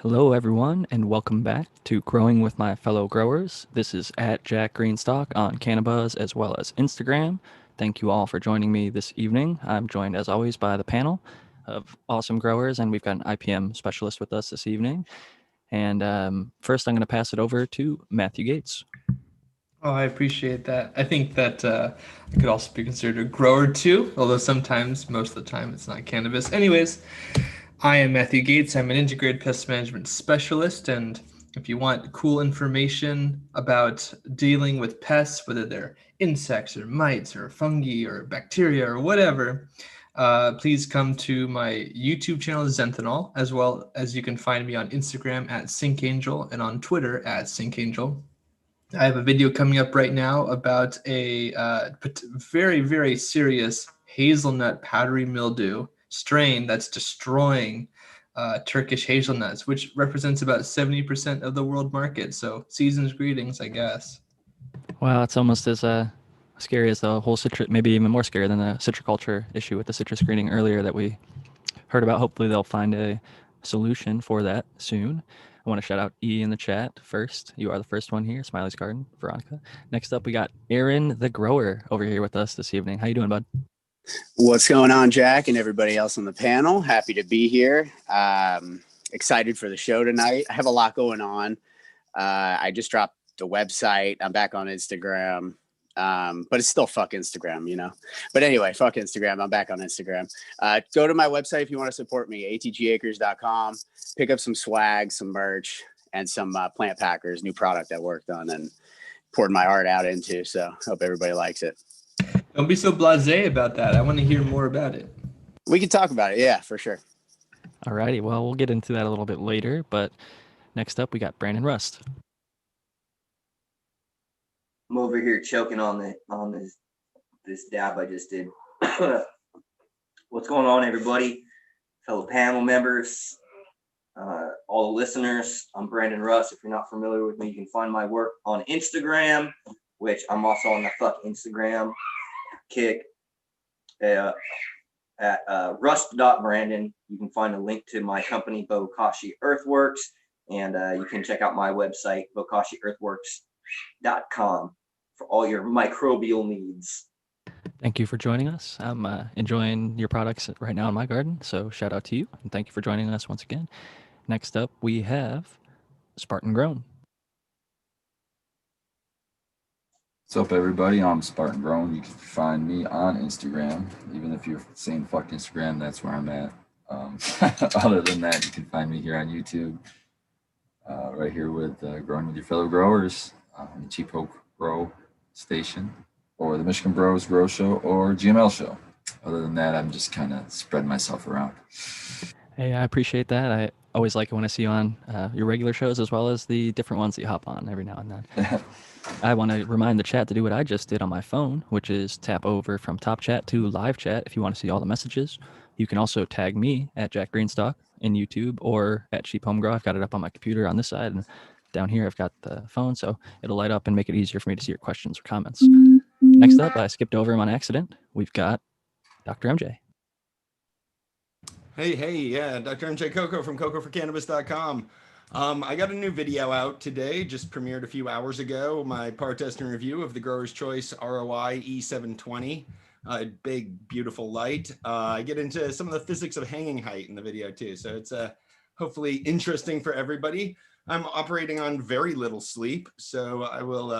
Hello, everyone, and welcome back to Growing with My Fellow Growers. This is at Jack Greenstock on Cannabis as well as Instagram. Thank you all for joining me this evening. I'm joined, as always, by the panel of awesome growers, and we've got an IPM specialist with us this evening. And first, I'm going to pass it over to Matthew Gates. Oh, I appreciate that. I think that I could also be considered a grower too, although sometimes, most of the time, it's not cannabis. Anyways, I am Matthew Gates. I'm an integrated pest management specialist, and if you want cool information about dealing with pests, whether they're insects or mites or fungi or bacteria or whatever, please come to my YouTube channel, Zenthanol, as well as you can find me on Instagram at SyncAngel and on Twitter at SyncAngel. I have a video coming up right now about a very, very serious hazelnut powdery mildew strain that's destroying Turkish hazelnuts, which represents about 70% of the world market. So, season's greetings, I guess. Wow, it's almost as scary as the whole citrus, maybe even more scary than the citriculture issue with the citrus screening earlier that we heard about. Hopefully, they'll find a solution for that soon. I want to shout out E in the chat first. You are the first one here, Smiley's Garden, Veronica. Next up, we got Aaron the Grower over here with us this evening. How you doing, bud? What's going on, Jack, and everybody else on the panel? Happy to be here. Excited for the show tonight. I have a lot going on. I just dropped the website. I'm back on Instagram. But it's still fuck Instagram, you know. But anyway, fuck Instagram. I'm back on Instagram. Go to my website if you want to support me, atgacres.com. Pick up some swag, some merch, and some plant packers, new product I worked on and poured my heart out into. So hope everybody likes it. Don't be so blasé about that. I want to hear more about it. We can talk about it. Yeah, for sure. Alrighty, well, we'll get into that a little bit later, but next up, we got Brandon Rust. I'm over here choking on this dab I just did. What's going on, everybody? Fellow panel members, all the listeners. I'm Brandon Russ. If you're not familiar with me, you can find my work on Instagram, which I'm also on the fuck Instagram kick at rust.brandon. You can find a link to my company, Bokashi Earthworks, and you can check out my website, bokashiearthworks.com, for all your microbial needs. Thank you for joining us. I'm enjoying your products right now in my garden, so shout out to you, and thank you for joining us once again. Next up, we have Spartan Grown. What's up, everybody? I'm Spartan Grown. You can find me on Instagram. Even if you're saying fuck Instagram, that's where I'm at. Other than that, you can find me here on YouTube, right here with Growing with Your Fellow Growers on the Cheap Hope Grow station, or the Michigan Bros Grow Show, or GML Show. Other than that, I'm just kind of spreading myself around. Hey, I appreciate that. I always like it when I see you on your regular shows as well as the different ones that you hop on every now and then. I want to remind the chat to do what I just did on my phone, which is tap over from top chat to live chat if you want to see all the messages. You can also tag me at Jack Greenstock in YouTube or at Cheap Home Grow. I've got it up on my computer on this side, and down here I've got the phone, so it'll light up and make it easier for me to see your questions or comments. Next up, I skipped over him on accident. We've got Dr. MJ. Hey, yeah, Dr. MJ Coco from cocoforcannabis.com. I got a new video out today, just premiered a few hours ago, my par testing review of the Grower's Choice ROI E720. Big, beautiful light. I get into some of the physics of hanging height in the video too, so it's hopefully interesting for everybody. I'm operating on very little sleep, so I will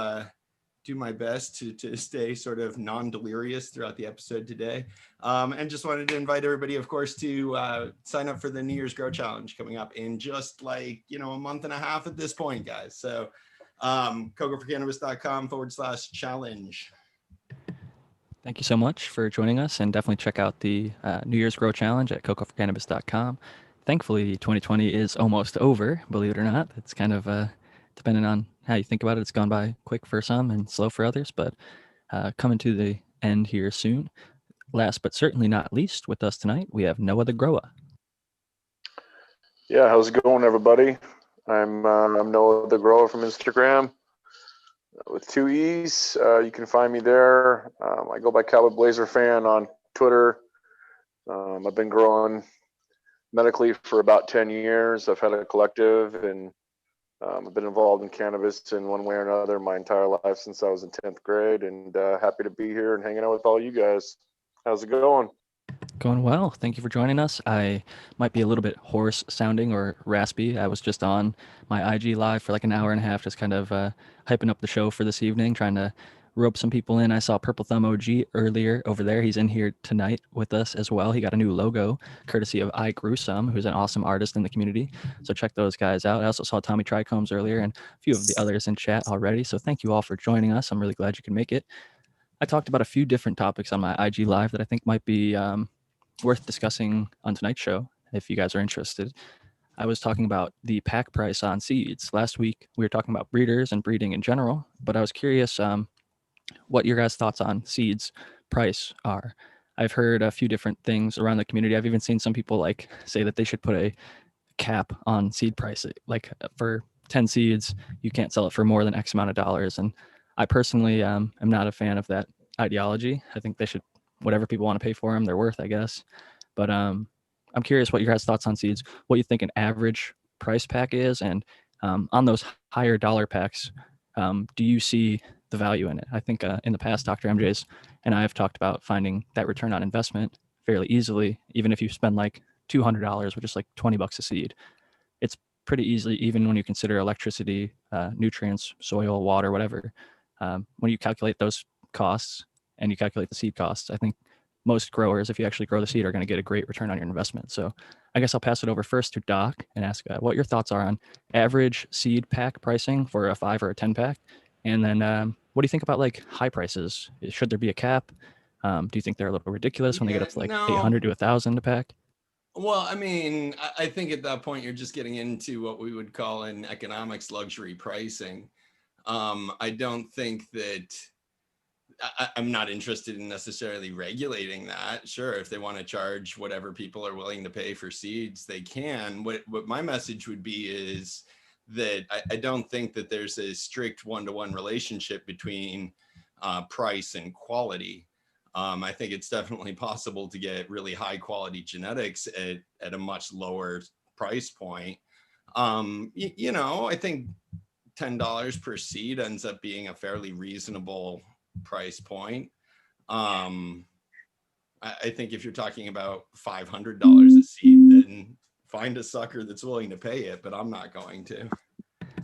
do my best to stay sort of non-delirious throughout the episode today. And just wanted to invite everybody, of course, to sign up for the New Year's Grow Challenge coming up in just like, a month and a half at this point, guys. So cocoforcannabis.com/challenge. Thank you so much for joining us, and definitely check out the New Year's Grow Challenge at cocoforcannabis.com. Thankfully, 2020 is almost over, believe it or not. It's kind of depending on how you think about it, it's gone by quick for some and slow for others, but coming to the end here soon. Last but certainly not least, with us tonight, we have Noah the Grower. Yeah, how's it going, everybody? I'm Noah the Grower from Instagram with 2 E's. You can find me there. I go by Cowboy Blazer Fan on Twitter. I've been growing medically for about 10 years. I've had a collective, and I've been involved in cannabis in one way or another my entire life since I was in 10th grade, and happy to be here and hanging out with all you guys. How's it going? Going well. Thank you for joining us. I might be a little bit hoarse sounding or raspy. I was just on my IG live for like an hour and a half, just kind of hyping up the show for this evening, trying to rope some people in. I saw Purple Thumb OG earlier over there. He's in here tonight with us as well. He got a new logo courtesy of I Grew Some, who's an awesome artist in the community. So check those guys out. I also saw Tommy Trichomes earlier and a few of the others in chat already. So thank you all for joining us. I'm really glad you can make it. I talked about a few different topics on my IG live that I think might be worth discussing on tonight's show if you guys are interested. I was talking about the pack price on seeds. Last week we were talking about breeders and breeding in general, but I was curious what your guys' thoughts on seeds price are. I've heard a few different things around the community. I've even seen some people like say that they should put a cap on seed price. Like for 10 seeds, you can't sell it for more than X amount of dollars. And I personally am not a fan of that ideology. I think they should, whatever people want to pay for them, they're worth, I guess. But I'm curious what your guys' thoughts on seeds, what you think an average price pack is, and on those higher dollar packs, do you see the value in it? I think in the past, Dr. MJ's and I have talked about finding that return on investment fairly easily, even if you spend like $200, which is like $20 a seed. It's pretty easily, even when you consider electricity, nutrients, soil, water, whatever. When you calculate those costs and you calculate the seed costs, I think most growers, if you actually grow the seed, are going to get a great return on your investment. So I guess I'll pass it over first to Doc and ask what your thoughts are on average seed pack pricing for a 5 or a 10 pack. And then what do you think about like high prices? Should there be a cap? Do you think they're a little ridiculous when they get up to like 800 to 1,000 a pack? Well, I mean, I think at that point, you're just getting into what we would call in economics luxury pricing. I don't think that I'm not interested in necessarily regulating that. Sure, if they want to charge whatever people are willing to pay for seeds, they can. What my message would be is that I don't think that there's a strict one-to-one relationship between price and quality. I think it's definitely possible to get really high quality genetics at a much lower price point. You know, I think $10 per seed ends up being a fairly reasonable price point. I think if you're talking about $500 a seed, then find a sucker that's willing to pay it, but I'm not going to.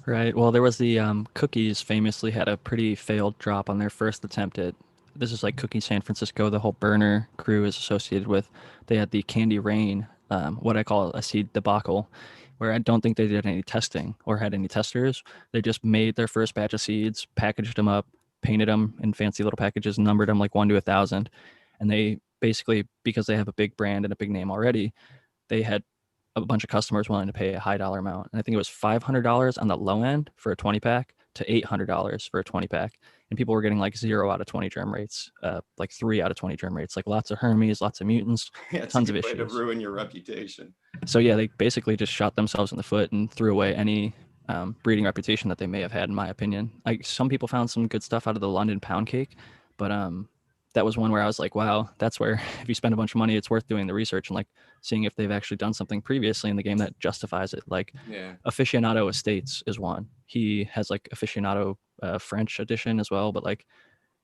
Right. Well, there was the Cookies famously had a pretty failed drop on their first attempt at, this is like Cookie San Francisco, the whole burner crew is associated with. They had the Candy Rain, what I call a seed debacle, where I don't think they did any testing or had any testers. They just made their first batch of seeds, packaged them up, painted them in fancy little packages, numbered them like 1 to 1,000. And they basically, because they have a big brand and a big name already, they had a bunch of customers willing to pay a high dollar amount. And I think it was $500 on the low end for a 20 pack to $800 for a 20 pack. And people were getting like 0 out of 20 germ rates, like 3 out of 20 germ rates, like lots of Hermes, lots of mutants, Yeah, it's tons a of good way issues. to ruin your reputation. So yeah, they basically just shot themselves in the foot and threw away any breeding reputation that they may have had, in my opinion. Like some people found some good stuff out of the London pound cake, but that was one where I was like, wow, that's where if you spend a bunch of money, it's worth doing the research and like seeing if they've actually done something previously in the game that justifies it. Like Yeah. Aficionado Estates is one. He has like Aficionado French edition as well, but like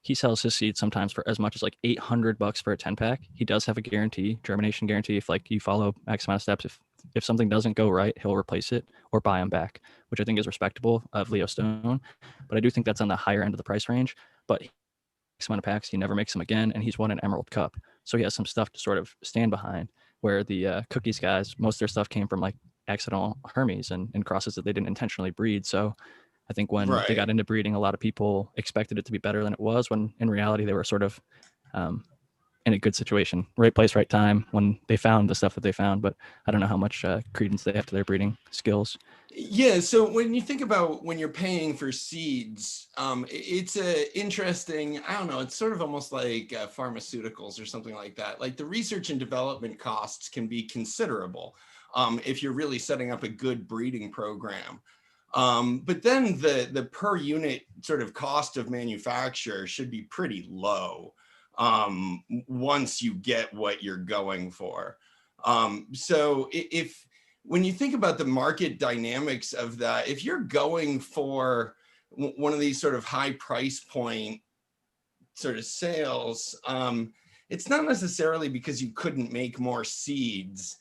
he sells his seeds sometimes for as much as like $800 for a 10 pack. He does have a guarantee, germination guarantee. If like you follow X amount of steps, if something doesn't go right, he'll replace it or buy them back, which I think is respectable of Leo Stone. But I do think that's on the higher end of the price range. But X amount of packs, he never makes them again, and he's won an Emerald Cup, so he has some stuff to sort of stand behind. Where the Cookies guys, most of their stuff came from like accidental Hermes and crosses that they didn't intentionally breed. So I think when they got into breeding, a lot of people expected it to be better than it was, when in reality they were sort of in a good situation, right place, right time when they found the stuff that they found. But I don't know how much credence they have to their breeding skills. Yeah, so when you think about when you're paying for seeds, it's a interesting, I don't know, it's sort of almost like pharmaceuticals or something like that. Like the research and development costs can be considerable if you're really setting up a good breeding program. But then the per unit sort of cost of manufacture should be pretty low once you get what you're going for. So if when you think about the market dynamics of that, if you're going for one of these sort of high price point sort of sales, it's not necessarily because you couldn't make more seeds.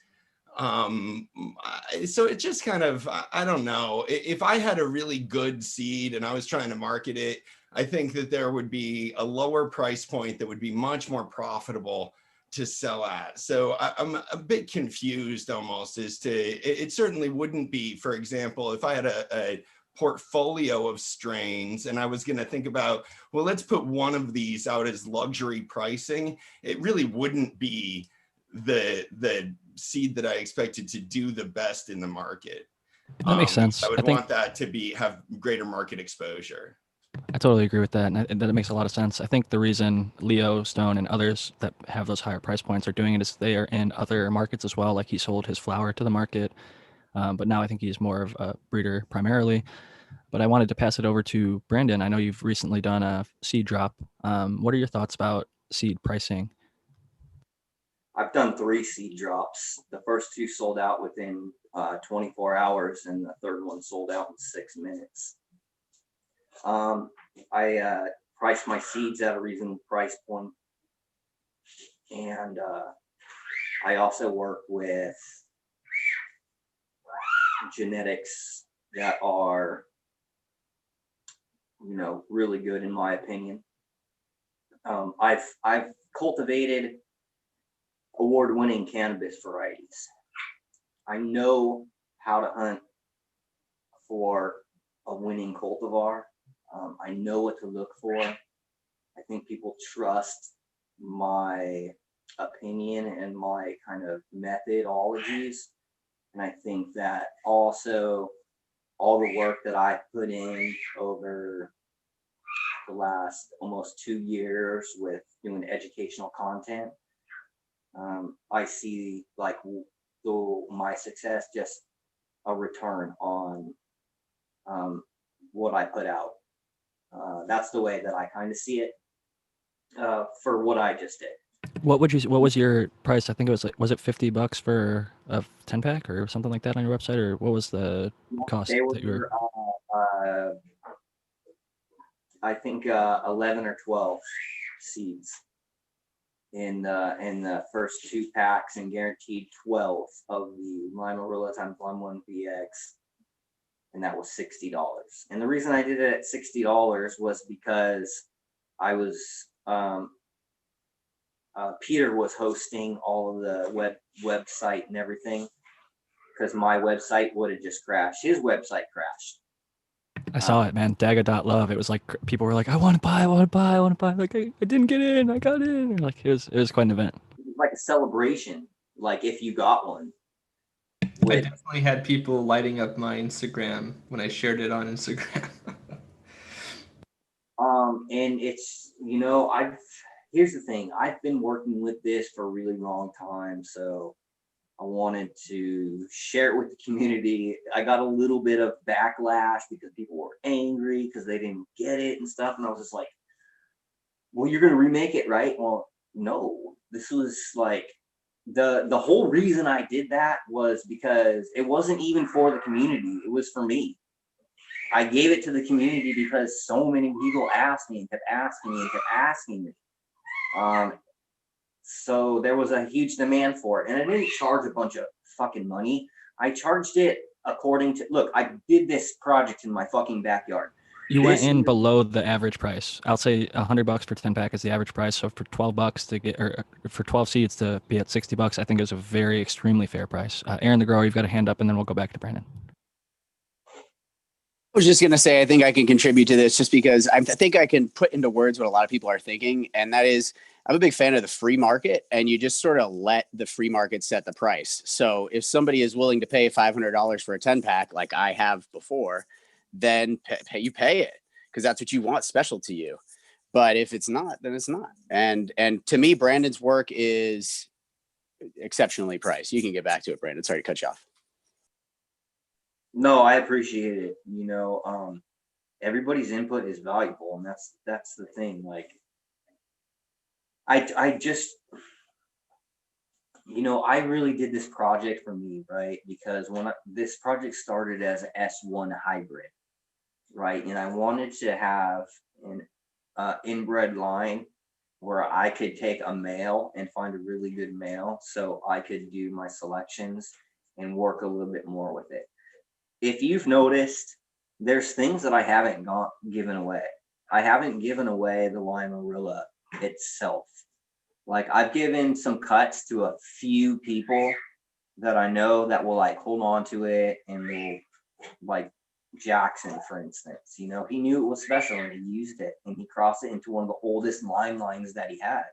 So it just kind of, I don't know, if I had a really good seed and I was trying to market it, I think that there would be a lower price point that would be much more profitable to sell at. So I'm a bit confused almost as to, it certainly wouldn't be, for example, if I had a portfolio of strains and I was going to think about, well, let's put one of these out as luxury pricing, it really wouldn't be the seed that I expected to do the best in the market. That makes sense. I would I think want that to have greater market exposure. I totally agree with that, and that makes a lot of sense. I think the reason Leo Stone and others that have those higher price points are doing it is they are in other markets as well. Like he sold his flower to the market, but now I think he's more of a breeder primarily. But I wanted to pass it over to Brandon. I know you've recently done a seed drop. What are your thoughts about seed pricing? I've done 3 seed drops. The first 2 sold out within 24 hours, and the third one sold out in 6 minutes. I priced my seeds at a reasonable price point, and I also work with genetics that are, you know, really good in my opinion. I've cultivated award-winning cannabis varieties. I know how to hunt for a winning cultivar. I know what to look for. I think people trust my opinion and my kind of methodologies. And I think that also all the work that I put in over the last almost 2 years with doing educational content, I see like my success just a return on what I put out. That's the way that I kind of see it for what I just did. What was your price? I think it was like, was it $50 for a 10-pack or something like that on your website, or what was the cost They that you were? I think 11 or 12 seeds in the first 2 packs, and guaranteed 12 of the Limarilla times 1 VX, and that was $60. And the reason I did it at $60 was because I was Peter was hosting all of the website and everything, because my website would have just crashed. His website crashed. I saw it, man. Daga.love. It was like people were like, I want to buy. Like I didn't get in, I got in. Like it was quite an event. It was like a celebration, like if you got one. I definitely had people lighting up my Instagram when I shared it on Instagram. And it's, you know, here's the thing. I've been working with this for a really long time, so I wanted to share it with the community. I got a little bit of backlash because people were angry because they didn't get it and stuff. And I was just like, well, you're going to remake it, right? Well, no, this was like the whole reason I did that was because it wasn't even for the community. It was for me. I gave it to the community because so many people asked me and kept asking me. So there was a huge demand for it, and I didn't charge a bunch of fucking money. I charged it according to, look, I did this project in my fucking backyard. You went in below the average price. I'll say $100 for 10-pack is the average price. So for $12 to get, or for 12 seeds to be at $60, I think is a very extremely fair price. Aaron the Grower, you've got a hand up, and then we'll go back to Brandon. I was just going to say, I think I can contribute to this just because I think I can put into words what a lot of people are thinking. And that is, I'm a big fan of the free market, and you just sort of let the free market set the price. So if somebody is willing to pay $500 for a 10-pack, like I have before, then you pay it because that's what you want special to you. But if it's not, then it's not. And to me, Brandon's work is exceptionally priced. You can get back to it, Brandon. Sorry to cut you off. No, I appreciate it. You know, everybody's input is valuable, and that's the thing. Like, I just, I really did this project for me, right? Because this project started as an S1 hybrid, right? And I wanted to have an inbred line where I could take a male and find a really good male so I could do my selections and work a little bit more with it. If you've noticed, there's things that I haven't given away. I haven't given away the Limarilla itself. Like, I've given some cuts to a few people that I know that will like hold on to it, and will, like Jackson, for instance, he knew it was special and he used it, and he crossed it into one of the oldest lines that he had.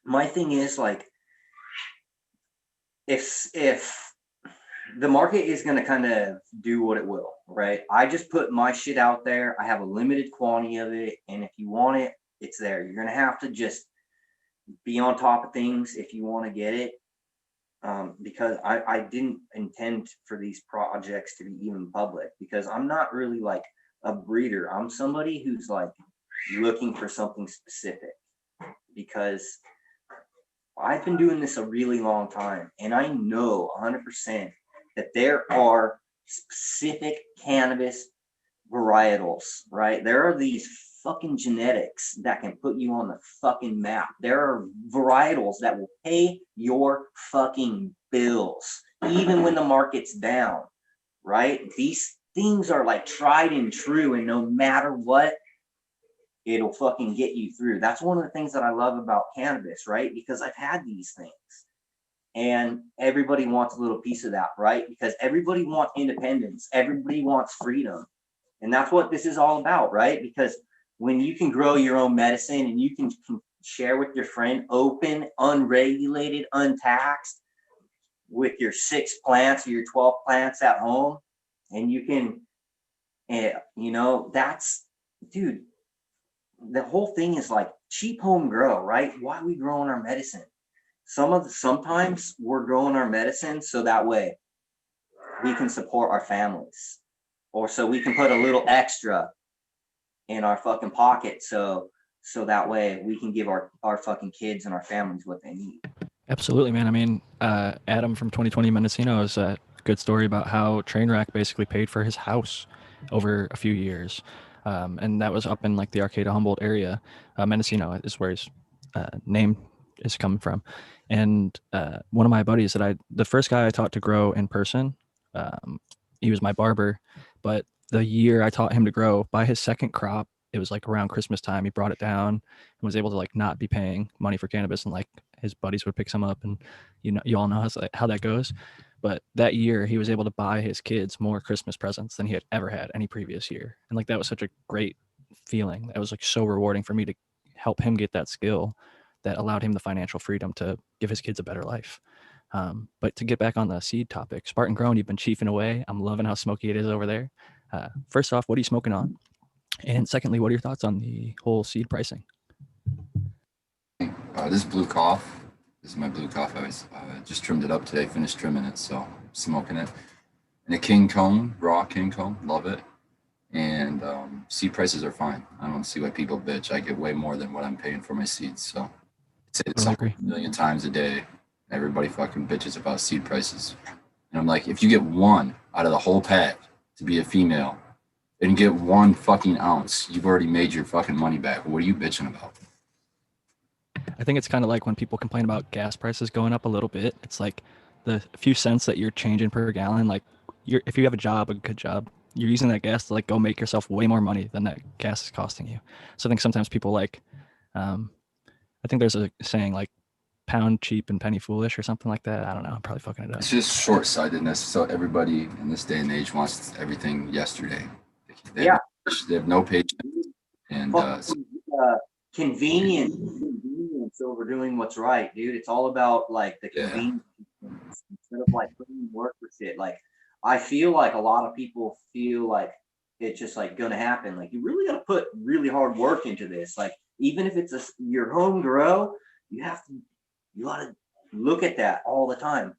My thing is, like, if the market is going to kind of do what it will, right? I just put my shit out there. I have a limited quantity of it, and if you want it, it's there. You're going to have to just be on top of things if you want to get it. Because I didn't intend for these projects to be even public, because I'm not really like a breeder. I'm somebody who's like looking for something specific, because I've been doing this a really long time, and I know 100% that there are specific cannabis varietals, right? There are these fucking genetics that can put you on the fucking map. There are varietals that will pay your fucking bills, even when the market's down, right? These things are like tried and true, and no matter what, it'll fucking get you through. That's one of the things that I love about cannabis, right? Because I've had these things. And everybody wants a little piece of that, right? Because everybody wants independence. Everybody wants freedom. And that's what this is all about, right? Because when you can grow your own medicine and you can share with your friend, open, unregulated, untaxed, with your 6 plants or your 12 plants at home, and you can, that's, dude, the whole thing is like cheap home grow, right? Why are we growing our medicine? Sometimes we're growing our medicine so that way we can support our families, or so we can put a little extra in our fucking pocket, so that way we can give our fucking kids and our families what they need. Absolutely, man. I mean, Adam from 2020 Mendocino is a good story about how Trainwreck basically paid for his house over a few years. And that was up in like the Arcata Humboldt area. Mendocino is where his name is coming from. And one of my buddies the first guy I taught to grow in person, he was my barber, but the year I taught him to grow, by his second crop, it was like around Christmas time, he brought it down and was able to like not be paying money for cannabis, and like his buddies would pick some up, and you all know how that goes. But that year he was able to buy his kids more Christmas presents than he had ever had any previous year. And like that was such a great feeling. That was like so rewarding for me to help him get that skill that allowed him the financial freedom to give his kids a better life. But to get back on the seed topic, Spartan Grown, you've been chiefing away. I'm loving how smoky it is over there. First off, what are you smoking on? And secondly, what are your thoughts on the whole seed pricing? This is Blue Cough. This is my Blue Cough. I just trimmed it up today, finished trimming it, so I'm smoking it. And a King Cone, raw King Cone, love it. And seed prices are fine. I don't see why people bitch. I get way more than what I'm paying for my seeds. So I'd say it's Totally agree. a million times a day. Everybody fucking bitches about seed prices. And I'm like, if you get one out of the whole pack to be a female and get 1 fucking ounce, you've already made your fucking money back. What are you bitching about? I think it's kind of like when people complain about gas prices going up a little bit. It's like the few cents that you're changing per gallon. Like, if you have a good job, you're using that gas to like go make yourself way more money than that gas is costing you. So I think sometimes people like, I think there's a saying like pound cheap and penny foolish or something like that. I don't know. I'm probably fucking it up. It's just short-sightedness. So everybody in this day and age wants everything yesterday. They have no patience. And convenience over doing what's right, dude. It's all about like the convenience instead of like putting in work for shit. Like, I feel like a lot of people feel like it's just like gonna happen. Like, you really gotta put really hard work into this. Like, even if it's your home grow, you gotta look at that all the time.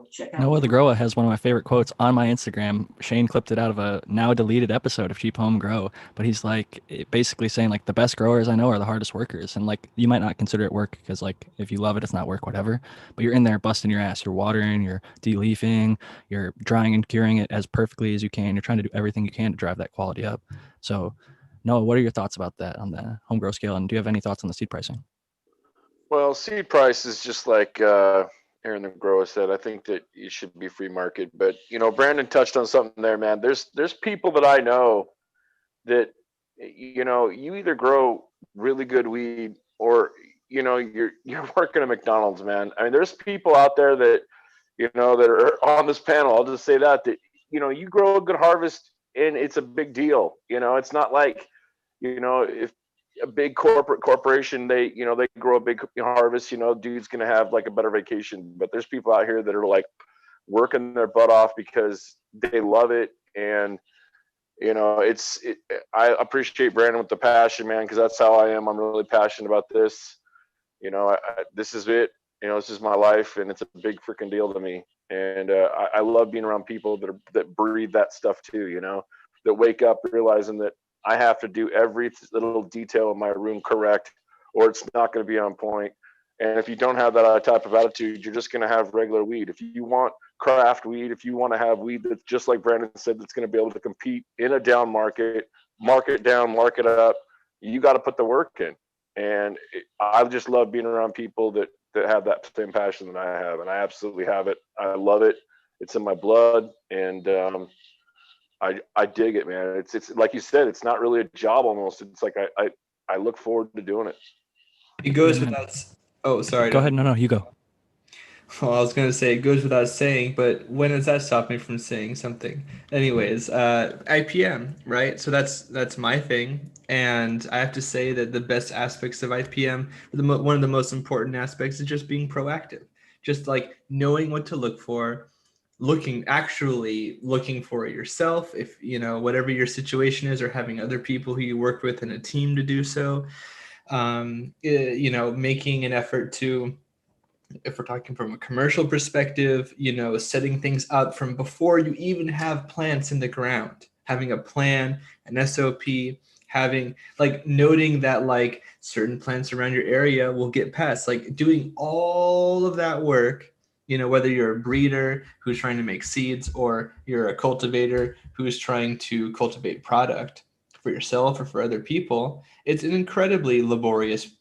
check out. Noah the Grower has one of my favorite quotes on my Instagram. Shane clipped it out of a now deleted episode of Cheap Home Grow, but he's like basically saying like the best growers I know are the hardest workers, and like you might not consider it work because like if you love it, it's not work, whatever. But you're in there busting your ass. You're watering, you're de-leafing, you're drying and curing it as perfectly as you can. You're trying to do everything you can to drive that quality up. So, Noah, what are your thoughts about that on the home grow scale, and do you have any thoughts on the seed pricing? Well, seed price is just like Aaron the Grower said. I think that it should be free market. But Brandon touched on something there, man. There's people that I know that you either grow really good weed or you're working at McDonald's, man. I mean, there's people out there that that are on this panel. I'll just say that you grow a good harvest and it's a big deal. It's not like if a big corporation they grow a big harvest, dude's gonna have like a better vacation. But there's people out here that are like working their butt off because they love it. And I appreciate Brandon with the passion, man, because that's how I am. I'm really passionate about this. This is it. This is my life, and it's a big freaking deal to me. And I love being around people that breathe that stuff too. That wake up realizing that I have to do every little detail in my room correct, or it's not going to be on point. And if you don't have that type of attitude, you're just going to have regular weed. If you want craft weed, if you want to have weed that's just like Brandon said, that's going to be able to compete in a down market down, market up, you got to put the work in. And I just love being around people that have that same passion that I have, and I absolutely have it. I love it. It's in my blood, and I dig it, man. It's like you said, it's not really a job almost. It's like I look forward to doing it. It goes without. Oh, sorry. Go ahead. No, you go. Well, I was gonna say it goes without saying, but when does that stop me from saying something? Anyways, IPM, right? So that's my thing, and I have to say that the best aspects of IPM, one of the most important aspects, is just being proactive, just like knowing what to look for, actually looking for it yourself, if whatever your situation is, or having other people who you work with in a team to do so. Making an effort to, if we're talking from a commercial perspective, setting things up from before you even have plants in the ground, having a plan, an SOP, having like noting that like certain plants around your area will get pests, like doing all of that work, whether you're a breeder who's trying to make seeds or you're a cultivator who's trying to cultivate product for yourself or for other people. It's an incredibly laborious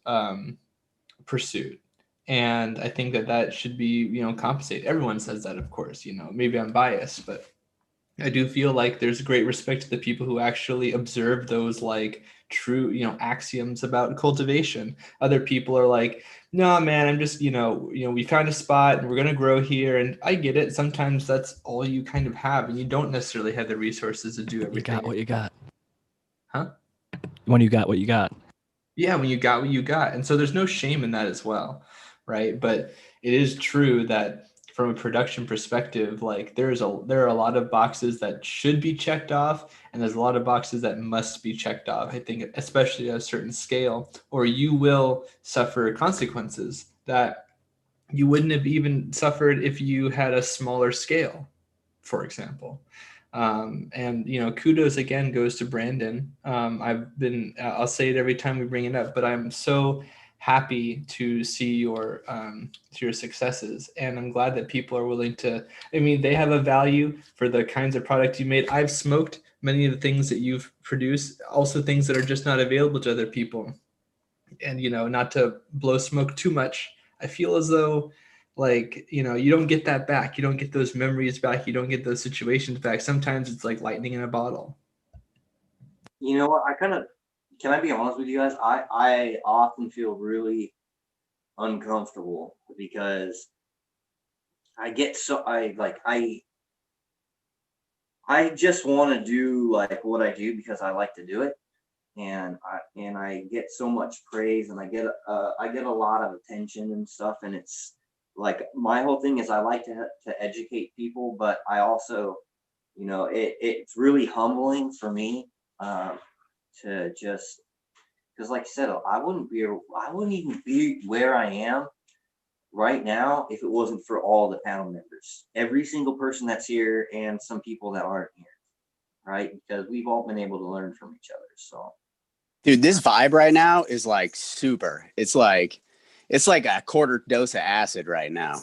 pursuit. And I think that should be, compensated. Everyone says that, of course, maybe I'm biased, but I do feel like there's great respect to the people who actually observe those like true, axioms about cultivation. Other people are like, no, man, I'm just, we found a spot and we're going to grow here. And I get it. Sometimes that's all you kind of have, and you don't necessarily have the resources to do everything. You got what you got. Huh? When you got what you got. Yeah, when you got what you got. And so there's no shame in that as well. Right. But it is true that from a production perspective, like there are a lot of boxes that should be checked off, and there's a lot of boxes that must be checked off. I think, especially at a certain scale, or you will suffer consequences that you wouldn't have even suffered if you had a smaller scale, for example. And kudos again goes to Brandon. I'll say it every time we bring it up, but I'm so happy to see your successes, and I'm glad that people are willing to. I mean, they have a value for the kinds of product you made. I've smoked many of the things that you've produced, also things that are just not available to other people. And not to blow smoke too much, I feel as though like you don't get that back. You don't get those memories back. You don't get those situations back. Sometimes it's like lightning in a bottle. You know what? Can I be honest with you guys? I often feel really uncomfortable because I just want to do like what I do because I like to do it, and I get so much praise, and I get a lot of attention and stuff, and it's like my whole thing is I like to educate people, but I also, it's really humbling for me to just, because like I said, I wouldn't even be where I am right now if it wasn't for all the panel members, every single person that's here and some people that aren't here, right? Because we've all been able to learn from each other. So, Dude, this vibe right now is like super. It's like a quarter dose of acid right now.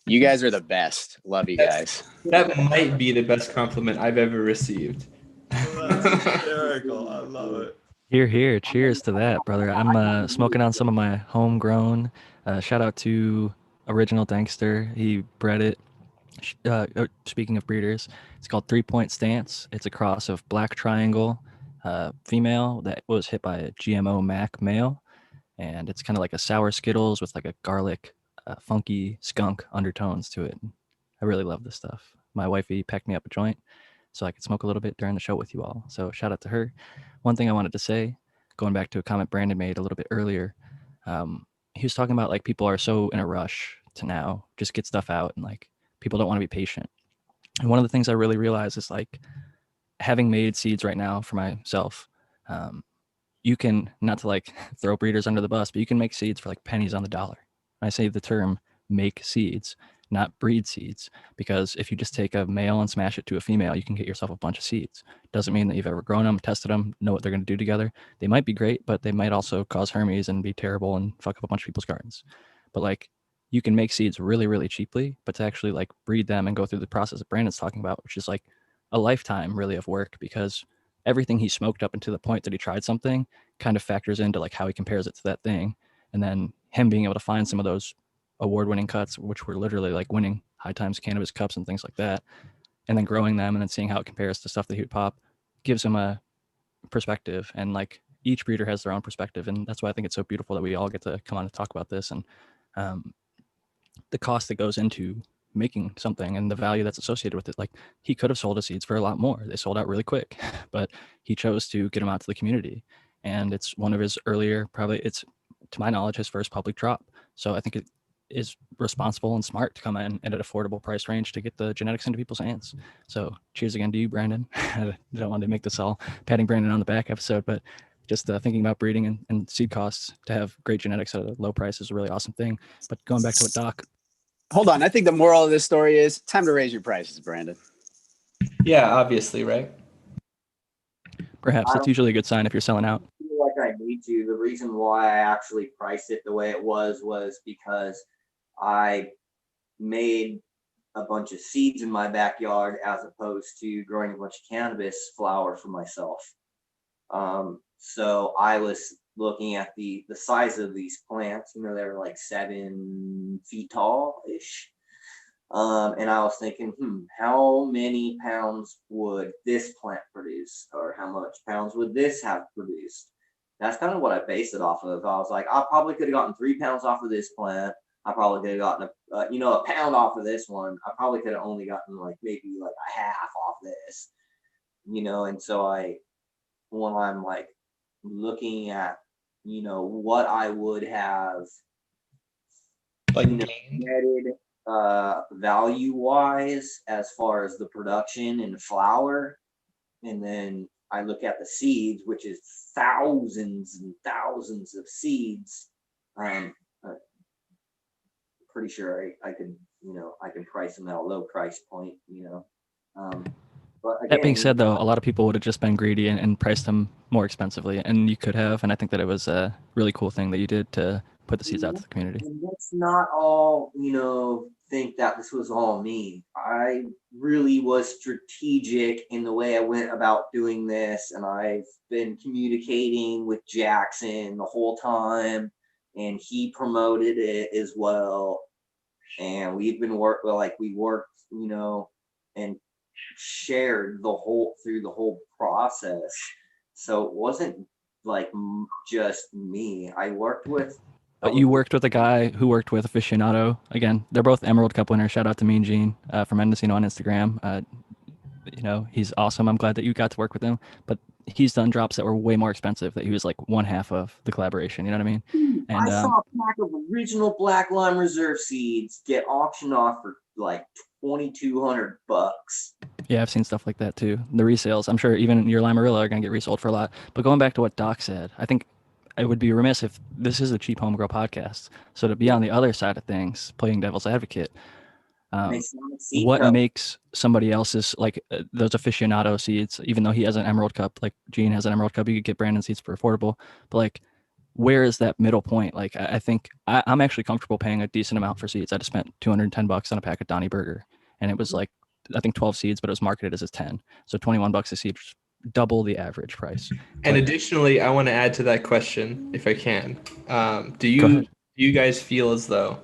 You guys are the best. Love you guys. That might be the best compliment I've ever received. That's hysterical. I love it. Here, here. Cheers to that, brother. I'm smoking on some of my homegrown. Shout out to Original Dankster. He bred it. Speaking of breeders, it's called 3 Point Stance. It's a cross of Black Triangle female that was hit by a GMO Mac male. And it's kind of like a sour Skittles with like a garlic, funky skunk undertones to it. I really love this stuff. My wifey packed me up a joint so I could smoke a little bit during the show with you all. So shout out to her. One thing I wanted to say, going back to a comment Brandon made a little bit earlier, he was talking about like people are so in a rush to now just get stuff out, and like people don't want to be patient. And one of the things I really realized is like having made seeds right now for myself, you can, not to like throw breeders under the bus, but you can make seeds for like pennies on the dollar. I say the term make seeds, not breed seeds, because if you just take a male and smash it to a female, you can get yourself a bunch of seeds. Doesn't mean that you've ever grown them, tested them, know what they're going to do together. They might be great, but they might also cause Hermes and be terrible and fuck up a bunch of people's gardens. But like you can make seeds really, really cheaply, but to actually like breed them and go through the process that Brandon's talking about, which is like a lifetime really of work, because everything he smoked up until the point that he tried something kind of factors into like how he compares it to that thing. And then him being able to find some of those award-winning cuts, which were literally like winning High Times Cannabis Cups and things like that, and then growing them and then seeing how it compares to stuff that he would pop, gives him a perspective. And like each breeder has their own perspective, and that's why I think it's so beautiful that we all get to come on and talk about this, and the cost that goes into making something and the value that's associated with it. Like he could have sold his seeds for a lot more. They sold out really quick, but he chose to get them out to the community. And it's one of his earlier, probably it's, to my knowledge, his first public drop. So I think it is responsible and smart to come in at an affordable price range to get the genetics into people's hands. So cheers again to you, Brandon. I don't want to make this all patting Brandon on the back episode, but just thinking about breeding and seed costs, to have great genetics at a low price is a really awesome thing. But going back to what Doc, Hold on. I think the moral of this story is time to raise your prices, Brandon. Yeah, obviously, right? perhaps that's usually a good sign if you're selling out. I feel like I need to. The reason why I actually priced it the way it was because I made a bunch of seeds in my backyard as opposed to growing a bunch of cannabis flower for myself. So I was looking at the size of these plants. You know, they're like 7 feet tall ish. And I was thinking, how many pounds would this plant produce, or how much pounds would this have produced? That's kind of what I based it off of. I was like, I probably could have gotten 3 pounds off of this plant. I probably could have gotten a pound off of this one. I probably could have only gotten maybe a half off this, and so when I'm like looking at, what I would have netted value wise as far as the production and flower, and then I look at the seeds, which is thousands and thousands of seeds. Pretty sure I could, I can price them at a low price point, but again, That being said, though, a lot of people would have just been greedy and priced them more expensively, and you could have. And I think that it was a really cool thing that you did to put the seeds out to the community. And let's not all, think that this was all me. I really was strategic in the way I went about doing this, and I've been communicating with Jackson the whole time, and he promoted it as well. And we've been we worked, and shared through the whole process. So it wasn't just me. I worked with. But you worked with a guy who worked with Aficionado. Again, they're both Emerald Cup winners. Shout out to Mean Gene from Mendocino on Instagram. He's awesome. I'm glad that you got to work with him. But he's done drops that were way more expensive, that he was like one half of the collaboration. You know what I mean? And I saw a pack of original Black Lime Reserve seeds get auctioned off for $2,200. yeah, I've seen stuff like that too. The resales, I'm sure even your Limarilla are going to get resold for a lot. But going back to what Doc said, I think it would be remiss if this is a Cheap Home Grow podcast. So to be on the other side of things, playing devil's advocate, what makes somebody else's, like those aficionado seeds, even though he has an Emerald Cup, like Gene has an Emerald Cup, you could get Brandon seeds for affordable, but like, where is that middle point? Like, I think I'm actually comfortable paying a decent amount for seeds. I just spent $210 on a pack of Donnie Burger, and it was like, I think 12 seeds, but it was marketed as a 10. So $21 a seed, double the average price. And additionally, I want to add to that question, if I can. Do Go ahead. you guys feel as though,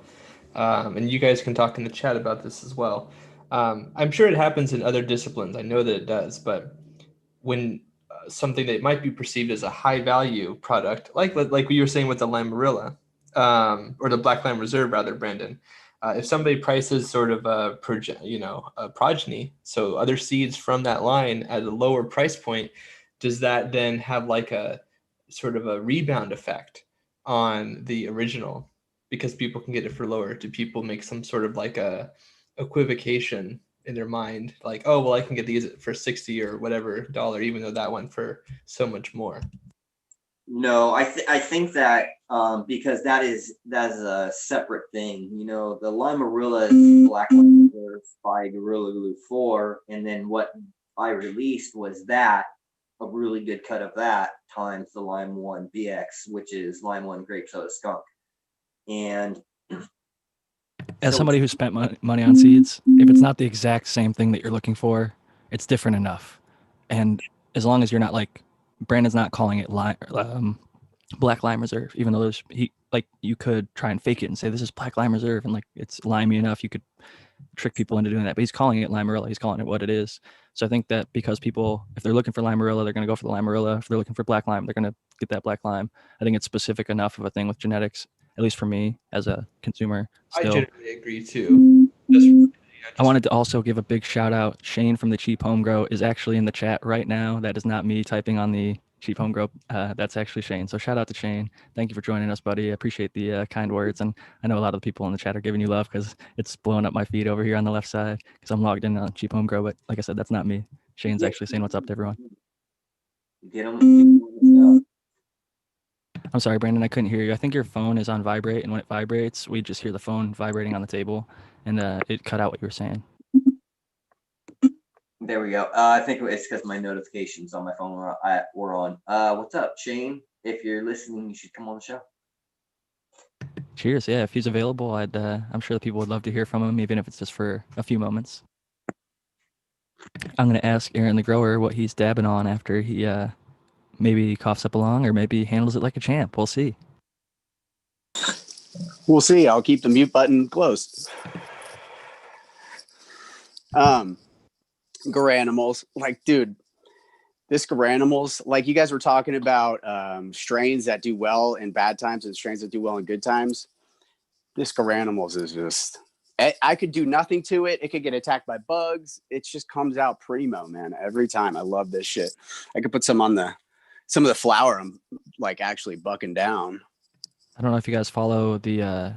and you guys can talk in the chat about this as well. I'm sure it happens in other disciplines. I know that it does, but when something that might be perceived as a high value product, like you were saying with the Limarilla, or the Black Lime Reserve rather, Brandon, if somebody prices sort of a progeny, so other seeds from that line at a lower price point, does that then have like a sort of a rebound effect on the original because people can get it for lower? Do people make some sort of like a equivocation in their mind, like, oh, well, I can get these for 60 or whatever dollar, even though that went for so much more? No, I think that because that's a separate thing. You know, the Limarilla is Black Lime Reserve by Gorilla Glue 4, and then what I released was that a really good cut of that times the Lime 1 BX, which is Lime 1 Grape Soda Skunk. And as somebody who spent money on seeds, if it's not the exact same thing that you're looking for, it's different enough. And as long as you're not like, Brandon's not calling it Black Lime Reserve, even though you could try and fake it and say this is Black Lime Reserve and like it's limey enough, you could trick people into doing that. But he's calling it Limarilla. He's calling it what it is. So I think that because people, if they're looking for Limarilla, they're going to go for the Limarilla. If they're looking for Black Lime, they're going to get that Black Lime. I think it's specific enough of a thing with genetics, at least for me as a consumer. Still. I generally agree too. I wanted to also give a big shout out. Shane from the Cheap Home Grow is actually in the chat right now. That is not me typing on the Cheap Home Grow. That's actually Shane. So shout out to Shane. Thank you for joining us, buddy. I appreciate the kind words. And I know a lot of the people in the chat are giving you love because it's blowing up my feed over here on the left side because I'm logged in on Cheap Home Grow. But like I said, that's not me. Shane's actually saying what's up to everyone. Get them. I'm sorry, Brandon, I couldn't hear you. I think your phone is on vibrate, and when it vibrates, we just hear the phone vibrating on the table, and it cut out what you were saying. There we go. I think it's because my notifications on my phone were on. What's up, Shane? If you're listening, you should come on the show. Cheers. Yeah, if he's available, I'm sure the people would love to hear from him, even if it's just for a few moments. I'm going to ask Aaron the grower what he's dabbing on after he maybe coughs up a lung or maybe handles it like a champ. We'll see. We'll see. I'll keep the mute button closed. Garanimals, like, dude, this Garanimals, like you guys were talking about strains that do well in bad times and strains that do well in good times. This Garanimals is just, I could do nothing to it. It could get attacked by bugs. It just comes out primo, man, every time. I love this shit. I could put some of the flour I'm like actually bucking down. I don't know if you guys follow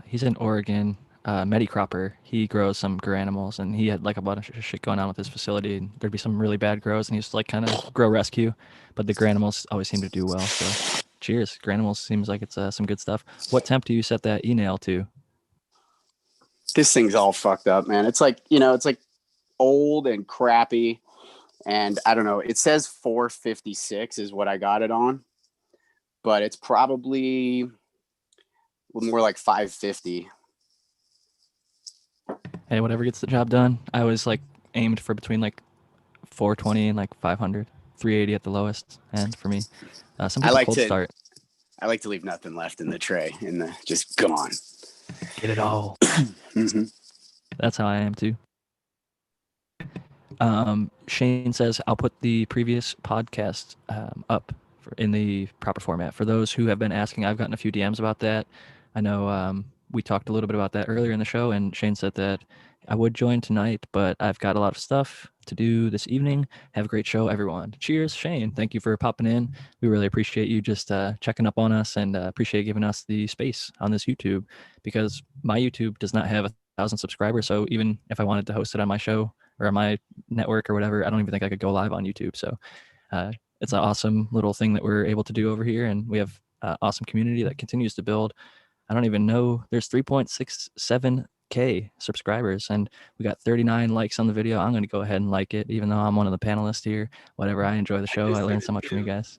he's in Oregon, Medicropper. He grows some Garanimals, and he had like a bunch of shit going on with his facility. There'd be some really bad grows, and he used to like kind of grow rescue, but the Garanimals always seem to do well. So cheers. Garanimals seems like it's some good stuff. What temp do you set that e-nail to? This thing's all fucked up, man. It's like, it's like old and crappy. And I don't know, it says 456 is what I got it on, but it's probably more like 550. Hey, whatever gets the job done. I always like aimed for between like 420 and like 500, 380 at the lowest end for me. Some people cold start. I like to leave nothing left in the tray and just gone. Get it all. Mm-hmm. That's how I am too. Shane says, I'll put the previous podcast up in the proper format. For those who have been asking, I've gotten a few DMs about that. I know we talked a little bit about that earlier in the show, and Shane said that I would join tonight, but I've got a lot of stuff to do this evening. Have a great show, everyone. Cheers, Shane. Thank you for popping in. We really appreciate you just checking up on us, and appreciate giving us the space on this YouTube, because my YouTube does not have 1,000 subscribers. So even if I wanted to host it on my show or on my network or whatever, I don't even think I could go live on YouTube. So it's an awesome little thing that we're able to do over here. And we have awesome community that continues to build. I don't even know. There's 3.67K subscribers, and we got 39 likes on the video. I'm going to go ahead and like it, even though I'm one of the panelists here. Whatever. I enjoy the show. I learned so much from you guys.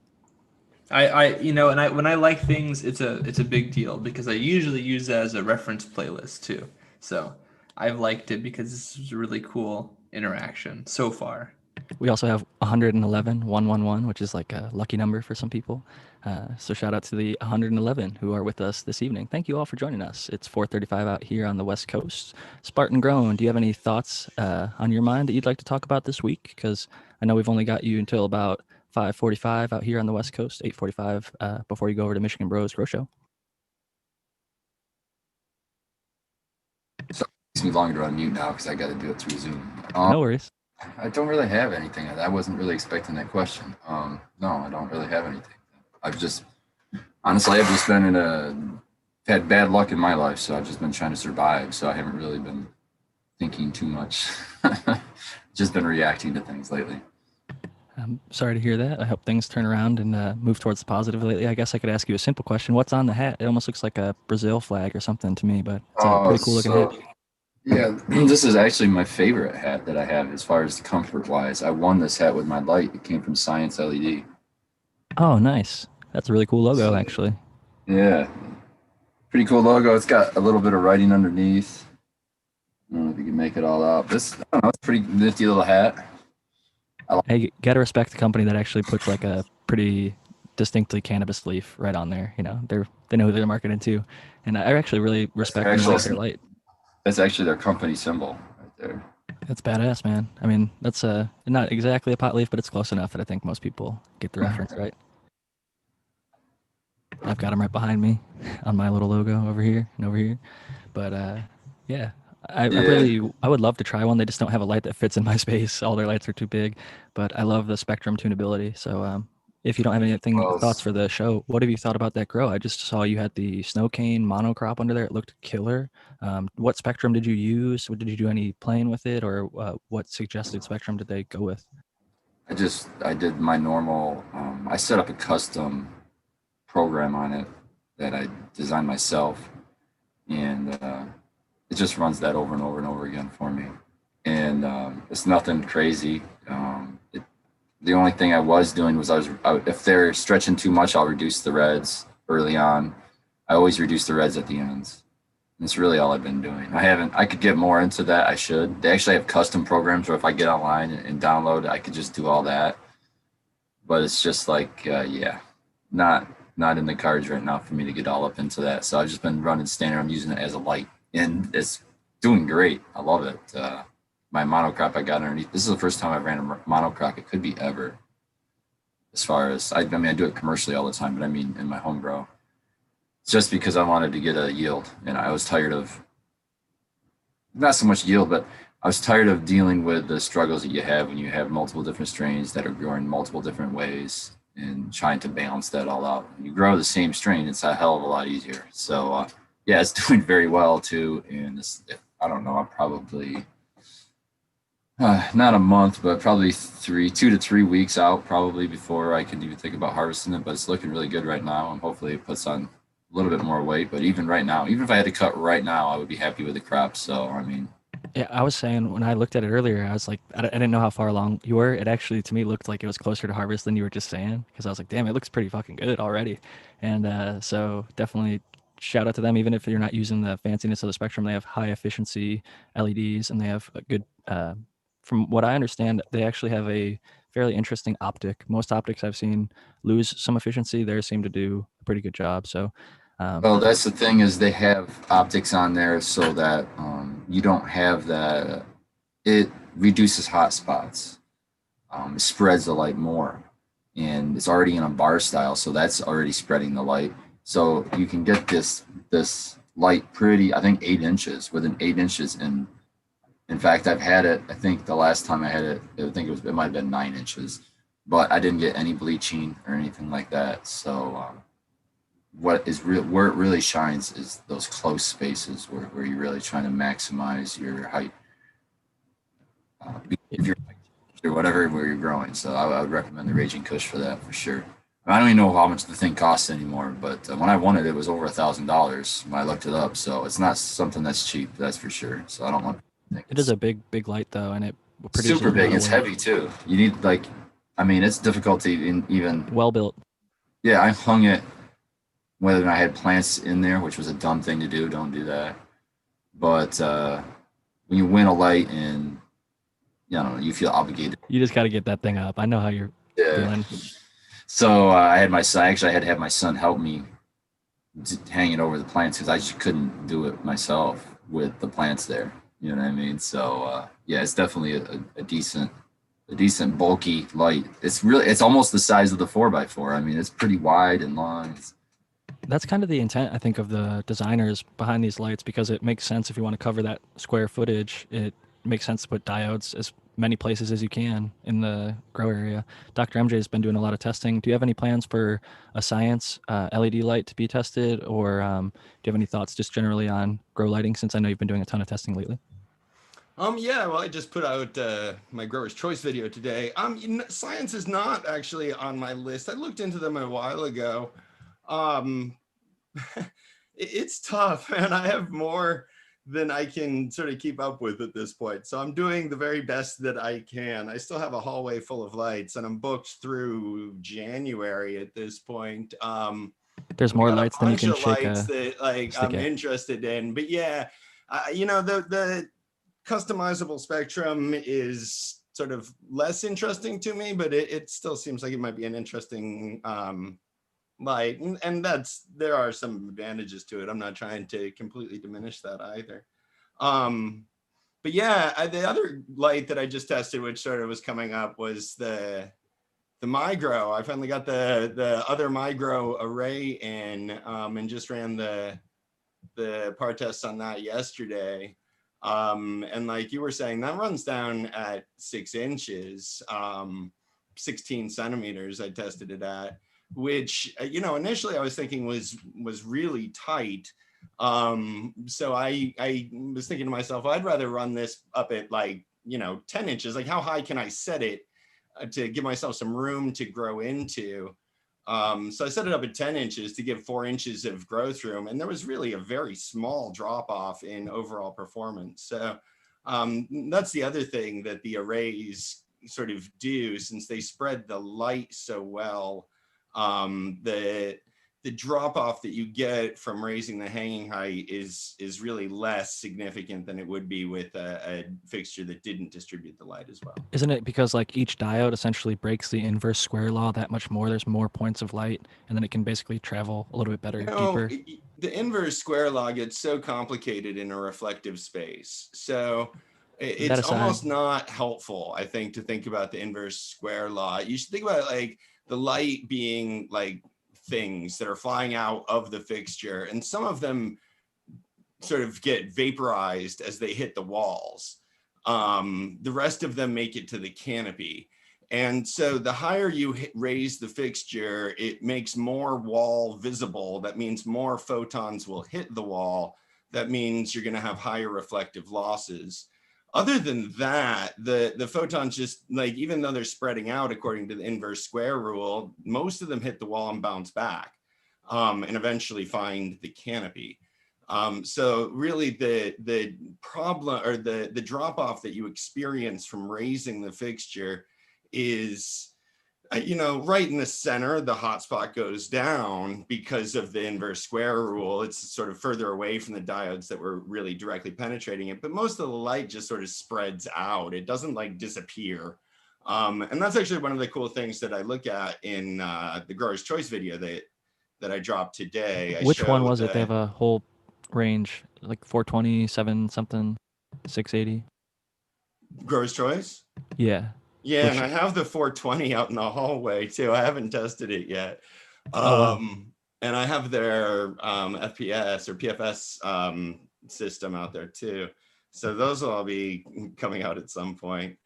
When I like things, it's a big deal because I usually use it as a reference playlist too. So I've liked it because this is a really cool interaction so far. We also have 111, which is like a lucky number for some people. So shout out to the 111 who are with us this evening. Thank you all for joining us. It's 4:35 out here on the West Coast. Spartan Grown, do you have any thoughts on your mind that you'd like to talk about this week? Because I know we've only got you until about 5:45 out here on the West Coast, 8:45 before you go over to Michigan Bros Grow Show. So it takes me longer to unmute now because I got to do it through Zoom. No worries. I don't really have anything. I wasn't really expecting that question. No, I don't really have anything. I've just been had bad luck in my life, so I've just been trying to survive. So I haven't really been thinking too much. Just been reacting to things lately. I'm sorry to hear that. I hope things turn around and move towards the positive lately. I guess I could ask you a simple question. What's on the hat? It almost looks like a Brazil flag or something to me, but it's a pretty cool looking hat. Yeah, this is actually my favorite hat that I have as far as comfort wise. I won this hat with my light. It came from Science LED. Oh, nice. That's a really cool logo, actually. Yeah, pretty cool logo. It's got a little bit of writing underneath. I don't know if you can make it all out. It's pretty nifty little hat. Hey, you gotta respect the company that actually puts like a pretty distinctly cannabis leaf right on there. You know, they know who they're marketing to, and I actually really respect and like their light. That's actually their company symbol right there. That's badass, man. I mean, that's not exactly a pot leaf, but it's close enough that I think most people get the reference, right? I've got them right behind me on my little logo over here and over here. But yeah, I would love to try one. They just don't have a light that fits in my space. All their lights are too big, but I love the spectrum tunability. So if you don't have anything thoughts for the show, what have you thought about that grow? I just saw you had the snow cane monocrop under there. It looked killer. What spectrum did you use? Did you do any playing with it, or what suggested spectrum did they go with? I did my normal. I set up a custom program on it that I designed myself, and it just runs that over and over and over again for me. And it's nothing crazy. The only thing I was doing was if they're stretching too much, I'll reduce the reds early on. I always reduce the reds at the ends. And that's really all I've been doing. I could get more into that. I should. They actually have custom programs where if I get online and download, I could just do all that. But it's just like, not in the cards right now for me to get all up into that. So I've just been running standard. I'm using it as a light, and it's doing great. I love it. My monocrop I got underneath. This is the first time I've ran a monocrop. It could be ever. As far as I do it commercially all the time, but I mean in my home grow. It's just because I wanted to get a yield, and I was tired of not so much yield, but I was tired of dealing with the struggles that you have when you have multiple different strains that are growing multiple different ways and trying to balance that all out. When you grow the same strain, it's a hell of a lot easier. So yeah, it's doing very well too. And I don't know, I'm probably not a month, but probably 2 to 3 weeks out probably before I can even think about harvesting it, but it's looking really good right now. And hopefully it puts on a little bit more weight, but even right now, even if I had to cut right now, I would be happy with the crop. So, I mean, yeah, I was saying when I looked at it earlier, I was like, I didn't know how far along you were. It actually, to me, looked like it was closer to harvest than you were just saying, because I was like, damn, it looks pretty fucking good already. And so definitely shout out to them, even if you're not using the fanciness of the spectrum. They have high efficiency LEDs, and they have a good, from what I understand, they actually have a fairly interesting optic. Most optics I've seen lose some efficiency. Theirs seem to do a pretty good job. So, well, that's the thing is they have optics on there so that you don't have that. It reduces hot spots. It spreads the light more, and it's already in a bar style, so that's already spreading the light. So you can get this light pretty. I think 8 inches within 8 inches, and in fact, I've had it. I think the last time I had it, it might have been 9 inches, but I didn't get any bleaching or anything like that. So. Where it really shines is those close spaces where you're really trying to maximize your height, if you're or whatever where you're growing. So I would recommend the Raging Kush for that for sure. I don't even know how much the thing costs anymore, but when I won it, it was over $1,000 when I looked it up. So it's not something that's cheap, that's for sure. So I don't want to think It is it's a big light though, and it produces super a big. lot of It's weight. heavy too. You need like, I mean, it's difficult to even. Well built. Yeah, I hung it whether I had plants in there, which was a dumb thing to do. Don't do that. But when you win a light and I don't know, you feel obligated. You just got to get that thing up. I know how you're Yeah. feeling. So I had my son. Actually, I had to have my son help me hang it over the plants because I just couldn't do it myself with the plants there. You know what I mean? So yeah, it's definitely a decent bulky light. It's almost the size of the 4x4. I mean, it's pretty wide and long. That's kind of the intent, I think, of the designers behind these lights, because it makes sense if you want to cover that square footage. It makes sense to put diodes as many places as you can in the grow area. Dr. MJ has been doing a lot of testing. Do you have any plans for a science LED light to be tested, or do you have any thoughts just generally on grow lighting, since I know you've been doing a ton of testing lately? Yeah, well, I just put out my Grower's Choice video today. Science is not actually on my list. I looked into them a while ago. It's tough, and I have more than I can sort of keep up with at this point. So I'm doing the very best that I can. I still have a hallway full of lights, and I'm booked through January at this point. There's more lights than you can shake lights a that like stick I'm at. interested in, but yeah, the customizable spectrum is sort of less interesting to me, but it still seems like it might be an interesting light, and there are some advantages to it. I'm not trying to completely diminish that either. But yeah, the other light that I just tested, which sort of was coming up, was the MyGrow. I finally got the other MyGrow array in, and just ran the part tests on that yesterday. And like you were saying, that runs down at 6 inches, 16 centimeters I tested it at, which, initially I was thinking was really tight. So I was thinking to myself, I'd rather run this up at 10 inches. Like, how high can I set it to give myself some room to grow into? So I set it up at 10 inches to give 4 inches of growth room. And there was really a very small drop off in overall performance. So that's the other thing that the arrays sort of do, since they spread the light so well. The drop off that you get from raising the hanging height is really less significant than it would be with a fixture that didn't distribute the light as well. Isn't it because like each diode essentially breaks the inverse square law that much more? There's more points of light, and then it can basically travel a little bit better, deeper. The inverse square law gets so complicated in a reflective space. So it's almost not helpful, I think, to think about the inverse square law. You should think about it like the light being like things that are flying out of the fixture, and some of them sort of get vaporized as they hit the walls. The rest of them make it to the canopy. And so the higher you raise the fixture, it makes more wall visible. That means more photons will hit the wall. That means you're going to have higher reflective losses. Other than that, the photons just, like, even though they're spreading out according to the inverse square rule, most of them hit the wall and bounce back, and eventually find the canopy. So really the problem, or the drop off that you experience from raising the fixture is, right in the center, the hotspot goes down because of the inverse square rule. It's sort of further away from the diodes that were really directly penetrating it, but most of the light just sort of spreads out. It doesn't like disappear. And that's actually one of the cool things that I look at in the Grower's Choice video that I dropped today. Which one was it? They have a whole range, like 420, 7 something, 680. Grower's Choice? Yeah. Yeah, and I have the 420 out in the hallway too. I haven't tested it yet. And I have their FPS or PFS system out there too. So those will all be coming out at some point.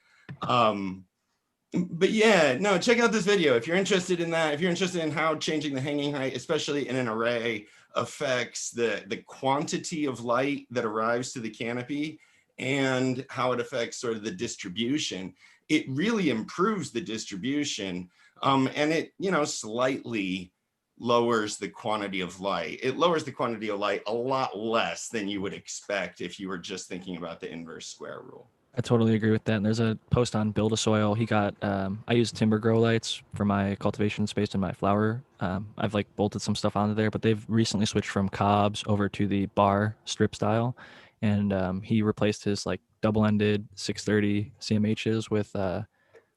But yeah, no, check out this video if you're interested in that. If you're interested in how changing the hanging height, especially in an array, affects the quantity of light that arrives to the canopy and how it affects sort of the distribution. it really improves the distribution. And it, you know, slightly lowers the quantity of light. It lowers the quantity of light a lot less than you would expect if you were just thinking about the inverse square rule. I totally agree with that. And there's a post on Build a Soil. He got, I use timber grow lights for my cultivation space and my flower. I've like bolted some stuff onto there, but they've recently switched from cobs over to the bar strip style. And he replaced his like double-ended 630 CMHs with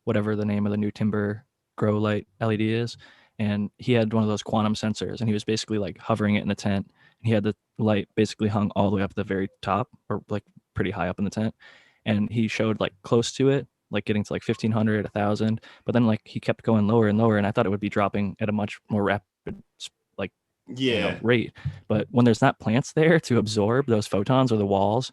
whatever the name of the new timber grow light LED is. And he had one of those quantum sensors, and he was basically like hovering it in the tent. And he had the light basically hung all the way up at the very top, or like pretty high up in the tent. And he showed like close to it, like getting to like 1500, 1000. But then like he kept going lower and lower, and I thought it would be dropping at a much more rapid like rate. But when there's not plants there to absorb those photons, or the walls,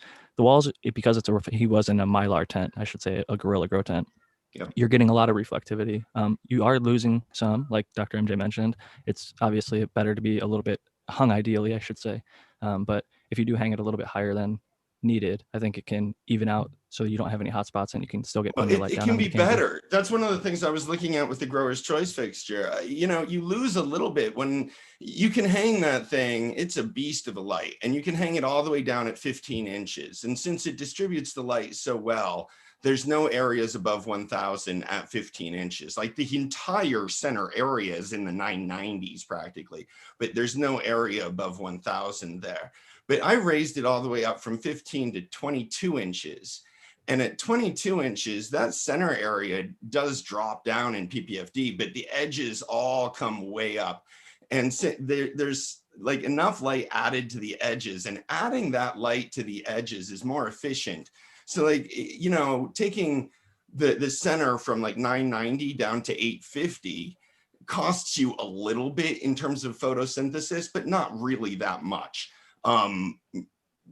because he was in a Mylar tent, I should say, a Gorilla Grow tent. Yep. You're getting a lot of reflectivity. You are losing some, like Dr. MJ mentioned. It's obviously better to be a little bit hung, ideally, I should say. But if you do hang it a little bit higher than needed, I think it can even out so you don't have any hot spots, and you can still get plenty of light it down can on be the camper. better. That's one of the things I was looking at with the Grower's Choice fixture. You know, you lose a little bit when you can hang that thing. It's a beast of a light, and you can hang it all the way down at 15 inches. And since it distributes the light so well, there's no areas above 1000 at 15 inches. Like the entire center area is in the 990s practically, but there's no area above 1000 there. But I raised it all the way up from 15 to 22 inches. And at 22 inches, that center area does drop down in PPFD, but the edges all come way up. And so there's like enough light added to the edges, and adding that light to the edges is more efficient. So like, you know, taking the center from like 990 down to 850 costs you a little bit in terms of photosynthesis, but not really that much.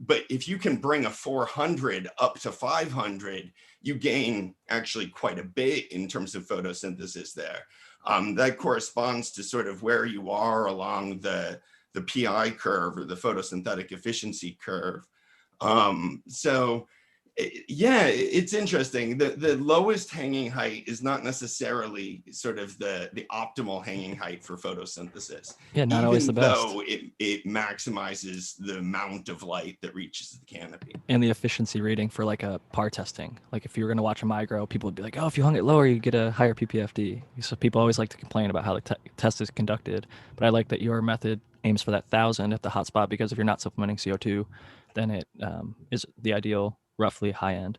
But if you can bring a 400 up to 500, you gain actually quite a bit in terms of photosynthesis there. That corresponds to sort of where you are along the PI curve, or the photosynthetic efficiency curve. So yeah, it's interesting. The lowest hanging height is not necessarily sort of the optimal hanging height for photosynthesis. Yeah, not always the best. Though it maximizes the amount of light that reaches the canopy. And the efficiency rating for like a par testing. Like if you were going to watch a MyGrow, people would be like, oh, if you hung it lower, you get a higher PPFD. So people always like to complain about how the test is conducted. But I like that your method aims for that 1000 at the hot spot, because if you're not supplementing CO2, then it is the ideal roughly high end.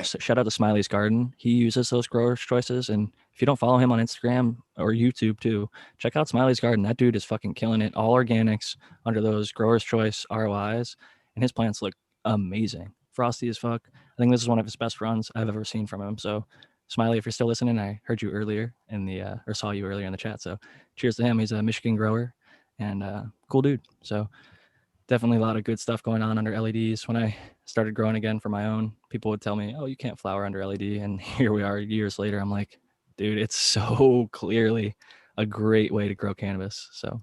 So shout out to Smiley's Garden. He uses those Grower's Choices, and if you don't follow him on Instagram or YouTube too, check out Smiley's Garden. That dude is fucking killing it. All organics under those Grower's Choice ROIs, and his plants look amazing, frosty as fuck. I think this is one of his best runs I've ever seen from him. So Smiley, if you're still listening, I heard you earlier in the or saw you earlier in the chat, so cheers to him. He's a Michigan grower and cool dude. So definitely a lot of good stuff going on under LEDs. When I started growing again for my own, people would tell me, oh, you can't flower under LED. And here we are years later. I'm like, dude, it's so clearly a great way to grow cannabis. So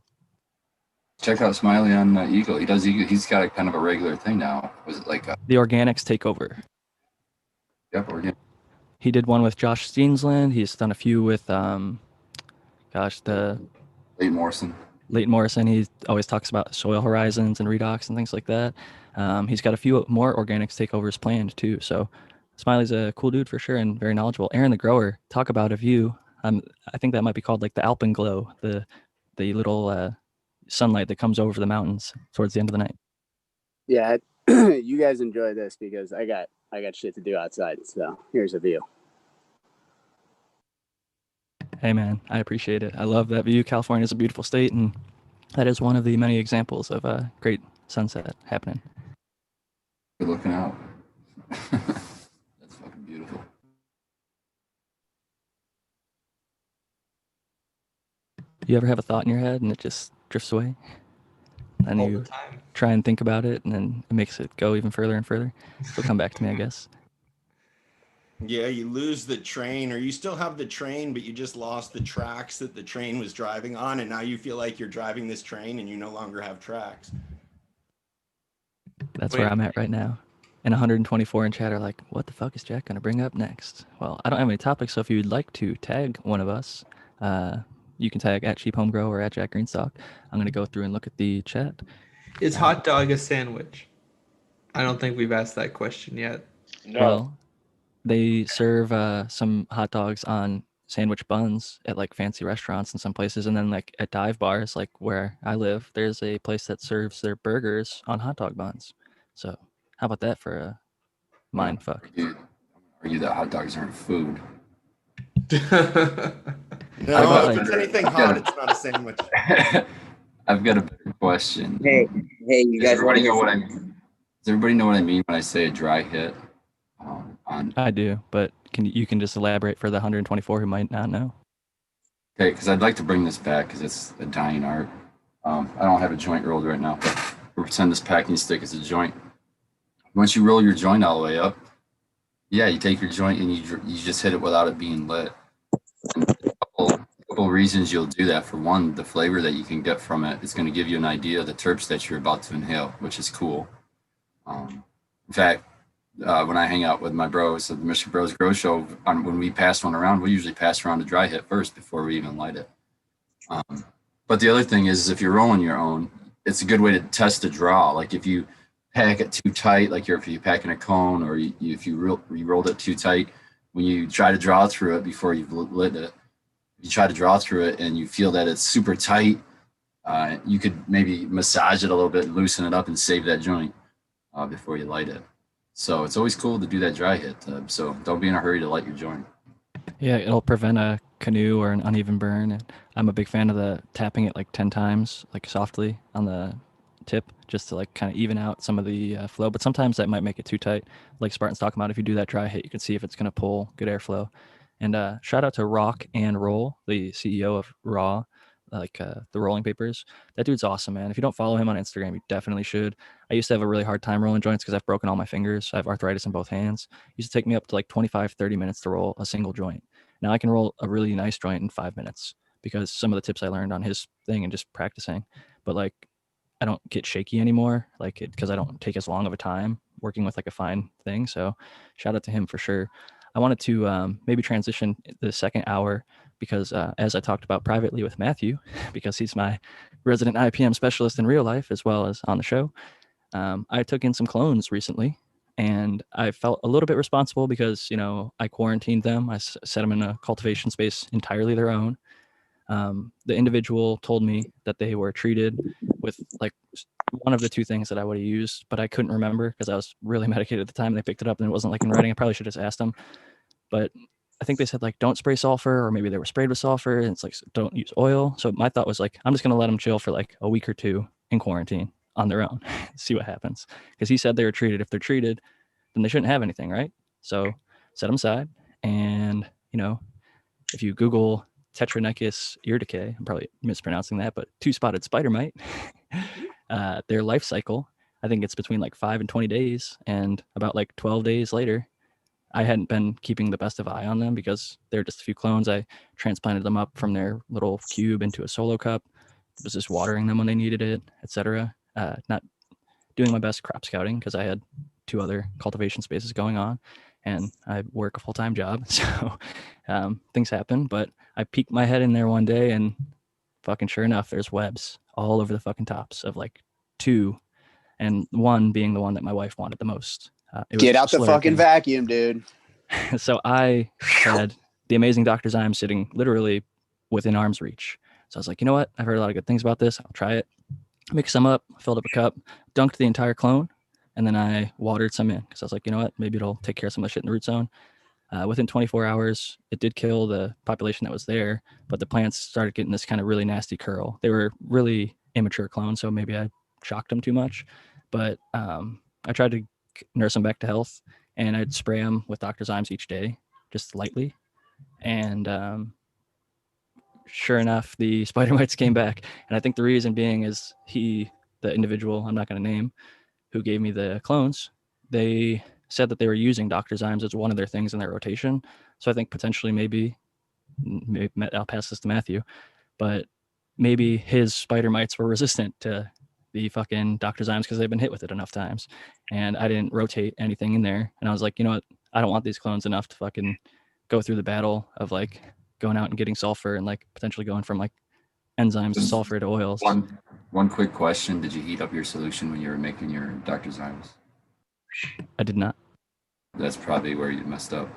check out Smiley on Eagle. He's got a kind of a regular thing now. Was it like the organics take over? Yep, organic. He did one with Josh Steensland. He's done a few with the Leighton Morrison. He always talks about soil horizons and redox and things like that. He's got a few more organics takeovers planned too. So Smiley's a cool dude for sure, and very knowledgeable. Aaron the grower, talk about a view. I think that might be called like the alpenglow, the little sunlight that comes over the mountains towards the end of the night. Yeah, you guys enjoy this because I got shit to do outside. So here's a view. Hey man, I appreciate it. I love that view. California is a beautiful state, and that is one of the many examples of a great sunset happening. Good looking out. That's fucking beautiful. You ever have a thought in your head and it just drifts away? And All you the time. try and think about it, and then it makes it go even further and further. It'll come back to me, I guess. Yeah, you lose the train, or you still have the train, but you just lost the tracks that the train was driving on, and now you feel like you're driving this train and you no longer have tracks. That's where I'm at right now. And 124 in chat are like, what the fuck is Jack going to bring up next? Well, I don't have any topics, so if you'd like to tag one of us, you can tag at Cheap Home Grow or at Jack Greenstock. I'm going to go through and look at the chat. Is hot dog a sandwich? I don't think we've asked that question yet. No. Well, they serve some hot dogs on sandwich buns at like fancy restaurants in some places, and then like at dive bars, like where I live, there's a place that serves their burgers on hot dog buns. So how about that for a mind fuck? Argue that hot dogs aren't food. No, got, if it's like- anything hot, it's not a sandwich. I've got a better question. Hey, you Does guys want everybody to know hear what I mean? Does everybody know what I mean when I say a dry hit? On I do, but you can just elaborate for the 124 who might not know? Okay, because I'd like to bring this back because it's a dying art. I don't have a joint rolled right now, but we'll pretend this packing stick is a joint. Once you roll your joint all the way up, yeah, you take your joint and you just hit it without it being lit. And a couple reasons you'll do that. For one, the flavor that you can get from it is going to give you an idea of the terps that you're about to inhale, which is cool. In fact, when I hang out with my bros at the Michigan Bros Grow Show, when we pass one around, we usually pass around a dry hit first before we even light it. But the other thing is if you're rolling your own, it's a good way to test the draw. Like if you pack it too tight, like if you're packing a cone, or if you rolled it too tight, when you try to draw through it before you've lit it, you try to draw through it and you feel that it's super tight, you could maybe massage it a little bit and loosen it up and save that joint before you light it. So it's always cool to do that dry hit. So don't be in a hurry to light your joint. Yeah, it'll prevent a canoe or an uneven burn. And I'm a big fan of the tapping it like 10 times, like softly on the tip, just to like kind of even out some of the flow. But sometimes that might make it too tight. Like Spartan's talking about, if you do that dry hit, you can see if it's going to pull good airflow. And shout out to Rock and Roll, the CEO of Raw, like the rolling papers. That dude's awesome, man. If you don't follow him on Instagram, you definitely should. I used to have a really hard time rolling joints because I've broken all my fingers. I have arthritis in both hands. It used to take me up to like 25, 30 minutes to roll a single joint. Now I can roll a really nice joint in 5 minutes because some of the tips I learned on his thing and just practicing. But like, I don't get shaky anymore, like because I don't take as long of a time working with like a fine thing. So shout out to him for sure. I wanted to maybe transition the second hour because as I talked about privately with Matthew, because he's my resident IPM specialist in real life as well as on the show, I took in some clones recently and I felt a little bit responsible because, you know, I quarantined them. I set them in a cultivation space entirely their own. The individual told me that they were treated with like one of the two things that I would have used, but I couldn't remember because I was really medicated at the time. They picked it up and it wasn't like in writing. I probably should have just asked them, but I think they said like, don't spray sulfur, or maybe they were sprayed with sulfur and it's like, don't use oil. So my thought was like, I'm just going to let them chill for like a week or two in quarantine on their own, see what happens. Because he said they were treated. If they're treated, then they shouldn't have anything, right? So set them aside. And, you know, if you Google Tetranechus ear decay, I'm probably mispronouncing that, but two-spotted spider mite, their life cycle, I think it's between like 5 and 20 days. And about like 12 days later, I hadn't been keeping the best of eye on them because they're just a few clones. I transplanted them up from their little cube into a solo cup, was just watering them when they needed it, etc. Not doing my best crop scouting because I had 2 other cultivation spaces going on and I work a full-time job. So things happen, but I peeked my head in there one day and fucking sure enough, there's webs all over the fucking tops of like 2, and 1 being the one that my wife wanted the most. Get out the fucking slurping. vacuum, dude. So I had the amazing Dr. Zyme sitting literally within arm's reach. So I was like, you know what? I've heard a lot of good things about this. I'll try it. Mixed some up, filled up a cup, dunked the entire clone, and then I watered some in because I was like, you know what? Maybe it'll take care of some of the shit in the root zone. Within 24 hours, it did kill the population that was there, but the plants started getting this kind of really nasty curl. They were really immature clones, so maybe I shocked them too much. But I tried to nurse them back to health, and I'd spray them with Dr. Zymes each day, just lightly. And sure enough, the spider mites came back. And I think the reason being is the individual, I'm not going to name, who gave me the clones, they said that they were using Dr. Zymes as one of their things in their rotation. So I think potentially maybe I'll pass this to Matthew, but maybe his spider mites were resistant to the fucking Dr. Zymes because they've been hit with it enough times. And I didn't rotate anything in there. And I was like, you know what? I don't want these clones enough to fucking go through the battle of like going out and getting sulfur and like potentially going from like enzymes to Just sulfur to oils. One quick question: did you heat up your solution when you were making your Dr. Zymes? I did not. That's probably where you messed up.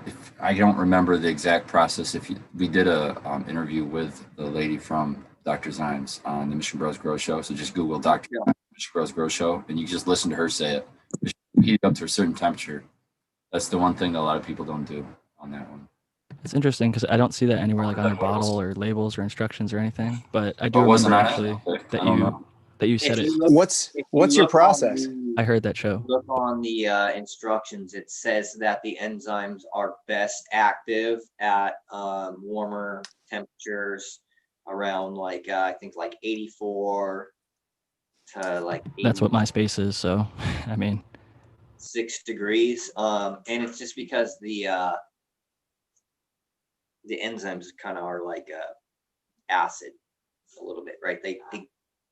If I don't remember the exact process. We did a interview with the lady from Dr. Zymes on the Mission Bros Grow Show. So just Google Dr. Zymes, Mission Bros Grow Show, and you just listen to her say it. Heat it up to a certain temperature. That's the one thing that a lot of people don't do on that one. It's interesting because I don't see that anywhere like on their bottle or labels or instructions or anything. But I do Oh, it wasn't remember on it? actually Okay. that I don't you know. that you said If it. you look- What's if you what's your look on process? I heard that show. Look on the instructions. It says that the enzymes are best active at warmer temperatures, around like I think like 84 to like That's what MySpace is. So, I mean, 6 degrees. And it's just because the enzymes kind of are like acid a little bit, right? They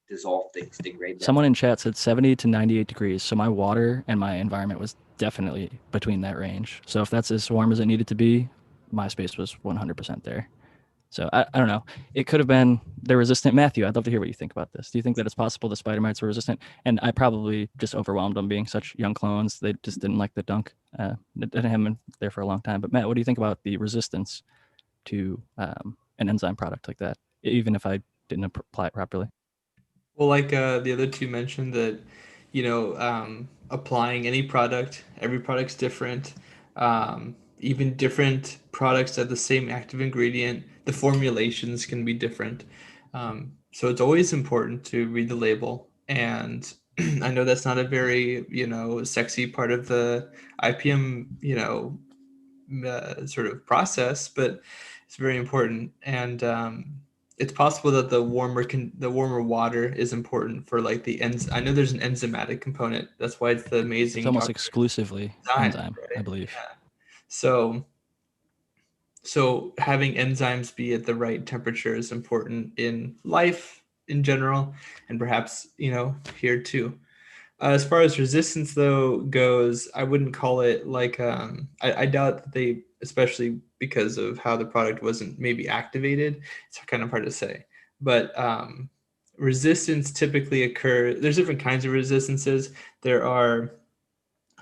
dissolve things, degrade them. someone in chat said 70 to 98 degrees. So my water and my environment was definitely between that range. So if that's as warm as it needed to be, MySpace was 100% there. So I don't know. It could have been the resistant. Matthew, I'd love to hear what you think about this. Do you think that it's possible the spider mites were resistant? And I probably just overwhelmed them being such young clones. They just didn't like the dunk. Didn't have them there for a long time. But Matt, what do you think about the resistance to an enzyme product like that, even if I didn't apply it properly? Well, like the other two mentioned that, applying any product, every product's different. Even different products have the same active ingredient, the formulations can be different. So it's always important to read the label. And I know that's not a very, sexy part of the IPM, sort of process, but it's very important. And it's possible that the warmer water is important for like the I know there's an enzymatic component. That's why it's the amazing. It's almost Dr. exclusively Zymes, enzyme, right? I believe. Yeah. So having enzymes be at the right temperature is important in life in general, and perhaps here too. As far as resistance though goes, I wouldn't call it like I doubt that they, especially because of how the product wasn't maybe activated, it's kind of hard to say. But resistance typically there's different kinds of resistances. There are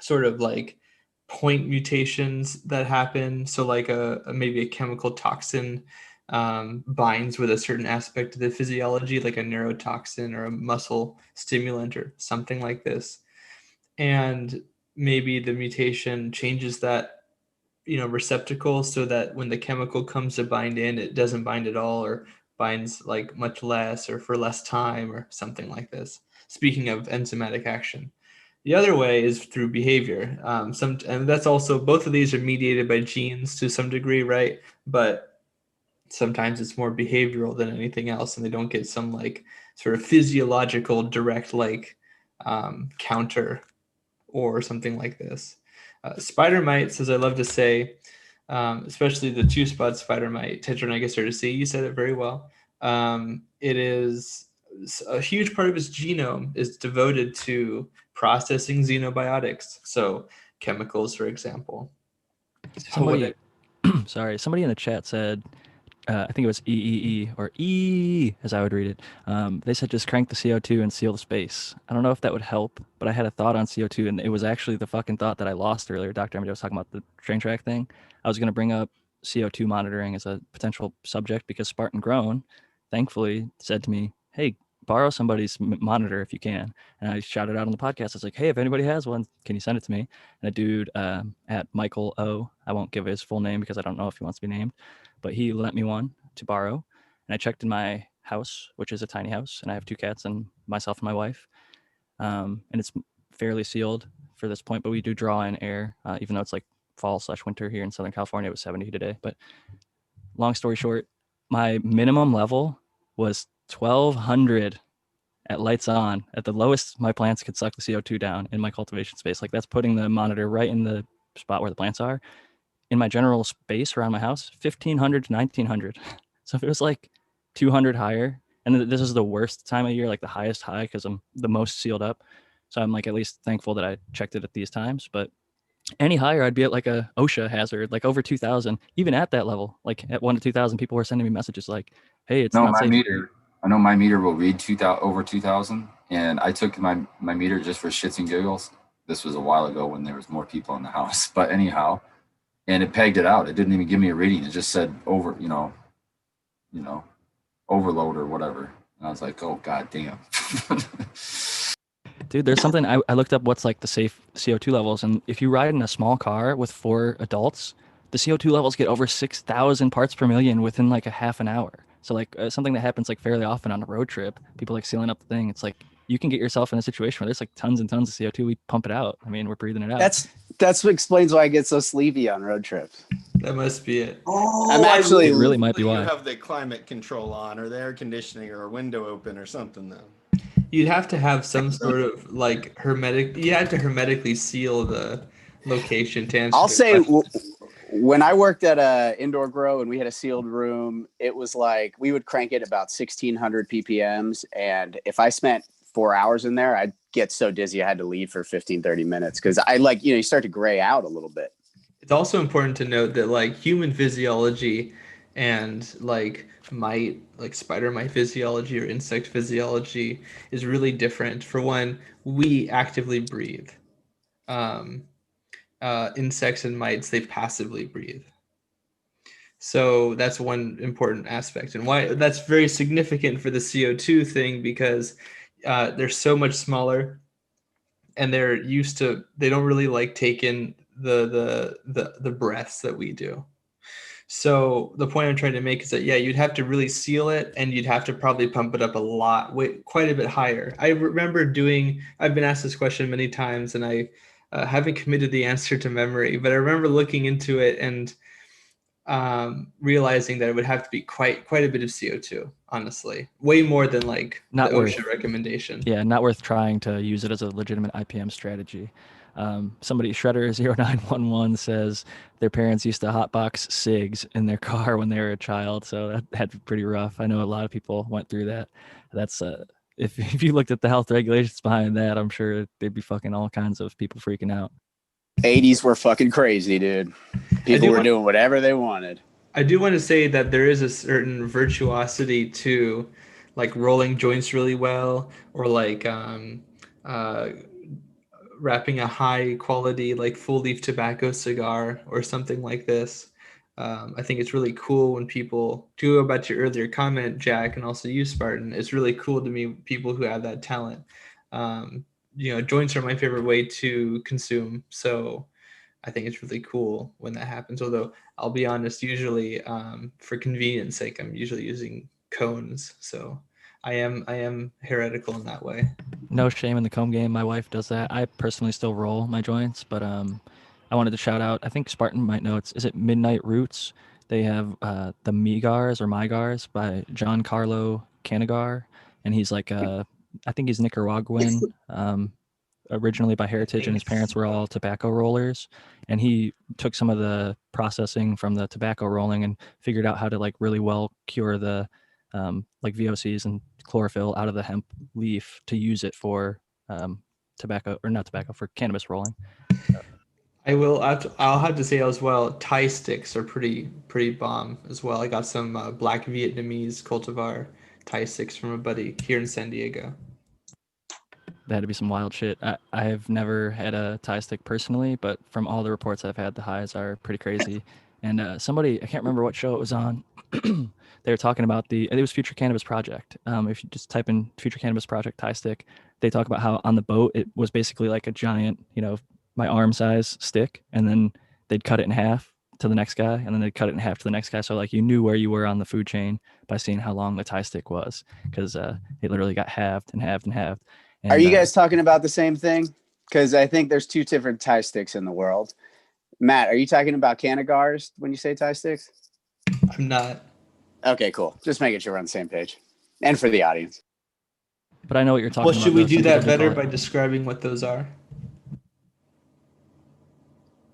sort of like point mutations that happen. So like maybe a chemical toxin binds with a certain aspect of the physiology, like a neurotoxin or a muscle stimulant or something like this. And maybe the mutation changes that receptacle so that when the chemical comes to bind in, it doesn't bind at all, or binds like much less or for less time or something like this. Speaking of enzymatic action. The other way is through behavior. And that's also, both of these are mediated by genes to some degree, right? But sometimes it's more behavioral than anything else, and they don't get some like sort of physiological direct like counter or something like this. Spider mites, as I love to say, especially the two-spot spider mite, Tetronychus urticea, you said it very well. It is a huge part of its genome is devoted to processing xenobiotics, so chemicals, for example. Somebody in the chat said, I think it was EEE or E as I would read it. They said just crank the CO2 and seal the space. I don't know if that would help, but I had a thought on CO2, and it was actually the fucking thought that I lost earlier. Dr. MJ was talking about the train track thing. I was going to bring up CO2 monitoring as a potential subject because Spartan Grown, thankfully, said to me, hey, borrow somebody's monitor if you can. And I shouted out on the podcast. I was like, hey, if anybody has one, can you send it to me? And a dude at Michael O, I won't give his full name because I don't know if he wants to be named, but he lent me one to borrow. And I checked in my house, which is a tiny house, and I have 2 cats and myself and my wife. And it's fairly sealed for this point, but we do draw in air, even though it's like fall/winter here in Southern California. It was 70 today. But long story short, my minimum level was 1200 at lights on. At the lowest, my plants could suck the CO2 down in my cultivation space. Like that's putting the monitor right in the spot where the plants are. In my general space around my house, 1500 to 1900. So if it was like 200 higher, And this is the worst time of year, like the highest high, because I'm the most sealed up. So I'm like at least thankful that I checked it at these times. But any higher, I'd be at like a OSHA hazard, like over 2,000. Even at that level, like at 1 to 2,000, people were sending me messages like, "Hey, it's No, not my safe." meter. I know my meter will read 2,000 over 2,000, and I took my meter just for shits and giggles. This was a while ago when there was more people in the house, but anyhow, and it pegged it out. It didn't even give me a reading. It just said over, overload or whatever. And I was like, oh god damn. Dude, there's something I looked up what's like the safe CO2 levels, and if you ride in a small car with 4 adults, the CO2 levels get over 6,000 parts per million within like a half an hour. So like something that happens like fairly often on a road trip, people like sealing up the thing. It's like you can get yourself in a situation where there's like tons and tons of CO2. We pump it out. I mean, we're breathing it out. That's what explains why I get so sleepy on road trips. That must be it. Oh, I'm actually It really might be You why. have the climate control on, or the air conditioning, or a window open, or something though. You'd have to have some sort of like hermetic. You have to hermetically seal the location to answer. I'll the say question. when I worked at a indoor grow and we had a sealed room, it was like we would crank it about 1,600 ppms. And if I spent 4 hours in there, I'd get so dizzy I had to leave for 15, 30 minutes because I like, you start to gray out a little bit. It's also important to note that like human physiology and like spider mite physiology or insect physiology is really different. For one, we actively breathe. Insects and mites, they passively breathe. So that's one important aspect, and why that's very significant for the CO2 thing, because they're so much smaller and they don't really like take in the breaths that we do. So the point I'm trying to make is that, yeah, you'd have to really seal it, and you'd have to probably pump it up a lot, quite a bit higher. I remember I've been asked this question many times, and I haven't committed the answer to memory, but I remember looking into it and realizing that it would have to be quite a bit of CO2, honestly, way more than like Not the worth. OSHA recommendation. Yeah, not worth trying to use it as a legitimate IPM strategy. Somebody, Shredder0911, says their parents used to hotbox cigs in their car when they were a child, so that had to be pretty rough. I know a lot of people went through that. That's if you looked at the health regulations behind that, I'm sure they'd be fucking all kinds of people freaking out. 80s were fucking crazy, dude. People were doing whatever they wanted. I do want to say that there is a certain virtuosity to like rolling joints really well, or like wrapping a high quality like full leaf tobacco cigar or something like this. I think it's really cool when people, to go back to your earlier comment, Jack, and also you, Spartan, it's really cool to me people who have that talent. Joints are my favorite way to consume, so I think it's really cool when that happens. Although I'll be honest, usually for convenience sake, I'm usually using cones. So I am heretical in that way. No shame in the comb game. My wife does that. I personally still roll my joints, but I wanted to shout out, I think Spartan might know, is it Midnight Roots? They have the Migars or Mygars by Giancarlo Canagar, and he's like I think he's Nicaraguan, originally by heritage, and his parents were all tobacco rollers, and he took some of the processing from the tobacco rolling and figured out how to like really well cure the like VOCs and chlorophyll out of the hemp leaf to use it for for cannabis rolling. I'll have to say as well, Thai sticks are pretty bomb as well. I got some black Vietnamese cultivar Thai sticks from a buddy here in San Diego. That had to be some wild shit. I have never had a Thai stick personally, but from all the reports I've had, the highs are pretty crazy. And somebody, I can't remember what show it was on, they were talking about it was Future Cannabis Project. If you just type in Future Cannabis Project Thai stick, they talk about how on the boat, it was basically like a giant, my arm size stick, and then they'd cut it in half to the next guy, and then they'd cut it in half to the next guy. So like you knew where you were on the food chain by seeing how long the Thai stick was, because it literally got halved and halved and halved. And, are you guys talking about the same thing? Because I think there's 2 different Thai sticks in the world. Matt, are you talking about Canagars when you say Thai sticks? I'm not. Okay, cool. Just making sure we're on the same page. And for the audience. But I know what you're talking Well, about. should we though. do Some that people better call by describing what those are?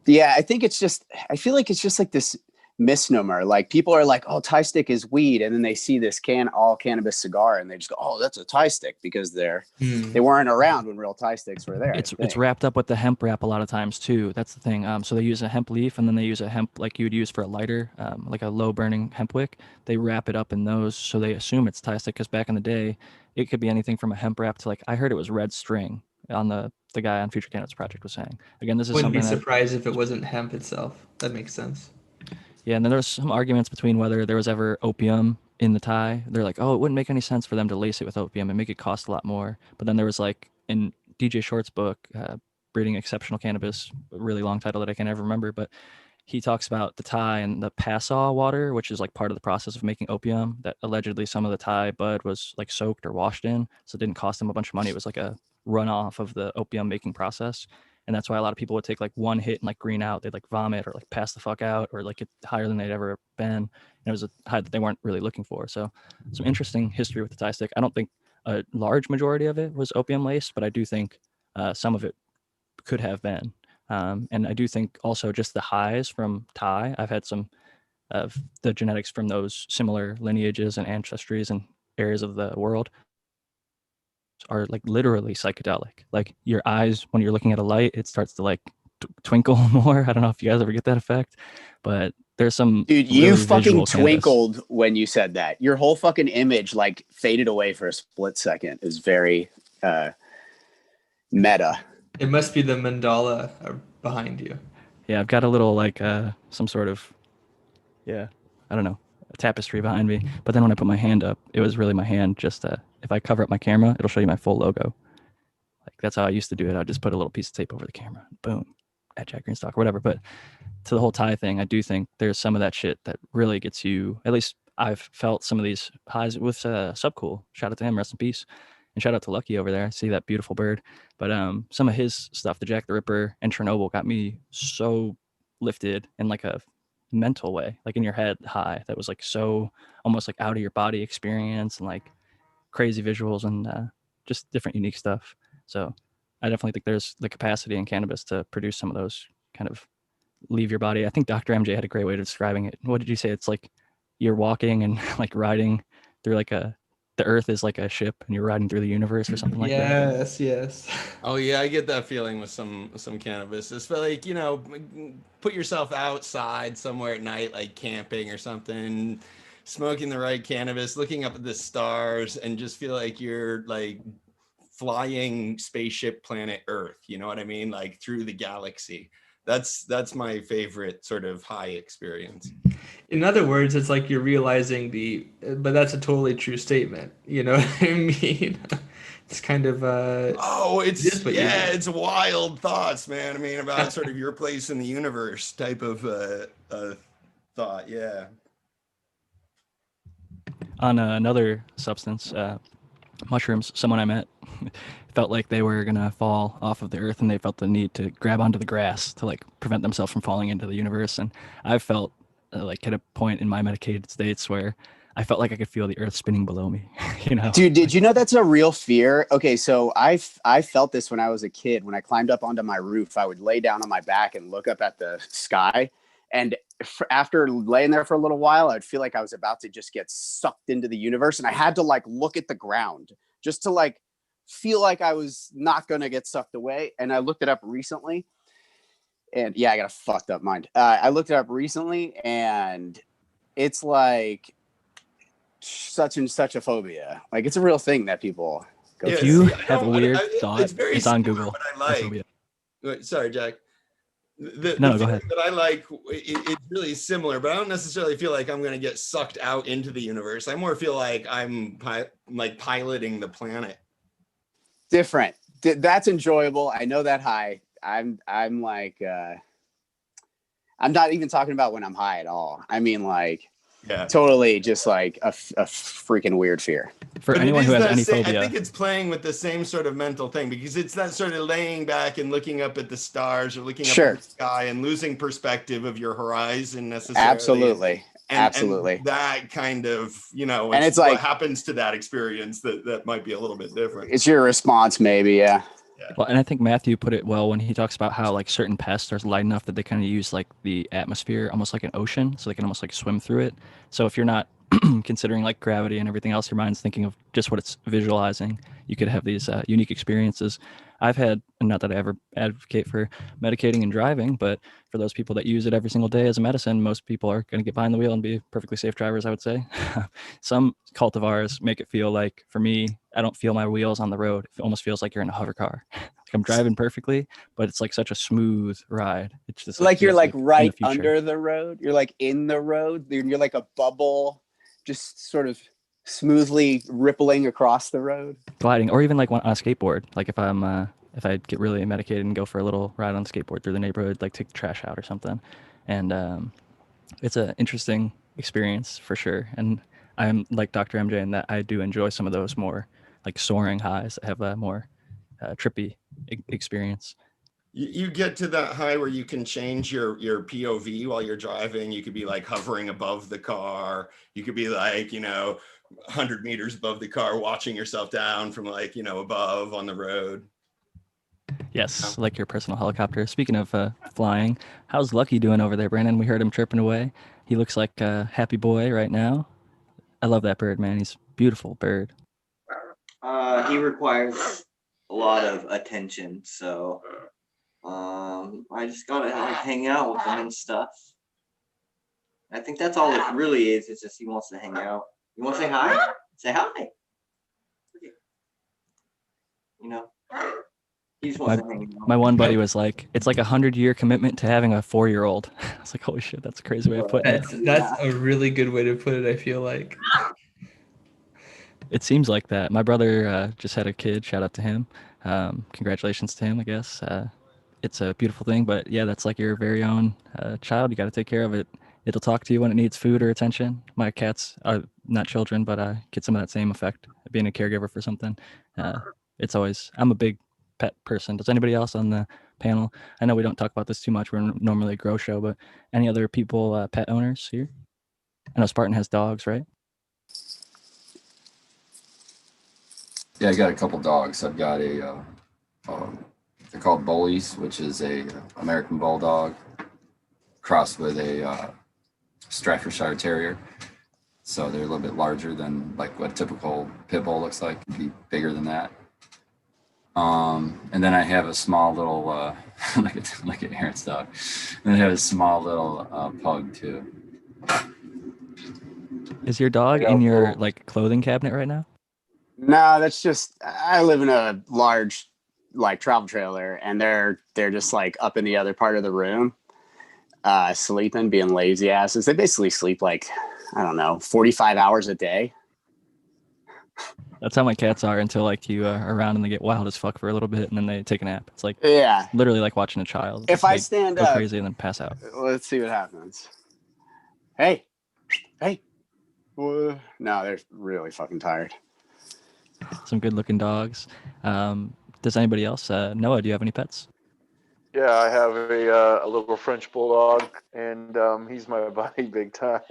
Yeah, I think it's just, I feel like it's just like this misnomer. Like people are like, oh, Thai stick is weed, and then they see this all cannabis cigar and they just go, oh, that's a Thai stick, because they weren't around when real Thai sticks were there. It's wrapped up with the hemp wrap a lot of times too. That's the thing. So they use a hemp leaf, and then they use a hemp like you would use for a lighter, like a low burning hemp wick. They wrap it up in those, so they assume it's Thai stick, because back in the day, it could be anything from a hemp wrap to, like, I heard it was red string on the guy on Future Cannabis Project was saying. Again, this is Wouldn't be something that, surprised if it wasn't hemp itself. That makes sense. yeah, and then there was some arguments between whether there was ever opium in the Thai. They're like, oh, it wouldn't make any sense for them to lace it with opium and make it cost a lot more. But then there was, like, in DJ Short's book, Breeding Exceptional Cannabis, a really long title that I can't ever remember, but he talks about the Thai and the Passaw water, which is like part of the process of making opium, that allegedly some of the Thai bud was like soaked or washed in. So it didn't cost them a bunch of money. It was like a runoff of the opium making process. And that's why a lot of people would take like one hit and like green out. They'd like vomit or like pass the fuck out or like get higher than they'd ever been. And it was a high that they weren't really looking for. So some interesting history with the Thai stick. I don't think a large majority of it was opium laced, but I do think some of it could have been. And I do think also just the highs from Thai, I've had some of the genetics from those similar lineages and ancestries and areas of the world are like literally psychedelic. Like your eyes, when you're looking at a light, it starts to like twinkle more. I don't know if you guys ever get that effect, but there's some dude, you really fucking visual twinkled when you said that. Your whole fucking image like faded away for a split second. Is very meta. It must be the mandala behind you. Yeah, I've got a little like some sort of, yeah, I don't know, a tapestry behind me. But then when I put my hand up, it was really my hand. Just if I cover up my camera, it'll show you my full logo. Like that's how I used to do it. I'd just put a little piece of tape over the camera, boom, at Jack Greenstock or whatever. But to the whole Thai thing, I do think there's some of that shit that really gets you. At least I've felt some of these highs with Subcool. Shout out to him, rest in peace. And shout out to Lucky over there. I see that beautiful bird. But some of his stuff, the Jack the Ripper and Chernobyl, got me so lifted in like a mental way, like in your head high. That was like so almost like out of your body experience and like crazy visuals and just different unique stuff. So I definitely think there's the capacity in cannabis to produce some of those kind of leave your body. I think Dr. MJ had a great way of describing it. What did you say? It's like you're walking and like riding through like the earth is like a ship and you're riding through the universe or something like that. Yes. Oh yeah, I get that feeling with some cannabis. It's like, you know, put yourself outside somewhere at night, like camping or something, smoking the right cannabis, looking up at the stars, and just feel like you're like flying spaceship planet Earth. You know what I mean? Like through the galaxy. That's my favorite sort of high experience. In other words, it's like you're realizing but that's a totally true statement. You know what I mean? It's kind of it's wild thoughts, man. I mean, about sort of your place in the universe type of thought. Yeah. On another substance, mushrooms, someone I met felt like they were gonna fall off of the earth, and they felt the need to grab onto the grass to like prevent themselves from falling into the universe. And I felt like at a point in my medicated states where I felt like I could feel the earth spinning below me. You know, dude, did you know that's a real fear? Okay, so I felt this when I was a kid. When I climbed up onto my roof, I would lay down on my back and look up at the sky. And after laying there for a little while, I'd feel like I was about to just get sucked into the universe. And I had to like look at the ground just to like feel like I was not going to get sucked away. And I looked it up recently. And yeah, I got a fucked up mind. I looked it up recently, and it's like such and such a phobia. Like it's a real thing that people go if through. you have a weird thought, it's on similar, Google. But I like. Wait, sorry, Jack. The go ahead. that I like, it's really similar, but I don't necessarily feel like I'm going to get sucked out into the universe. I more feel like I'm like piloting the planet. Different. That's enjoyable. I know that high. I'm like, I'm not even talking about when I'm high at all. I mean, like, yeah, totally just like a freaking weird fear. For anyone who has any phobia, I think it's playing with the same sort of mental thing, because it's that sort of laying back and looking up at the stars or looking up at the sky and losing perspective of your horizon necessarily. Absolutely. Absolutely. And that kind of, you know, and it's what like happens to that experience that might be a little bit different. It's your response, maybe. Yeah. Well, and I think Matthew put it well when he talks about how like certain pests are light enough that they kind of use like the atmosphere almost like an ocean, so they can almost like swim through it. So if you're not considering like gravity and everything else, your mind's thinking of just what it's visualizing. You could have these unique experiences. I've had, and not that I ever advocate for medicating and driving, but for those people that use it every single day as a medicine, most people are going to get behind the wheel and be perfectly safe drivers, I would say. Some cultivars make it feel like, for me, I don't feel my wheels on the road. It almost feels like you're in a hover car. Like I'm driving perfectly, but it's like such a smooth ride. It's just Like you're feels like in the right future. under the road. You're like in the road. You're like a bubble, just sort of smoothly rippling across the road. Gliding, or even like on a skateboard. Like if I get really medicated and go for a little ride on the skateboard through the neighborhood, like take the trash out or something, and it's an interesting experience for sure. And I'm like Dr. MJ in that I do enjoy some of those more like soaring highs that have a more trippy experience. You get to that high where you can change your POV while you're driving. You could be like hovering above the car. You could be like, 100 meters above the car, watching yourself down from like, above on the road. Yes, like your personal helicopter. Speaking of flying, how's Lucky doing over there, Brandon? We heard him chirping away. He looks like a happy boy right now. I love that bird, man. He's a beautiful bird. He requires a lot of attention, so I just gotta like hang out with him and stuff. I think that's all it really is. It's just he wants to hang out. You want to say hi? Say hi. He just wants to hang out. My one buddy was like, it's like 100-year commitment to having a 4-year-old. I was like, holy shit, that's a crazy way of putting it. That's a really good way to put it, I feel like. It seems like that. My brother just had a kid. Shout out to him. Congratulations to him, I guess. It's a beautiful thing, but yeah, that's like your very own child. You got to take care of it. It'll talk to you when it needs food or attention. My cats are not children, but I get some of that same effect of being a caregiver for something. It's always, I'm a big pet person. Does anybody else on the panel? I know we don't talk about this too much. We're normally a grow show, but any other people, pet owners here? I know Spartan has dogs, right? Yeah, I got a couple dogs. I've got they're called Bullies, which is a American Bulldog crossed with a Staffordshire Terrier. So they're a little bit larger than like what a typical pit bull looks like. It'd be bigger than that. And then I have a small little, like an Aaron's dog. And then I have a small little pug too. Is your dog in your like clothing cabinet right now? No, that's just, I live in a large like travel trailer, and they're just like up in the other part of the room, sleeping, being lazy asses. They basically sleep like, I don't know, 45 hours a day. That's how my cats are until like you are around and they get wild as fuck for a little bit and then they take a nap. It's like Yeah. literally like watching a child. If I stand go up, crazy and then pass out. let's see what happens. Hey. No, they're really fucking tired. Some good looking dogs. Does anybody else? Noah, do you have any pets? Yeah, I have a little French bulldog, and he's my buddy big time.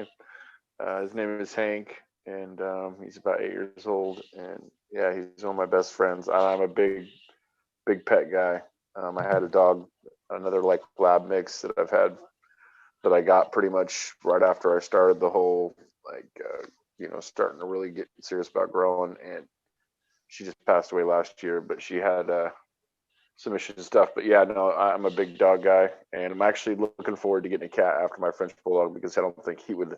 His name is Hank, and he's about 8 years old, and yeah, he's one of my best friends. I'm a big pet guy. I had a dog, another like lab mix that I got pretty much right after I started the whole starting to really get serious about growing, and she just passed away last year, but she had some issues and stuff. But yeah, no, I'm a big dog guy, and I'm actually looking forward to getting a cat after my French bulldog, because I don't think he would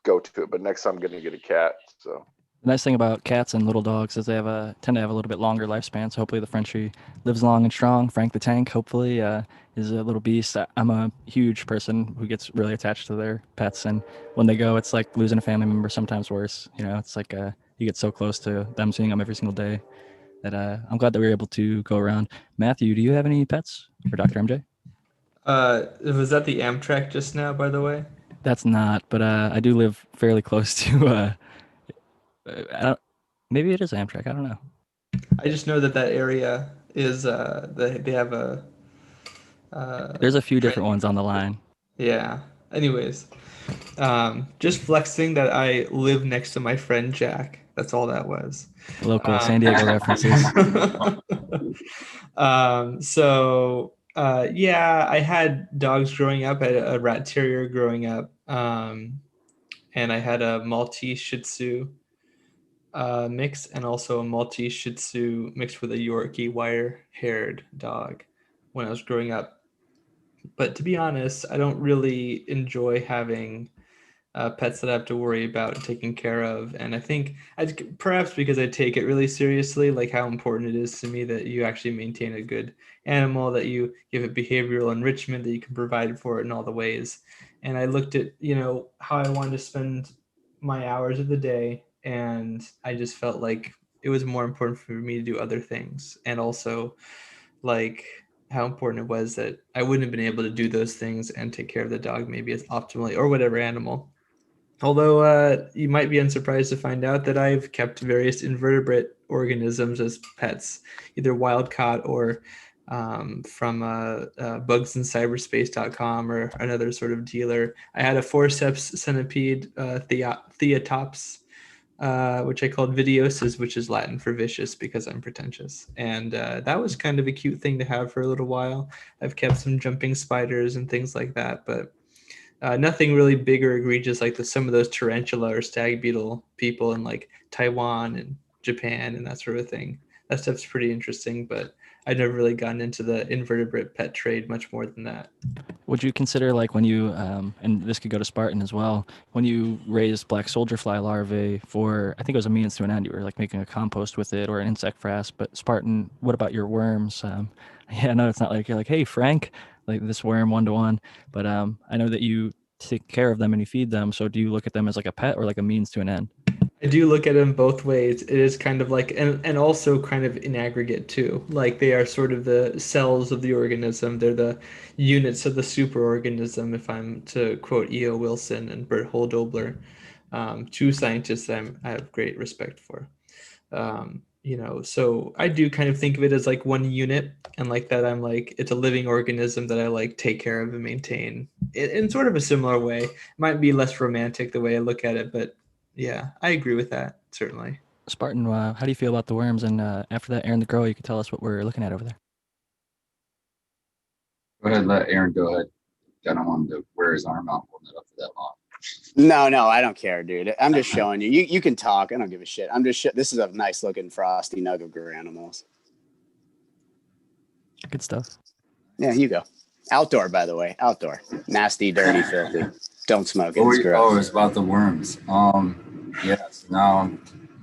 go to it. But next time I'm going to get a cat. So The nice thing about cats and little dogs is they tend to have a little bit longer lifespan. So hopefully the Frenchie lives long and strong. Frank the Tank hopefully is a little beast. I'm a huge person who gets really attached to their pets, and when they go, it's like losing a family member. Sometimes worse. It's like you get so close to them, seeing them every single day, that I'm glad that we were able to go around. Matthew, do you have any pets for Dr. MJ? Was that the Amtrak just now, by the way? That's not, but I do live fairly close to. Maybe it is Amtrak. I don't know. I just know that area is they have a. There's a few different ones on the line. Yeah. Anyways, just flexing that I live next to my friend Jack. That's all that was. Local San Diego references. Yeah, I had dogs growing up. I had a rat terrier growing up, and I had a Maltese Shih Tzu mix, and also a Maltese Shih Tzu mixed with a Yorkie wire-haired dog when I was growing up. But to be honest, I don't really enjoy having pets that I have to worry about taking care of. And I think perhaps because I take it really seriously, like how important it is to me that you actually maintain a good animal, that you give it behavioral enrichment, that you can provide for it in all the ways. And I looked at, how I wanted to spend my hours of the day. And I just felt like it was more important for me to do other things. And also, like, how important it was that I wouldn't have been able to do those things and take care of the dog maybe as optimally, or whatever animal. Although you might be unsurprised to find out that I've kept various invertebrate organisms as pets, either wild caught or from bugsandcyberspace.com or another sort of dealer. I had a forceps centipede, Theatops, which I called Vidiosus, which is Latin for vicious because I'm pretentious. And that was kind of a cute thing to have for a little while. I've kept some jumping spiders and things like that, but nothing really big or egregious like some of those tarantula or stag beetle people in like Taiwan and Japan and that sort of thing. That stuff's pretty interesting, but I've never really gotten into the invertebrate pet trade much more than that. Would you consider, like, when you, and this could go to Spartan as well, when you raised black soldier fly larvae for, I think it was a means to an end, you were like making a compost with it or an insect frass, but Spartan, what about your worms? Yeah, no, it's not like you're like, hey, Frank, like this worm 1-to-1, but I know that you take care of them and you feed them. So do you look at them as like a pet or like a means to an end? I do look at them both ways. It is kind of like, and also kind of in aggregate too. Like they are sort of the cells of the organism. They're the units of the superorganism, if I'm to quote E.O. Wilson and Bert Holdobler, two scientists I have great respect for. So I do kind of think of it as like one unit, and like that I'm like, it's a living organism that I like take care of and maintain in sort of a similar way. It might be less romantic the way I look at it, but yeah, I agree with that, certainly. Spartan, how do you feel about the worms? And after that, Aaron the Grower, you can tell us what we're looking at over there. Go ahead, let Aaron go ahead. I don't want him to wear his arm out holding it up for that long. No, I don't care, dude. I'm just showing you. You can talk. I don't give a shit. This is a nice looking frosty nug of Greer animals. Good stuff. Yeah, you go. Outdoor, by the way. Outdoor. Nasty, dirty, filthy. Don't smoke it. It's Oh, gross. it's about the worms. Yes. Now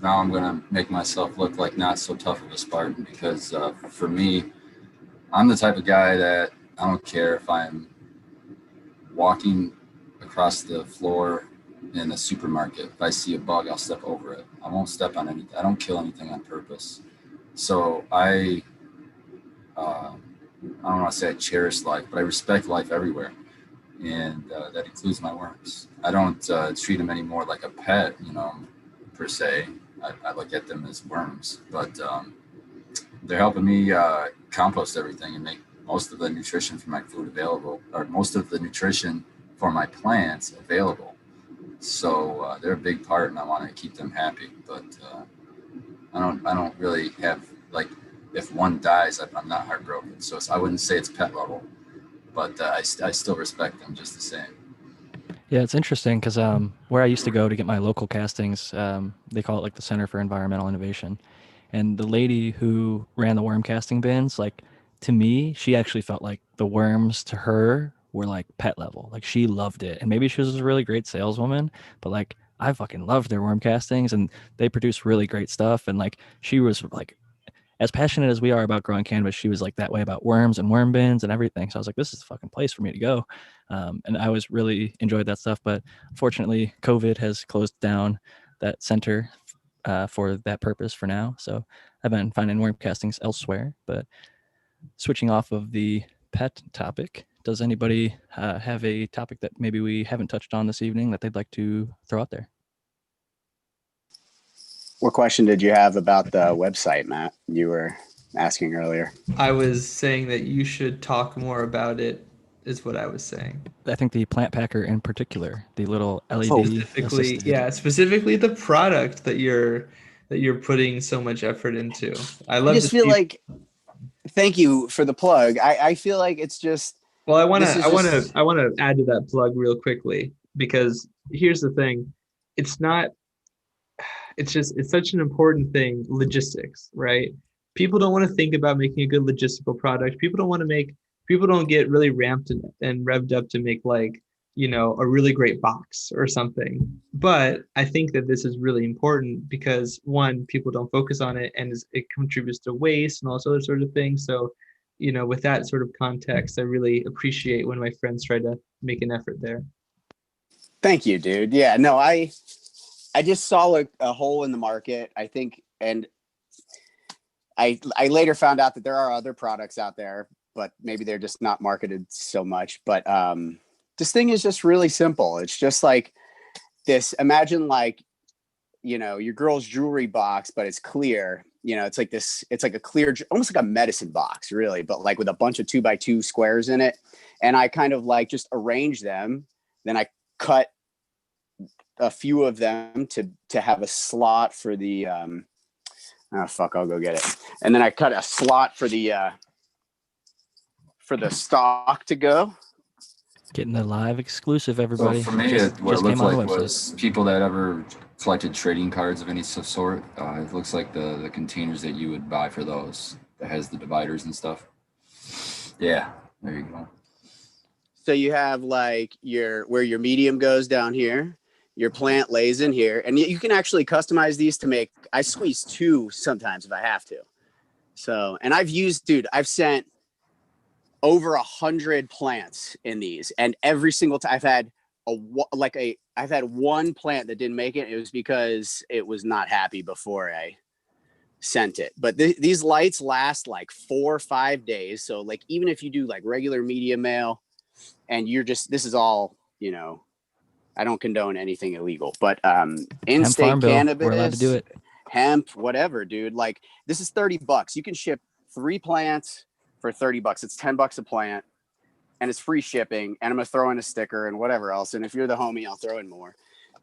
I'm gonna make myself look like not so tough of a Spartan because for me, I'm the type of guy that I don't care if I'm walking across the floor in a supermarket. If I see a bug, I'll step over it. I won't step on anything. I don't kill anything on purpose. So I don't want to say I cherish life, but I respect life everywhere. And that includes my worms. I don't treat them anymore like a pet, per se. I look at them as worms, but they're helping me compost everything and make most of the nutrition for my food available, or most of the nutrition for my plants available. So they're a big part, and I want to keep them happy. But I don't really have, like, if one dies, I'm not heartbroken. So I wouldn't say it's pet level, but I still respect them just the same. Yeah, it's interesting because where I used to go to get my local castings, they call it like the Center for Environmental Innovation. And the lady who ran the worm casting bins, like, to me, she actually felt like the worms to her were like pet level. Like she loved it. And maybe she was a really great saleswoman, but like I fucking loved their worm castings and they produce really great stuff. And like she was like as passionate as we are about growing cannabis, she was like that way about worms and worm bins and everything. So I was like, this is the fucking place for me to go. And I always really enjoyed that stuff. But unfortunately, COVID has closed down that center for that purpose for now. So I've been finding worm castings elsewhere. But switching off of the pet topic, does anybody have a topic that maybe we haven't touched on this evening that they'd like to throw out there? What question did you have about the website, Matt? You were asking earlier. I was saying that you should talk more about it is what I was saying. I think the plant packer in particular, the little LED Specifically, assisted. yeah, specifically the product that you're putting so much effort into. I I love just to feel see. like, thank you for the plug. I feel like it's just, Well, I want to this is I want to just, I want to add to that plug real quickly because here's the thing. It's not it's such an important thing, logistics, right? People don't want to think about making a good logistical product. People don't get really ramped and revved up to make like, a really great box or something. But I think that this is really important because one, people don't focus on it and it contributes to waste and all those other sort of things. So, with that sort of context, I really appreciate when my friends try to make an effort there. thank you, dude. Yeah, no, I just saw a hole in the market, I think, and I later found out that there are other products out there, but maybe they're just not marketed so much. But this thing is just really simple. It's just like this. Imagine like, your girl's jewelry box, but it's clear. It's like this. It's like a clear, almost like a medicine box, really, but like with a bunch of 2x2 squares in it. And I kind of like just arrange them. Then I cut a few of them to have a slot for the oh fuck, I'll go get it. And then I cut a slot for the stock to go. Getting the live exclusive, So everybody. for me, what it Just came looked on the like website. was people that ever collected trading cards of any sort. It looks like the containers that you would buy for those that has the dividers and stuff. Yeah, there you go. So you have like where your medium goes down here, your plant lays in here, and you can actually customize these to make. I squeeze two sometimes if I have to. So, and I've sent over 100 plants in these, and every single time I've had one plant that didn't make it. It was because it was not happy before I sent it. But these lights last like 4 or 5 days. So like even if you do like regular medium mail, and this is all, I don't condone anything illegal, but in-state Farm Bill, cannabis, we're allowed to do it. hemp, whatever, dude. Like this is $30. You can ship 3 plants for $30. It's $10 a plant, and it's free shipping. And I'm gonna throw in a sticker and whatever else. And if you're the homie, I'll throw in more.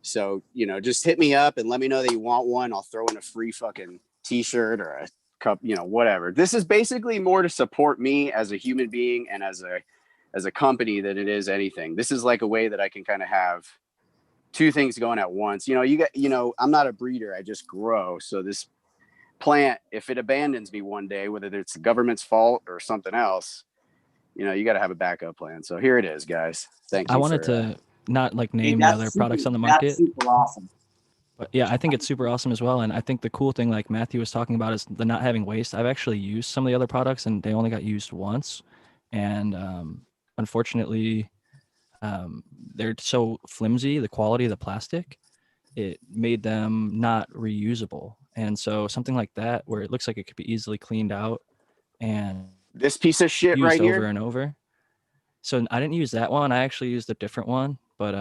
So just hit me up and let me know that you want one. I'll throw in a free fucking t-shirt or a cup, whatever. This is basically more to support me as a human being and as a company than it is anything. This is like a way that I can kind of have two things going at once. I'm not a breeder. I just grow. So this plant, if it abandons me one day, whether it's the government's fault or something else, you got to have a backup plan. So here it is, guys. Thank you. I wanted to not like name the That's other super- products on the That's market, super awesome. but yeah, I think it's super awesome as well. And I think the cool thing, like Matthew was talking about, is the not having waste. I've actually used some of the other products, and they only got used once, and unfortunately, they're so flimsy. The quality of the plastic, it made them not reusable. And so something like that, where it looks like it could be easily cleaned out and this piece of shit used right over here. and over. So I didn't use that one. I actually used a different one, but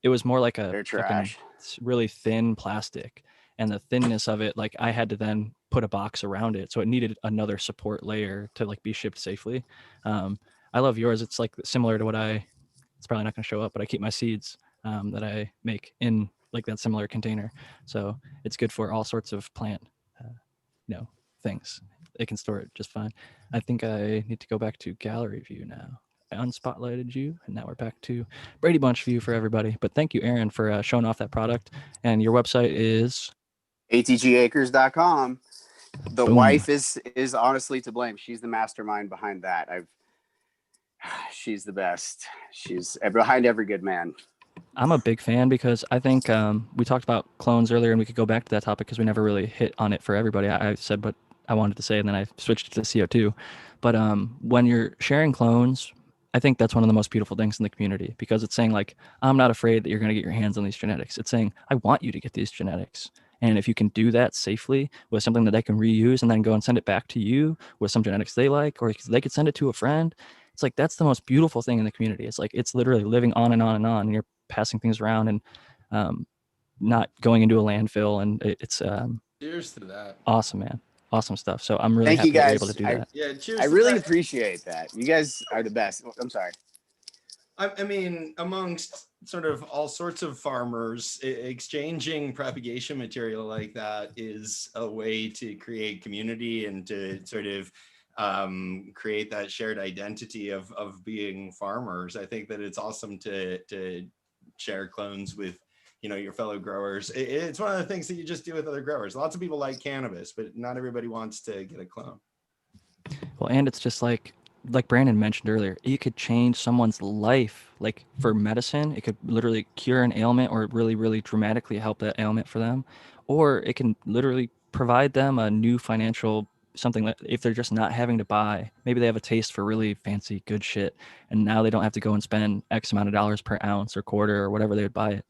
it was more like a They're fucking trash. really thin plastic, and the thinness of it, like I had to then put a box around it, so it needed another support layer to like be shipped safely. I love yours. It's like similar to it's probably not going to show up, but I keep my seeds that I make in like that similar container, so it's good for all sorts of plant things. It can store it just fine. I think I need to go back to gallery view now. I unspotlighted you, and now we're back to Brady Bunch view for everybody. But thank you, Aaron, for showing off that product. And your website is atgacres.com. The Boom. wife is honestly to blame. She's the mastermind behind that. She's the best. She's behind every good man. I'm a big fan because I think we talked about clones earlier, and we could go back to that topic because we never really hit on it for everybody. I said what I wanted to say, and then I switched to CO2. But when you're sharing clones, I think that's one of the most beautiful things in the community, because it's saying like, I'm not afraid that you're going to get your hands on these genetics. It's saying, I want you to get these genetics. And if you can do that safely with something that they can reuse and then go and send it back to you with some genetics they like, or they could send it to a friend, it's like, that's the most beautiful thing in the community. It's like, it's literally living on and on and on, and you're passing things around and not going into a landfill. And it's Cheers to that. awesome, man. Awesome stuff. So I'm really Thank happy you that you're guys. able to do that. Yeah, cheers. I to really that. appreciate that. You guys are the best. I'm sorry. I mean, amongst sort of all sorts of farmers, exchanging propagation material like that is a way to create community and to sort of create that shared identity of being farmers. I think that it's awesome to share clones with, you know, your fellow growers. It's one of the things that you just do with other growers. Lots of people like cannabis, but not everybody wants to get a clone. Well, and it's just like Brandon mentioned earlier, it could change someone's life. Like for medicine, it could literally cure an ailment or really, really dramatically help that ailment for them. Or it can literally provide them a new financial something that if they're just not having to buy, maybe they have a taste for really fancy good shit, and now they don't have to go and spend X amount of dollars per ounce or quarter or whatever they would buy it.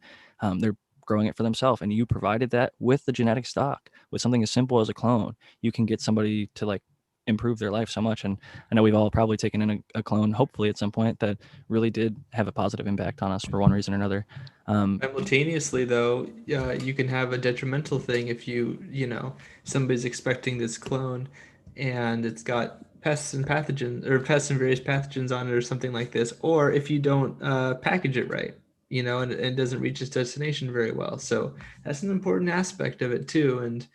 They're growing it for themselves, and you provided that with the genetic stock, with something as simple as a clone. You can get somebody to like improve their life so much. And I know we've all probably taken in a clone, hopefully at some point, that really did have a positive impact on us for one reason or another. Simultaneously, though, you can have a detrimental thing if you know, somebody's expecting this clone and it's got pests and pathogens or pests and various pathogens on it or something like this, or if you don't package it right, you know, and it doesn't reach its destination very well. So that's an important aspect of it too. And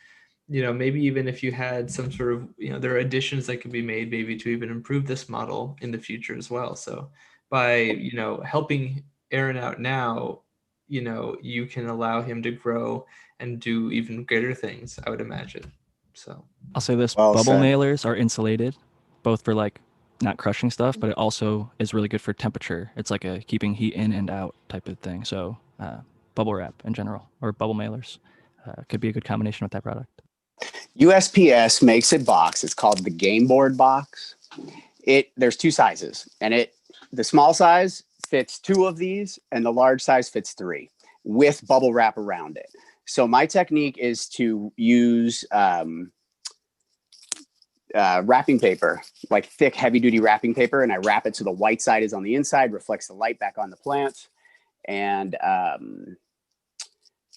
you know, maybe even if you had some sort of, you know, there are additions that could be made maybe to even improve this model in the future as well. So by, you know, helping Aaron out now, you know, you can allow him to grow and do even greater things, I would imagine. So I'll say this, Well bubble said. mailers are insulated, both for like not crushing stuff, but it also is really good for temperature. It's like a keeping heat in and out type of thing. So bubble wrap in general, or bubble mailers, could be a good combination with that product. USPS makes a box. It's called the Game Board box. There's two sizes, and the small size fits 2 of these, and the large size fits 3 with bubble wrap around it. So my technique is to use wrapping paper, like thick, heavy-duty wrapping paper, and I wrap it so the white side is on the inside, reflects the light back on the plant, and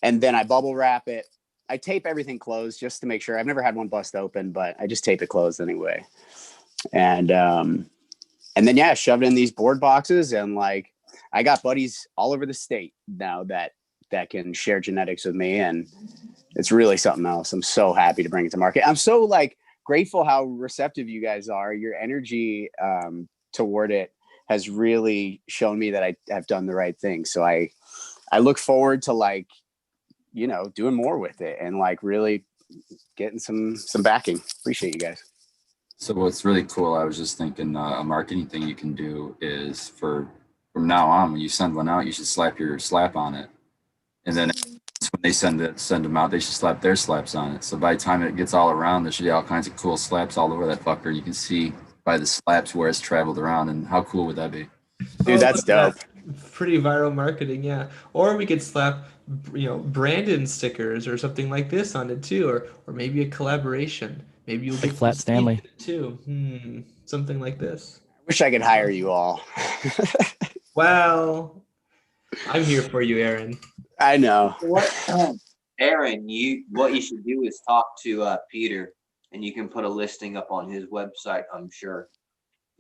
then I bubble wrap it. I tape everything closed just to make sure. I've never had one bust open, but I just tape it closed anyway. And then, yeah, shove it in these board boxes. And like, I got buddies all over the state now that can share genetics with me. And it's really something else. I'm so happy to bring it to market. I'm so like grateful how receptive you guys are. Your energy toward it has really shown me that I have done the right thing. So I look forward to like, you know, doing more with it and like really getting some backing. Appreciate you guys. So what's really cool, I was just thinking a marketing thing you can do is from now on, when you send one out, you should slap your slap on it. And then when they send them out, they should slap their slaps on it. So by the time it gets all around, there should be all kinds of cool slaps all over that fucker. And you can see by the slaps where it's traveled around. And how cool would that be? Dude, that's dope. Pretty viral marketing, yeah. Or we could slap, you know, Brandon stickers or something like this on it too, or maybe a collaboration. Maybe you'll Like get Flat some Stanley too. Something like this. Wish I could hire you all. Well, I'm here for you, Aaron. I know. Aaron, what you should do is talk to Peter, and you can put a listing up on his website, I'm sure.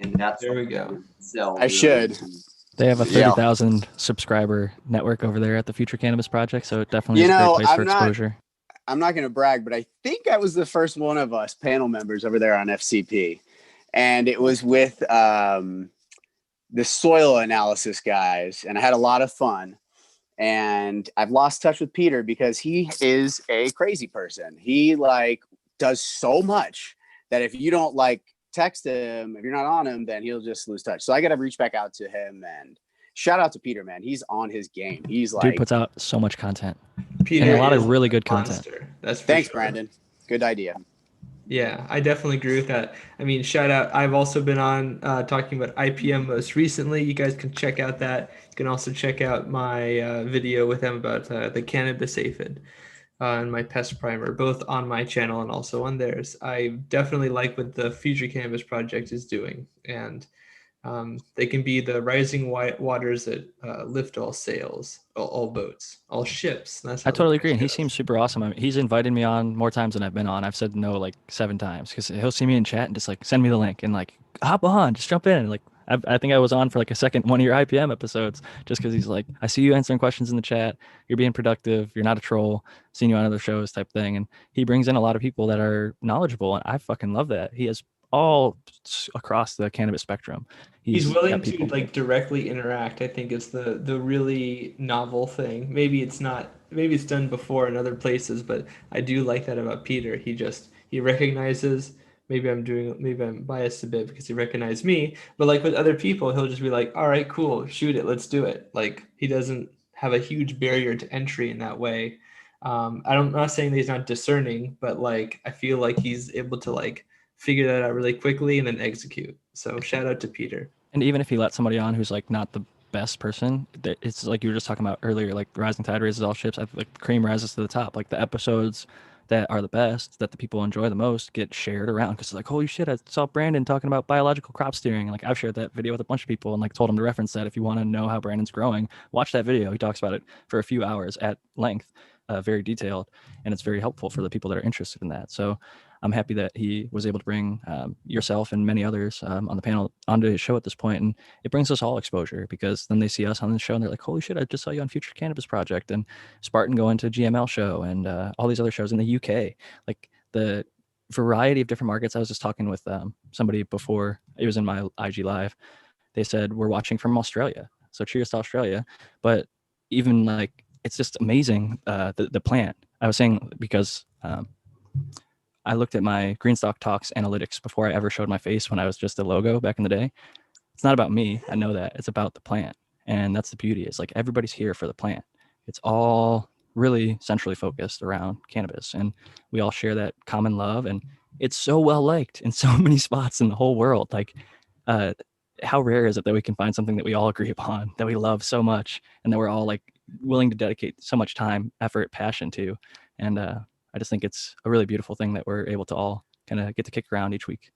And that's There we go. Sell I should. They have a Yeah. 30,000 subscriber network over there at the Future Cannabis Project, so it definitely You is a know, great place for I'm not- exposure. I'm not going to brag, but I think I was the first one of us panel members over there on FCP. And it was with the soil analysis guys. And I had a lot of fun. And I've lost touch with Peter because he is a crazy person. He like does so much that if you don't like text him, if you're not on him, then he'll just lose touch. So I got to reach back out to him, and shout out to Peter, man. He's on his game. He's like, Dude puts out so much content. Peter And a lot of is really good a content. monster. That's for thanks, sure. Brandon. Good idea. Yeah, I definitely agree with that. I mean, shout out. I've also been on talking about IPM most recently. You guys can check out that. You can also check out my video with him about the cannabis aphid and my pest primer, both on my channel and also on theirs. I definitely like what the Future Cannabis Project is doing. And they can be the rising waters that lift all sails, all boats, all ships. That's how I totally the agree, and he goes. seems super awesome. I mean, he's invited me on more times than I've been on. I've said no like 7 times because he'll see me in chat and just like send me the link and like hop on, just jump in. And like I think I was on for like a second one of your IPM episodes just because he's like, I see you answering questions in the chat. You're being productive. You're not a troll. Seen you on other shows type thing. And he brings in a lot of people that are knowledgeable. And I fucking love that. He has all across the cannabis spectrum. He's got willing to people. like directly interact. I think is the really novel thing. Maybe it's not. Maybe it's done before in other places, but I do like that about Peter. He recognizes. Maybe I'm biased a bit because he recognized me, but like with other people, he'll just be like, "All right, cool, shoot it, let's do it." Like he doesn't have a huge barrier to entry in that way. I'm not saying that he's not discerning, but like I feel like he's able to like figure that out really quickly and then execute. So shout out to Peter. And even if he lets somebody on who's like not the best person, it's like you were just talking about earlier, like rising tide raises all ships. I feel like cream rises to the top. Like the episodes that are the best, that the people enjoy the most, get shared around because it's like, holy shit, I saw Brandon talking about biological crop steering. And like I've shared that video with a bunch of people and like told them to reference that if you want to know how Brandon's growing, watch that video. He talks about it for a few hours at length, very detailed, and it's very helpful for the people that are interested in that. So I'm happy that he was able to bring yourself and many others on the panel onto his show at this point, and it brings us all exposure because then they see us on the show and they're like, "Holy shit! I just saw you on Future Cannabis Project and Spartan going to GML show and all these other shows in the UK." Like the variety of different markets. I was just talking with somebody before it was in my IG live. They said we're watching from Australia, so cheers to Australia. But even like it's just amazing the plant. I was saying because. I looked at my Greenstock Talks analytics before I ever showed my face when I was just a logo back in the day. It's not about me. I know that. It's about the plant. And that's the beauty. It's like everybody's here for the plant. It's all really centrally focused around cannabis. And we all share that common love. And it's so well liked in so many spots in the whole world. Like, how rare is it that we can find something that we all agree upon, that we love so much, and that we're all like willing to dedicate so much time, effort, passion to. And I just think it's a really beautiful thing that we're able to all kind of get to kick around each week.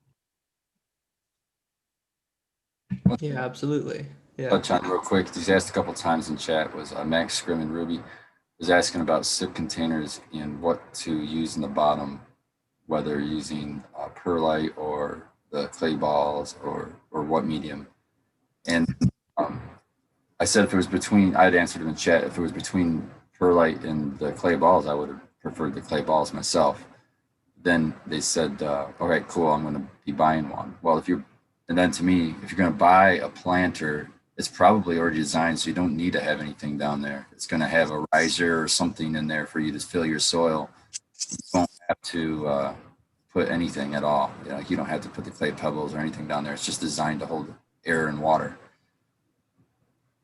Yeah, absolutely. Yeah. Touch on real quick. He's asked a couple times in chat. Was Max Scrim and Ruby was asking about sip containers and what to use in the bottom, whether using perlite or the clay balls or what medium. And I said if it was between, I'd answered him in chat. If it was between perlite and the clay balls, I would have preferred the clay balls myself. Then they said, all right, cool, I'm going to be buying one. Well, and then to me, if you're going to buy a planter, it's probably already designed so you don't need to have anything down there. It's going to have a riser or something in there for you to fill your soil. You don't have to put anything at all. You don't have to put the clay pebbles or anything down there. It's just designed to hold air and water.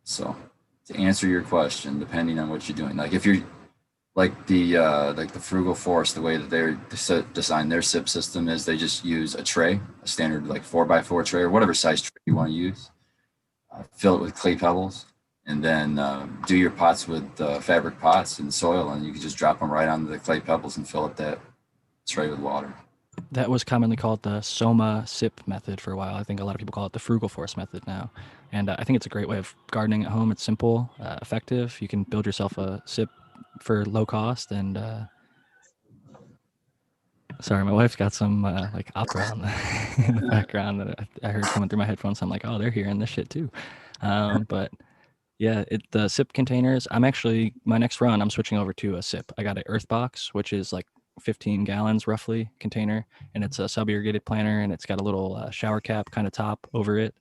So to answer your question, depending on what you're doing, like if you're like the Frugal Forest, the way that they're designed their sip system is they just use a tray, a standard like 4x4 tray or whatever size tray you want to use, fill it with clay pebbles, and then do your pots with fabric pots and soil, and you can just drop them right onto the clay pebbles and fill up that tray with water. That was commonly called the Soma sip method for a while. I think a lot of people call it the Frugal Forest method now. And I think it's a great way of gardening at home. It's simple, effective. You can build yourself a sip for low cost. And sorry, my wife's got some like opera in the background that I heard coming through my headphones. I'm like, oh, they're hearing this shit too. But yeah, the sip containers, my next run, I'm switching over to a sip. I got an Earth Box, which is like 15 gallons roughly container, and it's a sub-irrigated planter, and it's got a little shower cap kind of top over it,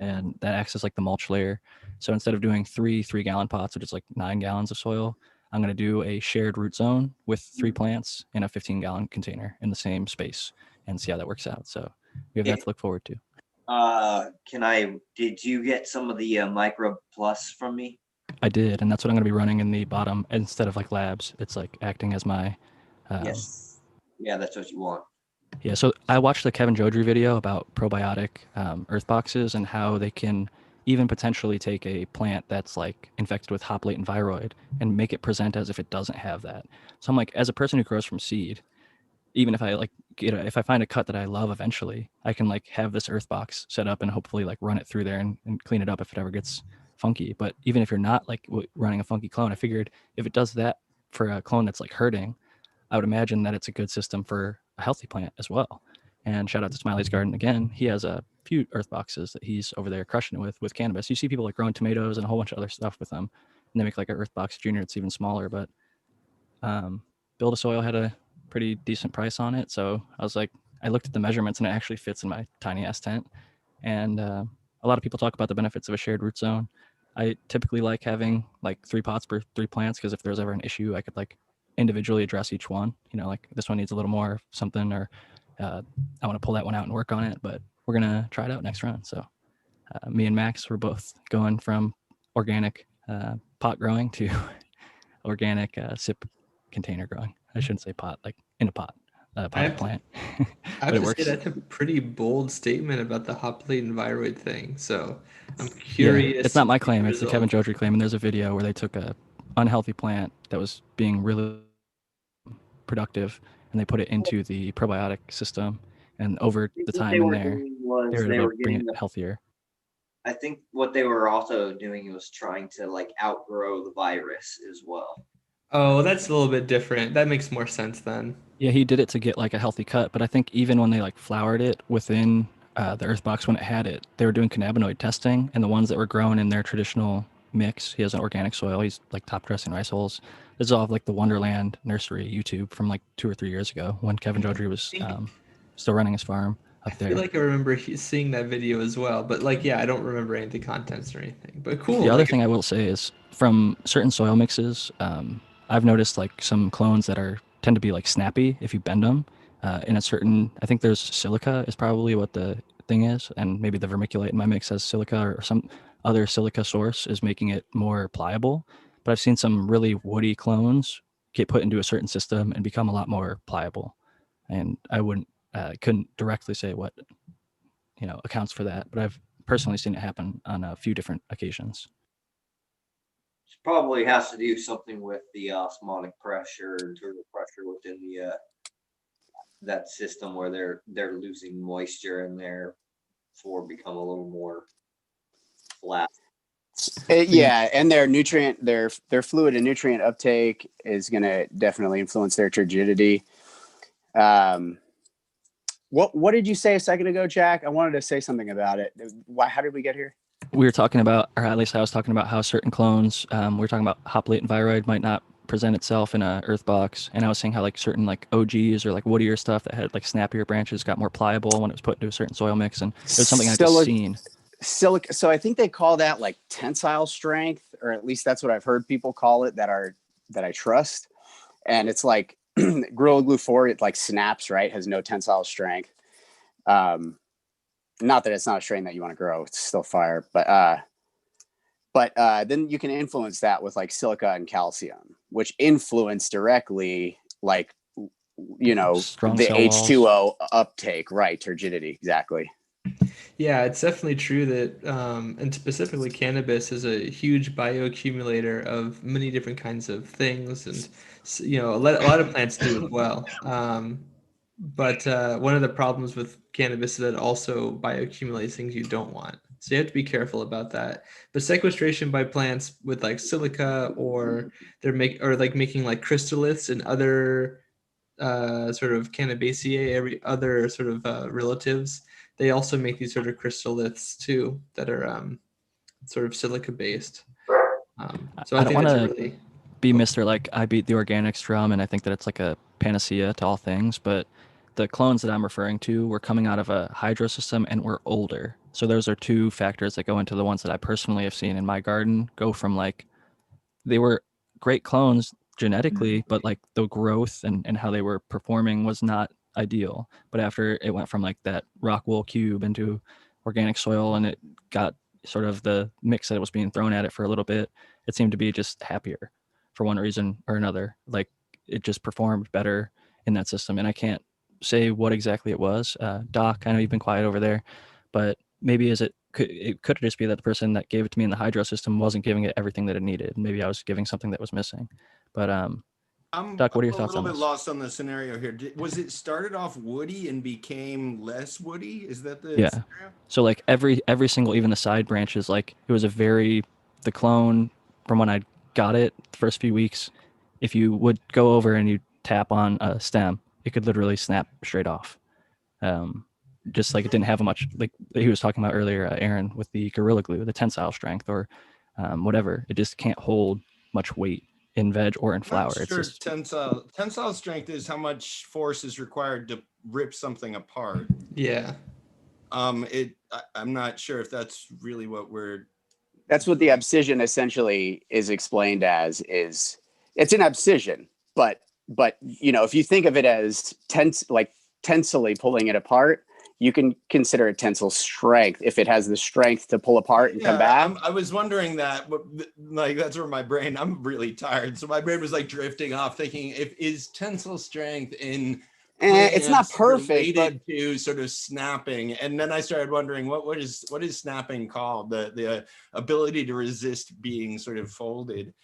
and that acts as like the mulch layer. So instead of doing 3-gallon pots, which is like 9 gallons of soil, I'm going to do a shared root zone with 3 plants in a 15-gallon container in the same space and see how that works out. So we have that to look forward to. Did you get some of the Micro Plus from me? I did, and that's what I'm going to be running in the bottom instead of like labs. It's like acting as my yes. Yeah, that's what you want. Yeah, so I watched the Kevin Jodrey video about probiotic earth boxes and how they can even potentially take a plant that's like infected with hop latent viroid and make it present as if it doesn't have that. So I'm like, as a person who grows from seed, even if I like if I find a cut that I love eventually, I can like have this earth box set up and hopefully like run it through there and clean it up if it ever gets funky. But even if you're not like running a funky clone, I figured if it does that for a clone that's like hurting, I would imagine that it's a good system for a healthy plant as well. And shout out to Smiley's Garden again. He has a few earth boxes that he's over there crushing it with cannabis. You see people like growing tomatoes and a whole bunch of other stuff with them, and they make like an earth box junior that's even smaller. But Build a Soil had a pretty decent price on it, so I was like, I looked at the measurements and it actually fits in my tiny ass tent. And a lot of people talk about the benefits of a shared root zone. I typically like having like 3 pots per 3 plants, because if there's ever an issue, I could like individually address each one. You know, like this one needs a little more of something, or I want to pull that one out and work on it. But we're gonna try it out next round. So me and Max were both going from organic pot growing to organic sip container growing. I shouldn't say pot, like in a pot, potted plant. I have But it to say works. that's a pretty bold statement about the hop latent viroid thing. So I'm Yeah, curious. it's not my to see claim. the It's the Kevin results. Jodrey claim. And there's a video where they took a unhealthy plant that was being really productive, and they put it into the probiotic system. And over the What time they in were there, doing they was were they able were to bring getting it healthier. I think what they were also doing was trying to like outgrow the virus as well. Oh, that's a little bit different. That makes more sense then. Yeah, he did it to get like a healthy cut. But I think even when they like flowered it within the earth box when it had it, they were doing cannabinoid testing, and the ones that were grown in their traditional mix, he has an organic soil. He's like top dressing rice holes. This is off like the Wonderland Nursery YouTube from like 2 or 3 years ago when Kevin Jodrey was still running his farm I up feel there. like I remember seeing that video as well, but like, yeah, I don't remember any of the contents or anything. But cool. The other Like, thing I will say is from certain soil mixes, I've noticed like some clones that are tend to be like snappy if you bend them. In a certain, I think there's silica is probably what the thing is, and maybe the vermiculite in my mix has silica, or some other silica source is making it more pliable. But I've seen some really woody clones get put into a certain system and become a lot more pliable. And I couldn't directly say what accounts for that, but I've personally seen it happen on a few different occasions. It probably has to do something with the osmotic pressure, turbo pressure within the that system where they're losing moisture and therefore become a little more flat. Yeah, and their fluid and nutrient uptake is going to definitely influence their turgidity. What did you say a second ago, Jack? I wanted to say something about it. How did we get here? We were talking about, or at least I was talking about, how certain clones, we were talking about hop latent viroid might not present itself in a earth box, and I was saying how like certain like OGs or like woodier stuff that had like snappier branches got more pliable when it was put into a certain soil mix, and it was something I've just seen. Silica. So I think they call that like tensile strength, or at least that's what I've heard people call it that I trust. And it's like Gorilla Glue 4, it like snaps, right? Has no tensile strength. Not that it's not a strain that you want to grow, it's still fire, but then you can influence that with like silica and calcium, which influence directly like Strong the cell H2O walls. uptake, right? Turgidity, exactly. yeah, it's definitely true that, and specifically cannabis is a huge bioaccumulator of many different kinds of things, and a lot of plants do as well. But one of the problems with cannabis is that it also bioaccumulates things you don't want. So you have to be careful about that. But sequestration by plants with like silica, or making like crystalliths and other sort of Cannabaceae, every other sort of relatives, they also make these sort of crystalliths too that are sort of silica based. So I don't think want that's to really be Mr. like I beat the organics drum, and I think that it's like a panacea to all things, but the clones that I'm referring to were coming out of a hydro system and were older. So those are two factors that go into the ones that I personally have seen in my garden go from like, they were great clones genetically, but like the growth and how they were performing was not ideal. But after it went from like that rock wool cube into organic soil, and it got sort of the mix that it was being thrown at it for a little bit, it seemed to be just happier for one reason or another. Like it just performed better in that system. And I can't say what exactly it was. Doc, I know you've been quiet over there, but maybe it could just be that the person that gave it to me in the hydro system wasn't giving it everything that it needed. Maybe I was giving something that was missing. But Doc, what are your thoughts on I'm a little bit this? lost on the scenario here. Was it started off woody and became less woody? Is that the Yeah. scenario? So like every single, even the side branches, like it was the clone from when I got it the first few weeks, if you would go over and you tap on a stem, it could literally snap straight off. just like it didn't have a much, like he was talking about earlier, Aaron, with the Gorilla Glue, the tensile strength or whatever. It just can't hold much weight in veg or in flour. Not It's sure just tensile strength is how much force is required to rip something apart. Yeah. I'm not sure if that's really what we're. That's what the abscission essentially is explained as. Is it's an abscission, but you know, if you think of it as tensily pulling it apart, you can consider it tensile strength if it has the strength to pull apart and come back. I was wondering that, but like that's where my brain. I'm really tired, so my brain was like drifting off, thinking if is tensile strength in. It's not perfect, but related to sort of snapping, and then I started wondering what is snapping called? The ability to resist being sort of folded.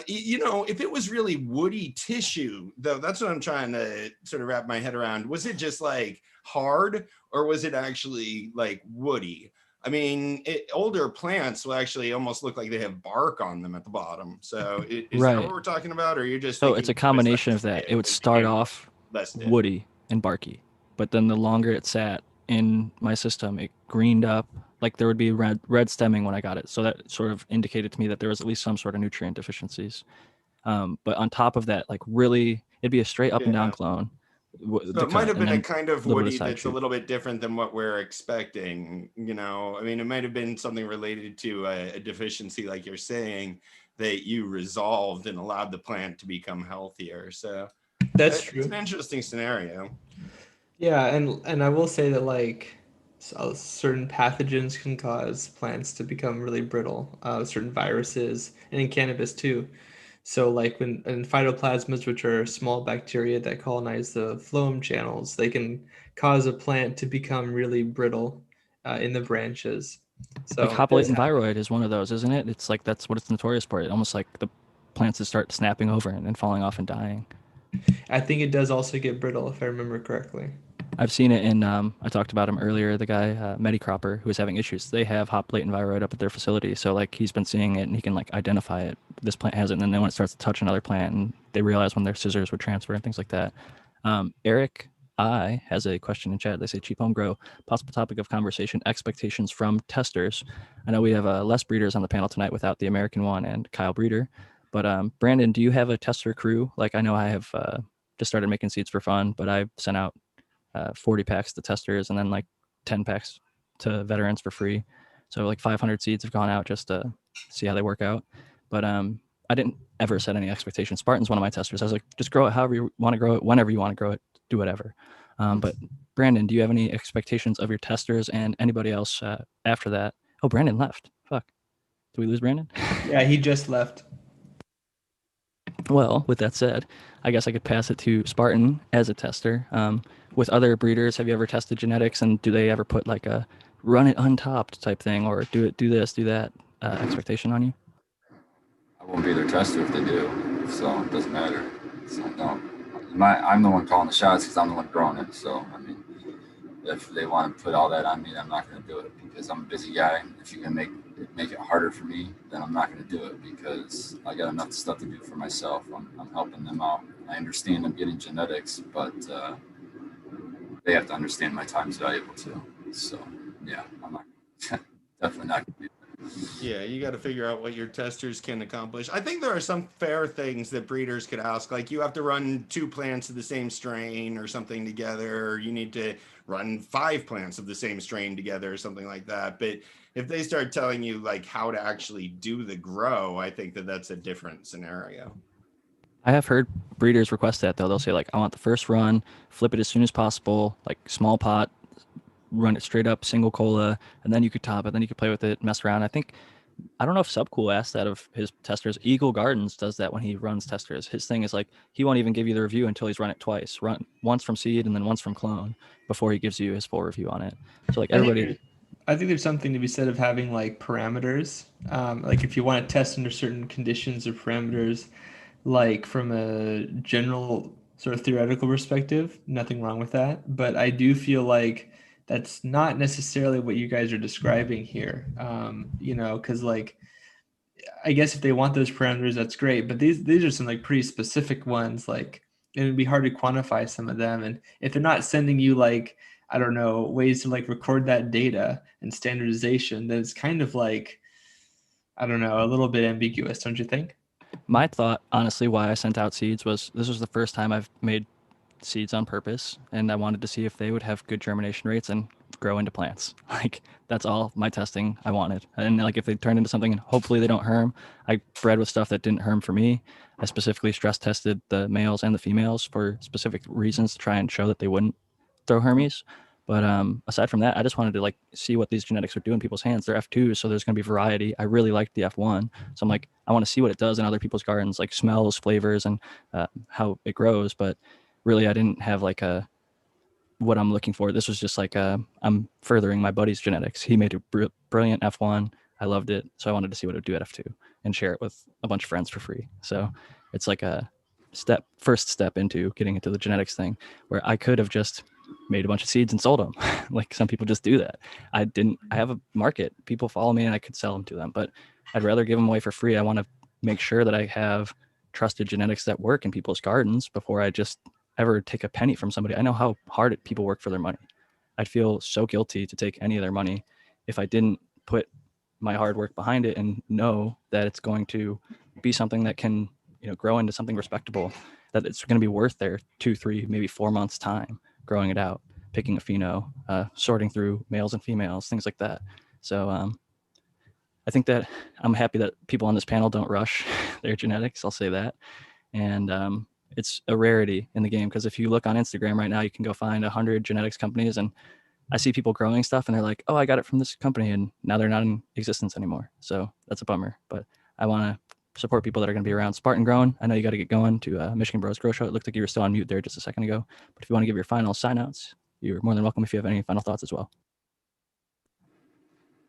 You know, if it was really woody tissue, though, that's what I'm trying to sort of wrap my head around. Was it just like hard, or was it actually like woody? I mean, older plants will actually almost look like they have bark on them at the bottom. So is that what we're talking about, or you're just so it's a combination of that. It would start off woody and barky, but then the longer it sat in my system, it greened up. Like there would be red stemming when I got it, so that sort of indicated to me that there was at least some sort of nutrient deficiencies. But on top of that, like really, it'd be a straight up and down clone. So it might have been a kind of woody that's a little bit different than what we're expecting. You know, I mean, it might have been something related to a deficiency, like you're saying, that you resolved and allowed the plant to become healthier. So that's true. It's an interesting scenario. Yeah, and I will say that like certain pathogens can cause plants to become really brittle. Certain viruses, and in cannabis too. So like when in phytoplasmas, which are small bacteria that colonize the phloem channels, they can cause a plant to become really brittle in the branches. So like hop latent viroid is one of those, isn't it? It's like that's what it's notorious for. It almost like the plants that start snapping over and falling off and dying. I think it does also get brittle, if I remember correctly. I've seen it in, I talked about him earlier, the guy, Medicropper, who was having issues. They have hop latent viroid up at their facility. So like he's been seeing it and he can like identify it. This plant has it. And then when it starts to touch another plant and they realize when their scissors would transfer and things like that. Eric I has a question in chat. They say cheap home grow, possible topic of conversation, expectations from testers. I know we have less breeders on the panel tonight without the American one and Kyle Breeder. But Brandon, do you have a tester crew? Like I know I have just started making seeds for fun, but I've sent out 40 packs to testers and then like 10 packs to veterans for free. So like 500 seeds have gone out just to see how they work out. But I didn't ever set any expectations. Spartan's one of my testers. I was like, just grow it however you want to grow it, whenever you want to grow it, do whatever. But Brandon, do you have any expectations of your testers and anybody else after that? Oh, Brandon left. Fuck. Did we lose Brandon? Yeah, he just left. Well, with that said, I guess I could pass it to Spartan as a tester. With other breeders, have you ever tested genetics, and do they ever put like a run it untopped type thing, or do this, do that expectation on you? I won't be their tester if they do, so it doesn't matter. So no, I'm the one calling the shots because I'm the one growing it. So I mean, if they want to put all that on me, I'm not going to do it because I'm a busy guy. If you can make it harder for me, then I'm not going to do it because I got enough stuff to do for myself. I'm helping them out. I understand I'm getting genetics, but they have to understand my time's valuable too. So yeah, I'm not definitely not going to do that. Yeah, you got to figure out what your testers can accomplish. I think there are some fair things that breeders could ask, like you have to run 2 plants of the same strain or something together, or you need to run 5 plants of the same strain together or something like that. But if they start telling you like how to actually do the grow, I think that that's a different scenario. I have heard breeders request that though. They'll say like, I want the first run, flip it as soon as possible, like small pot, run it straight up, single cola, and then you could top it, then you could play with it, mess around. I don't know if Subcool asked that of his testers. Eagle Gardens does that when he runs testers. His thing is like, he won't even give you the review until he's run it twice. Run once from seed and then once from clone before he gives you his full review on it. So like everybody... I think there's something to be said of having like parameters. Like if you want to test under certain conditions or parameters, like from a general sort of theoretical perspective, nothing wrong with that. But I do feel like that's not necessarily what you guys are describing here. Because like, I guess if they want those parameters, that's great. But these are some like pretty specific ones. Like it would be hard to quantify some of them. And if they're not sending you like I don't know, ways to like record that data and standardization, then it's kind of like, I don't know, a little bit ambiguous, don't you think? My thought, honestly, why I sent out seeds was this was the first time I've made seeds on purpose, and I wanted to see if they would have good germination rates and grow into plants. Like that's all my testing I wanted. And like if they turn into something and hopefully they don't herm. I bred with stuff that didn't herm for me. I specifically stress tested the males and the females for specific reasons to try and show that they wouldn't throw Hermes. But aside from that, I just wanted to like see what these genetics would do in people's hands. They're F2s, so there's going to be variety. I really liked the F1, so I'm like, I want to see what it does in other people's gardens, like smells, flavors, and how it grows. But really, I didn't have like a what I'm looking for. This was just like I'm furthering my buddy's genetics. He made a brilliant F1. I loved it, so I wanted to see what it would do at F2 and share it with a bunch of friends for free. So it's like a first step into getting into the genetics thing, where I could have just made a bunch of seeds and sold them. Like some people just do that. I have a market. People follow me and I could sell them to them, but I'd rather give them away for free. I want to make sure that I have trusted genetics that work in people's gardens before I just ever take a penny from somebody. I know how hard people work for their money. I'd feel so guilty to take any of their money if I didn't put my hard work behind it and know that it's going to be something that can, grow into something respectable, that it's going to be worth their 2, 3, maybe 4 months time growing it out, picking a pheno, sorting through males and females, things like that. So I think that I'm happy that people on this panel don't rush their genetics. I'll say that. And it's a rarity in the game, because if you look on Instagram right now, you can go find 100 genetics companies, and I see people growing stuff and they're like, oh, I got it from this company, and now they're not in existence anymore. So that's a bummer, but I want to support people that are going to be around. Spartan Grown, I know you got to get going to Michigan Bros Grow Show. It looked like you were still on mute there just a second ago, but if you want to give your final sign outs, you're more than welcome if you have any final thoughts as well.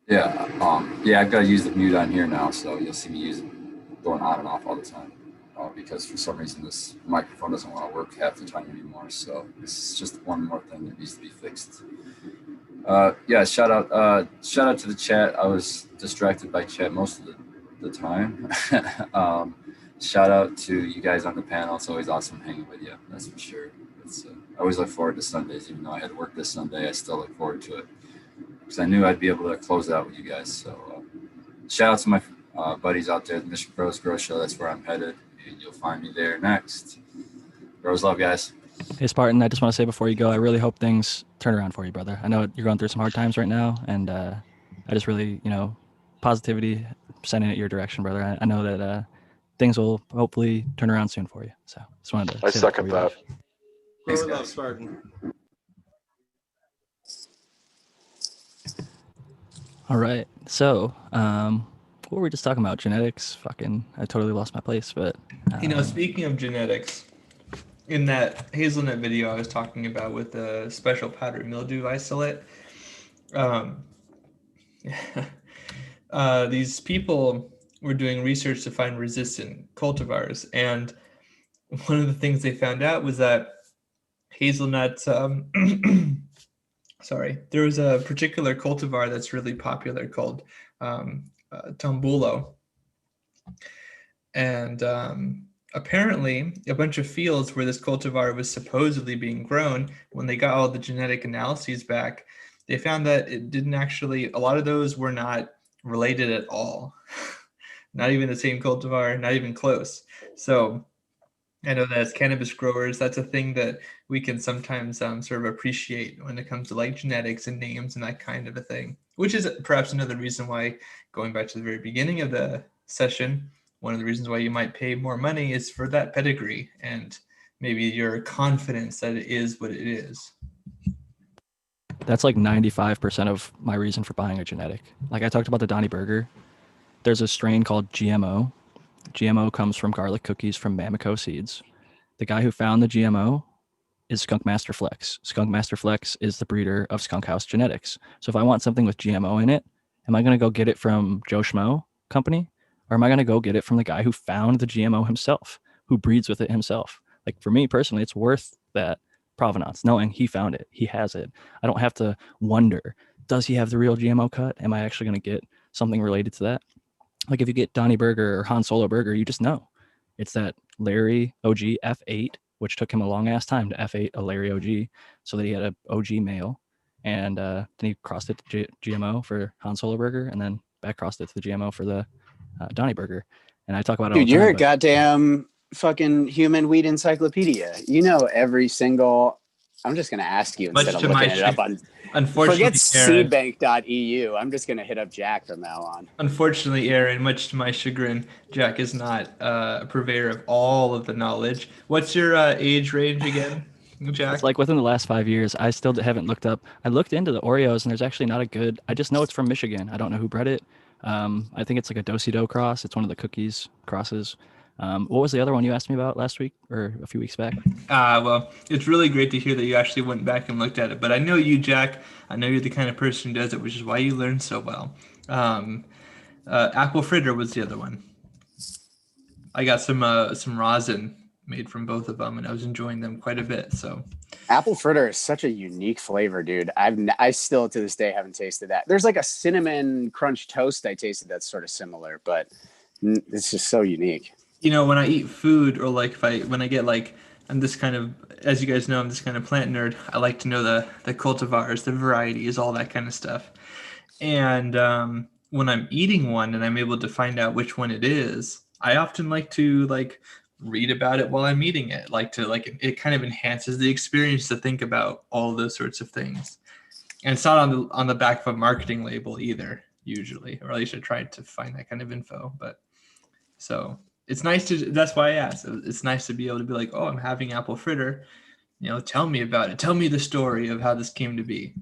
Yeah, I've got to use the mute on here now, so you'll see me going on and off all the time. Because for some reason this microphone doesn't want to work half the time anymore. So this is just one more thing that needs to be fixed. Shout out to the chat. I was distracted by chat most of the time. Shout out to you guys on the panel. It's always awesome hanging with you. That's for sure. I always look forward to Sundays, even though I had work this Sunday. I still look forward to it because I knew I'd be able to close it out with you guys. So shout out to my buddies out there at the Michigan Bros Grow Show. That's where I'm headed. And you'll find me there next. Bros love, guys. Hey, Spartan, I just want to say before you go, I really hope things turn around for you, brother. I know you're going through some hard times right now, and I just really, positivity sending it your direction, brother. I know that things will hopefully turn around soon for you. So just wanted to I say second that. Grow love, Spartan. All right. So, what were we just talking about? Genetics? I totally lost my place, but Speaking of genetics, in that hazelnut video I was talking about with the special powdered mildew isolate, these people were doing research to find resistant cultivars, and one of the things they found out was that hazelnuts there was a particular cultivar that's really popular called Tambulo. And apparently a bunch of fields where this cultivar was supposedly being grown, when they got all the genetic analyses back, they found that it didn't actually, a lot of those were not related at all. Not even the same cultivar, not even close. So I know that as cannabis growers, that's a thing that we can sometimes sort of appreciate when it comes to like genetics and names and that kind of a thing, which is perhaps another reason why, going back to the very beginning of the session, one of the reasons why you might pay more money is for that pedigree and maybe your confidence that it is what it is. that's like 95% of my reason for buying a genetic. Like I talked about the Donnie Burger. There's a strain called GMO. GMO comes from garlic cookies from Mamico seeds. The guy who found the GMO is Skunk Master Flex. Skunk Master Flex is the breeder of Skunk House Genetics. So if I want something with GMO in it, am I going to go get it from Joe Schmo company? Or am I going to go get it from the guy who found the GMO himself, who breeds with it himself? Like for me personally, it's worth that provenance, knowing he found it, he has it. I don't have to wonder, does he have the real GMO cut? Am I actually going to get something related to that? Like if you get Donnie Burger or Han Solo Burger, you just know it's that Larry OG F8, which took him a long ass time to F8 a Larry OG so that he had a OG male. and then he crossed it to GMO for Han Solo Burger, and then back crossed it to the GMO for the Donnie Burger. And I talk about it all Dude, the you're time, a but goddamn fucking human weed encyclopedia. You know every single. I'm just gonna ask you instead Much of to my looking it up on. unfortunately, Forget Aaron. seedbank.eu. I'm just gonna hit up Jack from now on. Unfortunately, Aaron, much to my chagrin, Jack is not a purveyor of all of the knowledge. What's your age range again, Jack? it's like within the last 5 years, I still haven't looked up. I looked into the Oreos, and there's actually not a good. I just know it's from Michigan. I don't know who bred it. I think it's like a Do-si-do cross. It's one of the cookies crosses. What was the other one you asked me about last week or a few weeks back? Well, it's really great to hear that you actually went back and looked at it. But I know you, Jack. I know you're the kind of person who does it, which is why you learn so well. Apple fritter was the other one. I got some rosin made from both of them, and I was enjoying them quite a bit. So Apple fritter is such a unique flavor, dude. I still to this day haven't tasted that. There's like a cinnamon crunch toast I tasted that's sort of similar, but it's just so unique. you know, when I eat food, or like when I get like, I'm this kind of, as you guys know, I'm this kind of plant nerd. I like to know the cultivars, the varieties, all that kind of stuff. And when I'm eating one and I'm able to find out which one it is, I often like to like read about it while I'm eating it. Like to like it kind of enhances the experience to think about all those sorts of things. And it's not on the back of a marketing label either, usually, or at least I tried to find that kind of info. But so it's nice to. That's why I asked. It's nice to be able to be like, oh, I'm having apple fritter. You know, tell me about it. Tell me the story of how this came to be.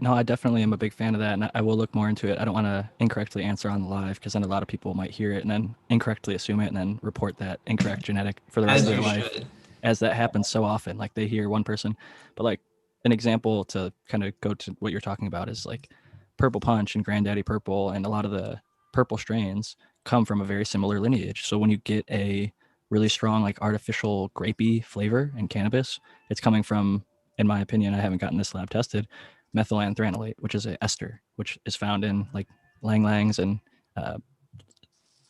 No, I definitely am a big fan of that, and I will look more into it. I don't want to incorrectly answer on the live because then a lot of people might hear it and then incorrectly assume it and then report that incorrect genetic for the rest As of their you life. should. As that happens so often, like they hear one person, but like an example to kind of go to what you're talking about is like Purple Punch and Granddaddy Purple, and a lot of the purple strains come from a very similar lineage. So when you get a really strong like artificial grapey flavor in cannabis, it's coming from, in my opinion, I haven't gotten this lab tested, methylanthranilate, which is a ester, which is found in like lang langs and a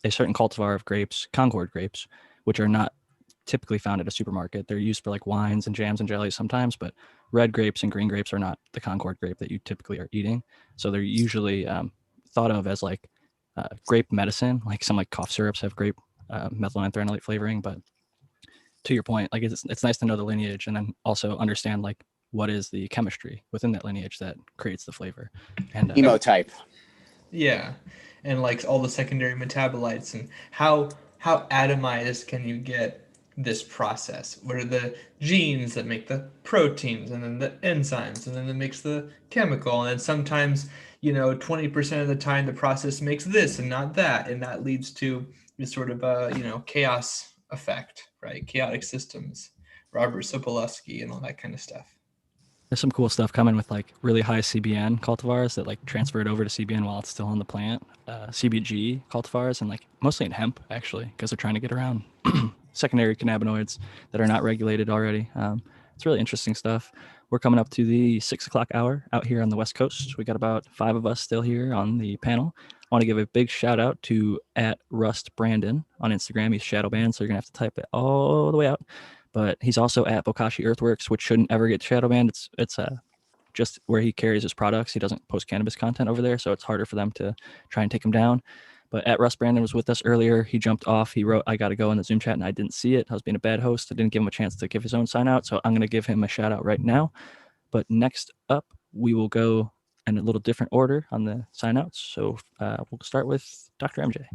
certain cultivar of grapes, Concord grapes, which are not typically found at a supermarket. They're used for like wines and jams and jellies sometimes, but red grapes and green grapes are not the Concord grape that you typically are eating. So they're usually thought of as like grape medicine, like some like cough syrups have grape methylanthranilate flavoring. But to your point, like it's nice to know the lineage and then also understand like what is the chemistry within that lineage that creates the flavor. And Emotype. Yeah, and like all the secondary metabolites and how atomized can you get this process? What are the genes that make the proteins, and then the enzymes, and then it makes the chemical, and then sometimes 20% of the time the process makes this and not that, and that leads to this sort of chaos effect, right? Chaotic systems, Robert Sokolowski, and all that kind of stuff. there's some cool stuff coming with like really high CBN cultivars that like transfer it over to CBN while it's still on the plant. CBG cultivars, and like mostly in hemp actually, because they're trying to get around secondary cannabinoids that are not regulated already. It's really interesting stuff. We're coming up to the 6 o'clock hour out here on the West Coast. We got about 5 of us still here on the panel. I want to give a big shout out to @RustBrandon on Instagram. He's shadow banned, so you're gonna have to type it all the way out. But he's also at Bokashi Earthworks, which shouldn't ever get shadow banned. It's just where he carries his products. He doesn't post cannabis content over there, so it's harder for them to try and take him down. But @RustBrandon was with us earlier. He jumped off. He wrote, "I got to go" in the Zoom chat, and I didn't see it. I was being a bad host. I didn't give him a chance to give his own sign out, so I'm going to give him a shout out right now. But next up, we will go in a little different order on the sign outs. So we'll start with Dr. MJ.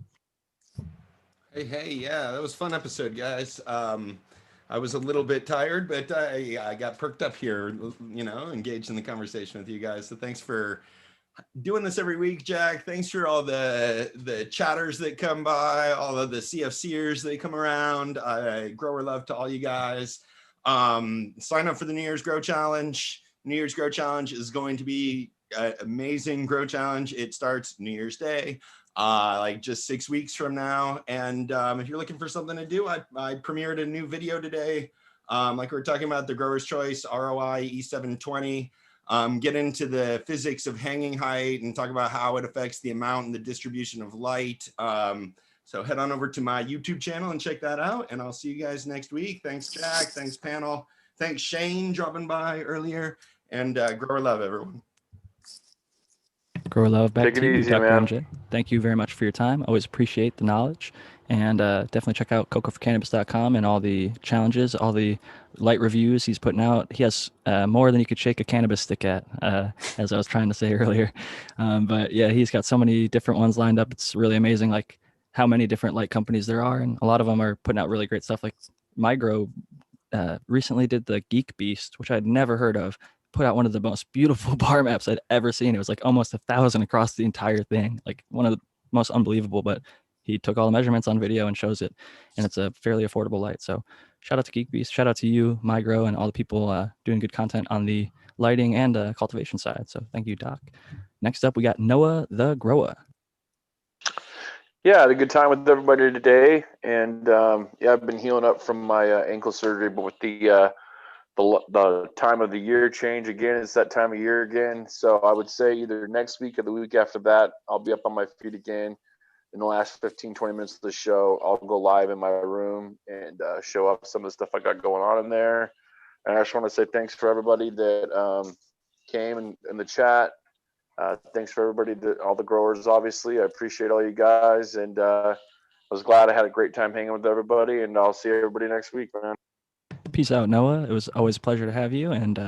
Hey, yeah, that was a fun episode, guys. I was a little bit tired, but I got perked up here, engaged in the conversation with you guys. So thanks for doing this every week, Jack. Thanks for all the chatters that come by, all of the CFCers that come around. Grower love to all you guys. Sign up for the New Year's Grow Challenge. New Year's Grow Challenge is going to be an amazing grow challenge. It starts New Year's Day, like just 6 weeks from now. And if you're looking for something to do, I premiered a new video today. Like we were talking about the Grower's Choice ROI E720. Get into the physics of hanging height and talk about how it affects the amount and the distribution of light. So head on over to my YouTube channel and check that out. And I'll see you guys next week. Thanks, Jack. Thanks, panel. Thanks, Shane, dropping by earlier. And grower love, everyone. Grow love back Take it to you, easy, Dr. man. MJ. Thank you very much for your time. Always appreciate the knowledge. And definitely check out cocoforcannabis.com and all the challenges, all the light reviews he's putting out. He has more than you could shake a cannabis stick at, as I was trying to say earlier. But yeah, he's got so many different ones lined up. It's really amazing, like how many different light companies there are. And a lot of them are putting out really great stuff. Like Migro recently did the Geek Beast, which I'd never heard of, put out one of the most beautiful bar maps I'd ever seen. It was like almost 1,000 across the entire thing, like one of the most unbelievable, but he took all the measurements on video and shows it, and it's a fairly affordable light. So shout out to Geek Beast, shout out to you, Migro, and all the people doing good content on the lighting and cultivation side. So thank you, Doc. Next up, we got Noah the Grower. Yeah, I had a good time with everybody today, and yeah, I've been healing up from my ankle surgery, but with the time of the year change again, it's that time of year again. So I would say either next week or the week after that, I'll be up on my feet again. In the last 15, 20 minutes of the show, I'll go live in my room and show up some of the stuff I got going on in there. And I just want to say thanks for everybody that came in the chat. Thanks for everybody, all the growers, obviously. I appreciate all you guys. And I was glad I had a great time hanging with everybody. And I'll see everybody next week, man. Peace out, Noah. It was always a pleasure to have you. And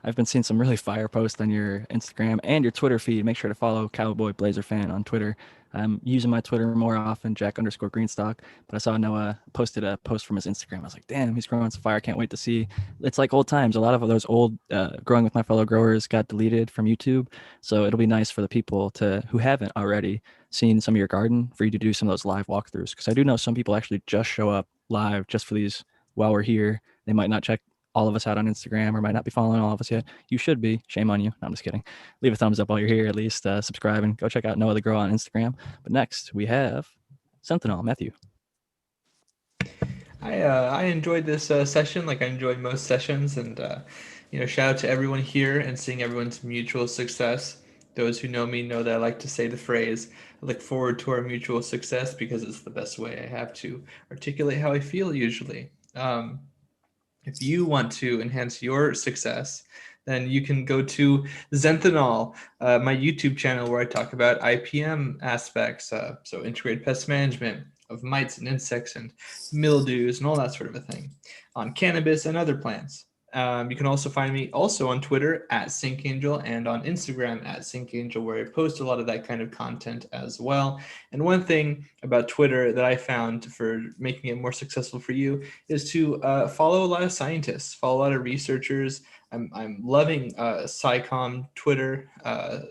I've been seeing some really fire posts on your Instagram and your Twitter feed. Make sure to follow Cowboy Blazer Fan on Twitter. I'm using my Twitter more often, Jack_Greenstock. But I saw Noah posted a post from his Instagram. I was like, damn, he's growing some fire. I can't wait to see. It's like old times. A lot of those old Growing with My Fellow Growers got deleted from YouTube. So it'll be nice for the people who haven't already seen some of your garden for you to do some of those live walkthroughs. Because I do know some people actually just show up live just for these while we're here. They might not check all of us out on Instagram or might not be following all of us yet. You should be. Shame on you. No, I'm just kidding. Leave a thumbs up while you're here, at least. Subscribe and go check out Noah the Grow on Instagram. But next, we have Sentinel, Matthew. I enjoyed this session, like I enjoyed most sessions, and shout out to everyone here and seeing everyone's mutual success. Those who know me know that I like to say the phrase, I look forward to our mutual success because it's the best way I have to articulate how I feel usually. If you want to enhance your success, then you can go to Zenthanol, my YouTube channel where I talk about IPM aspects, so integrated pest management of mites and insects and mildews and all that sort of a thing on cannabis and other plants. You can also find me also on Twitter at SyncAngel and on Instagram at SyncAngel, where I post a lot of that kind of content as well. And one thing about Twitter that I found for making it more successful for you is to follow a lot of scientists, follow a lot of researchers. I'm loving SciComm Twitter.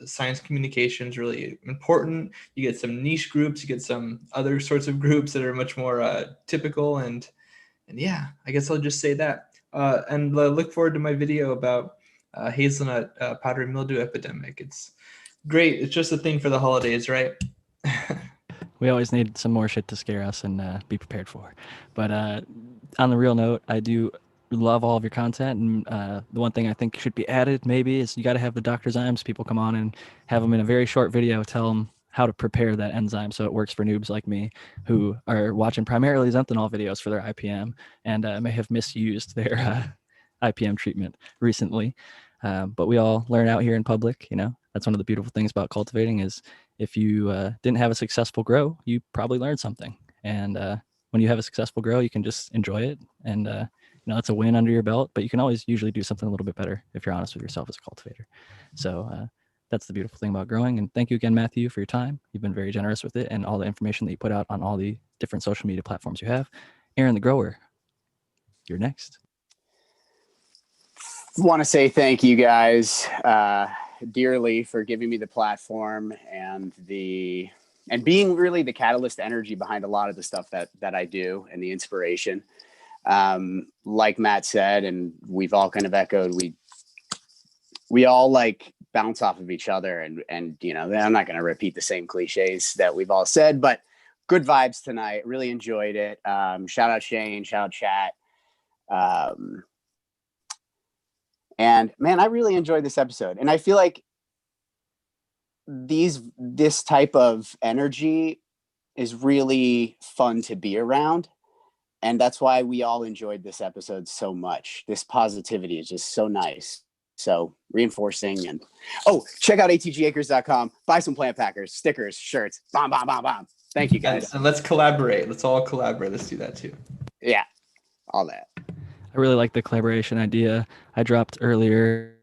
Science communication is really important. You get some niche groups, you get some other sorts of groups that are much more typical. And yeah, I guess I'll just say that. And look forward to my video about hazelnut powdery mildew epidemic. It's great. It's just a thing for the holidays, right? We always need some more shit to scare us and be prepared for. But on the real note, I do love all of your content. And the one thing I think should be added maybe is you got to have the Dr. Zymes people come on and have them in a very short video tell them how to prepare that enzyme so it works for noobs like me who are watching primarily Zenthanol videos for their IPM and may have misused their IPM treatment recently. But we all learn out here in public, That's one of the beautiful things about cultivating is if you didn't have a successful grow, you probably learned something. And when you have a successful grow, you can just enjoy it. And, it's a win under your belt, but you can always usually do something a little bit better if you're honest with yourself as a cultivator. So that's the beautiful thing about growing. And thank you again, Matthew, for your time. You've been very generous with it and all the information that you put out on all the different social media platforms you have. Aaron the Grower, you're next. Want to say thank you guys dearly for giving me the platform and being really the catalyst energy behind a lot of the stuff that I do and the inspiration. Like Matt said, and we've all kind of echoed, we all like bounce off of each other and I'm not going to repeat the same cliches that we've all said, but good vibes tonight. Really enjoyed it. Shout out Shane, shout out chat. And man, I really enjoyed this episode. And I feel like this type of energy is really fun to be around. And that's why we all enjoyed this episode so much. This positivity is just so nice. So reinforcing and check out atgacres.com. Buy some plant packers, stickers, shirts. Bomb, bomb, bomb, bomb. Thank you guys. And let's collaborate. Let's all collaborate. Let's do that too. Yeah, all that. I really like the collaboration idea. I dropped earlier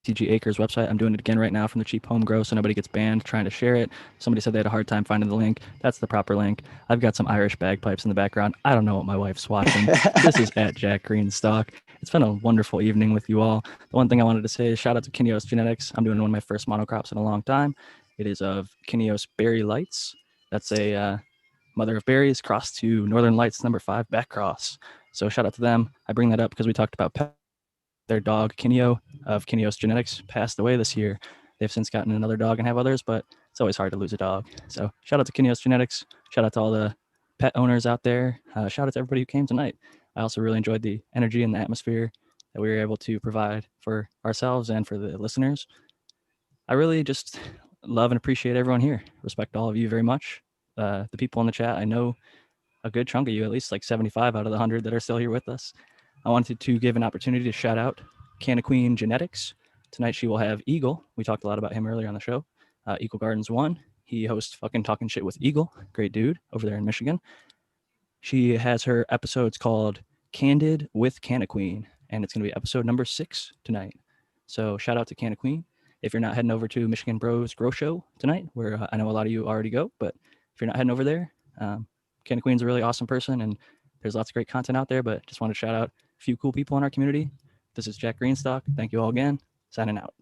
TG Acres website. I'm doing it again right now from the Cheap Home Grow, so nobody gets banned trying to share it. Somebody said they had a hard time finding the link. That's the proper link. I've got some Irish bagpipes in the background. I don't know what my wife's watching. This is at Jack Greenstock. It's been a wonderful evening with you all. The one thing I wanted to say is shout out to Kineos Genetics. I'm doing one of my first monocrops in a long time. It is of Kineos Berry Lights. That's a mother of berries crossed to Northern Lights number 5 back cross. So shout out to them. I bring that up because we talked about their dog Kineo of Kineos Genetics passed away this year. They've since gotten another dog and have others, but it's always hard to lose a dog. So shout out to Kineos Genetics. Shout out to all the pet owners out there. Shout out to everybody who came tonight. I also really enjoyed the energy and the atmosphere that we were able to provide for ourselves and for the listeners. I really just love and appreciate everyone here. Respect all of you very much. The people in the chat, I know a good chunk of you, at least like 75 out of the 100 that are still here with us. I wanted to give an opportunity to shout out Canaqueen Genetics. Tonight she will have Eagle. We talked a lot about him earlier on the show. Eagle Gardens 1. He hosts fucking Talking Shit with Eagle. Great dude over there in Michigan. She has her episodes called Candid with Canaqueen, and it's going to be episode number 6 tonight. So shout out to Canaqueen. If you're not heading over to Michigan Bros Grow Show tonight, where I know a lot of you already go, but if you're not heading over there, Canaqueen's a really awesome person, and there's lots of great content out there, but just want to shout out a few cool people in our community. This is Jack Greenstock. Thank you all again. Signing out.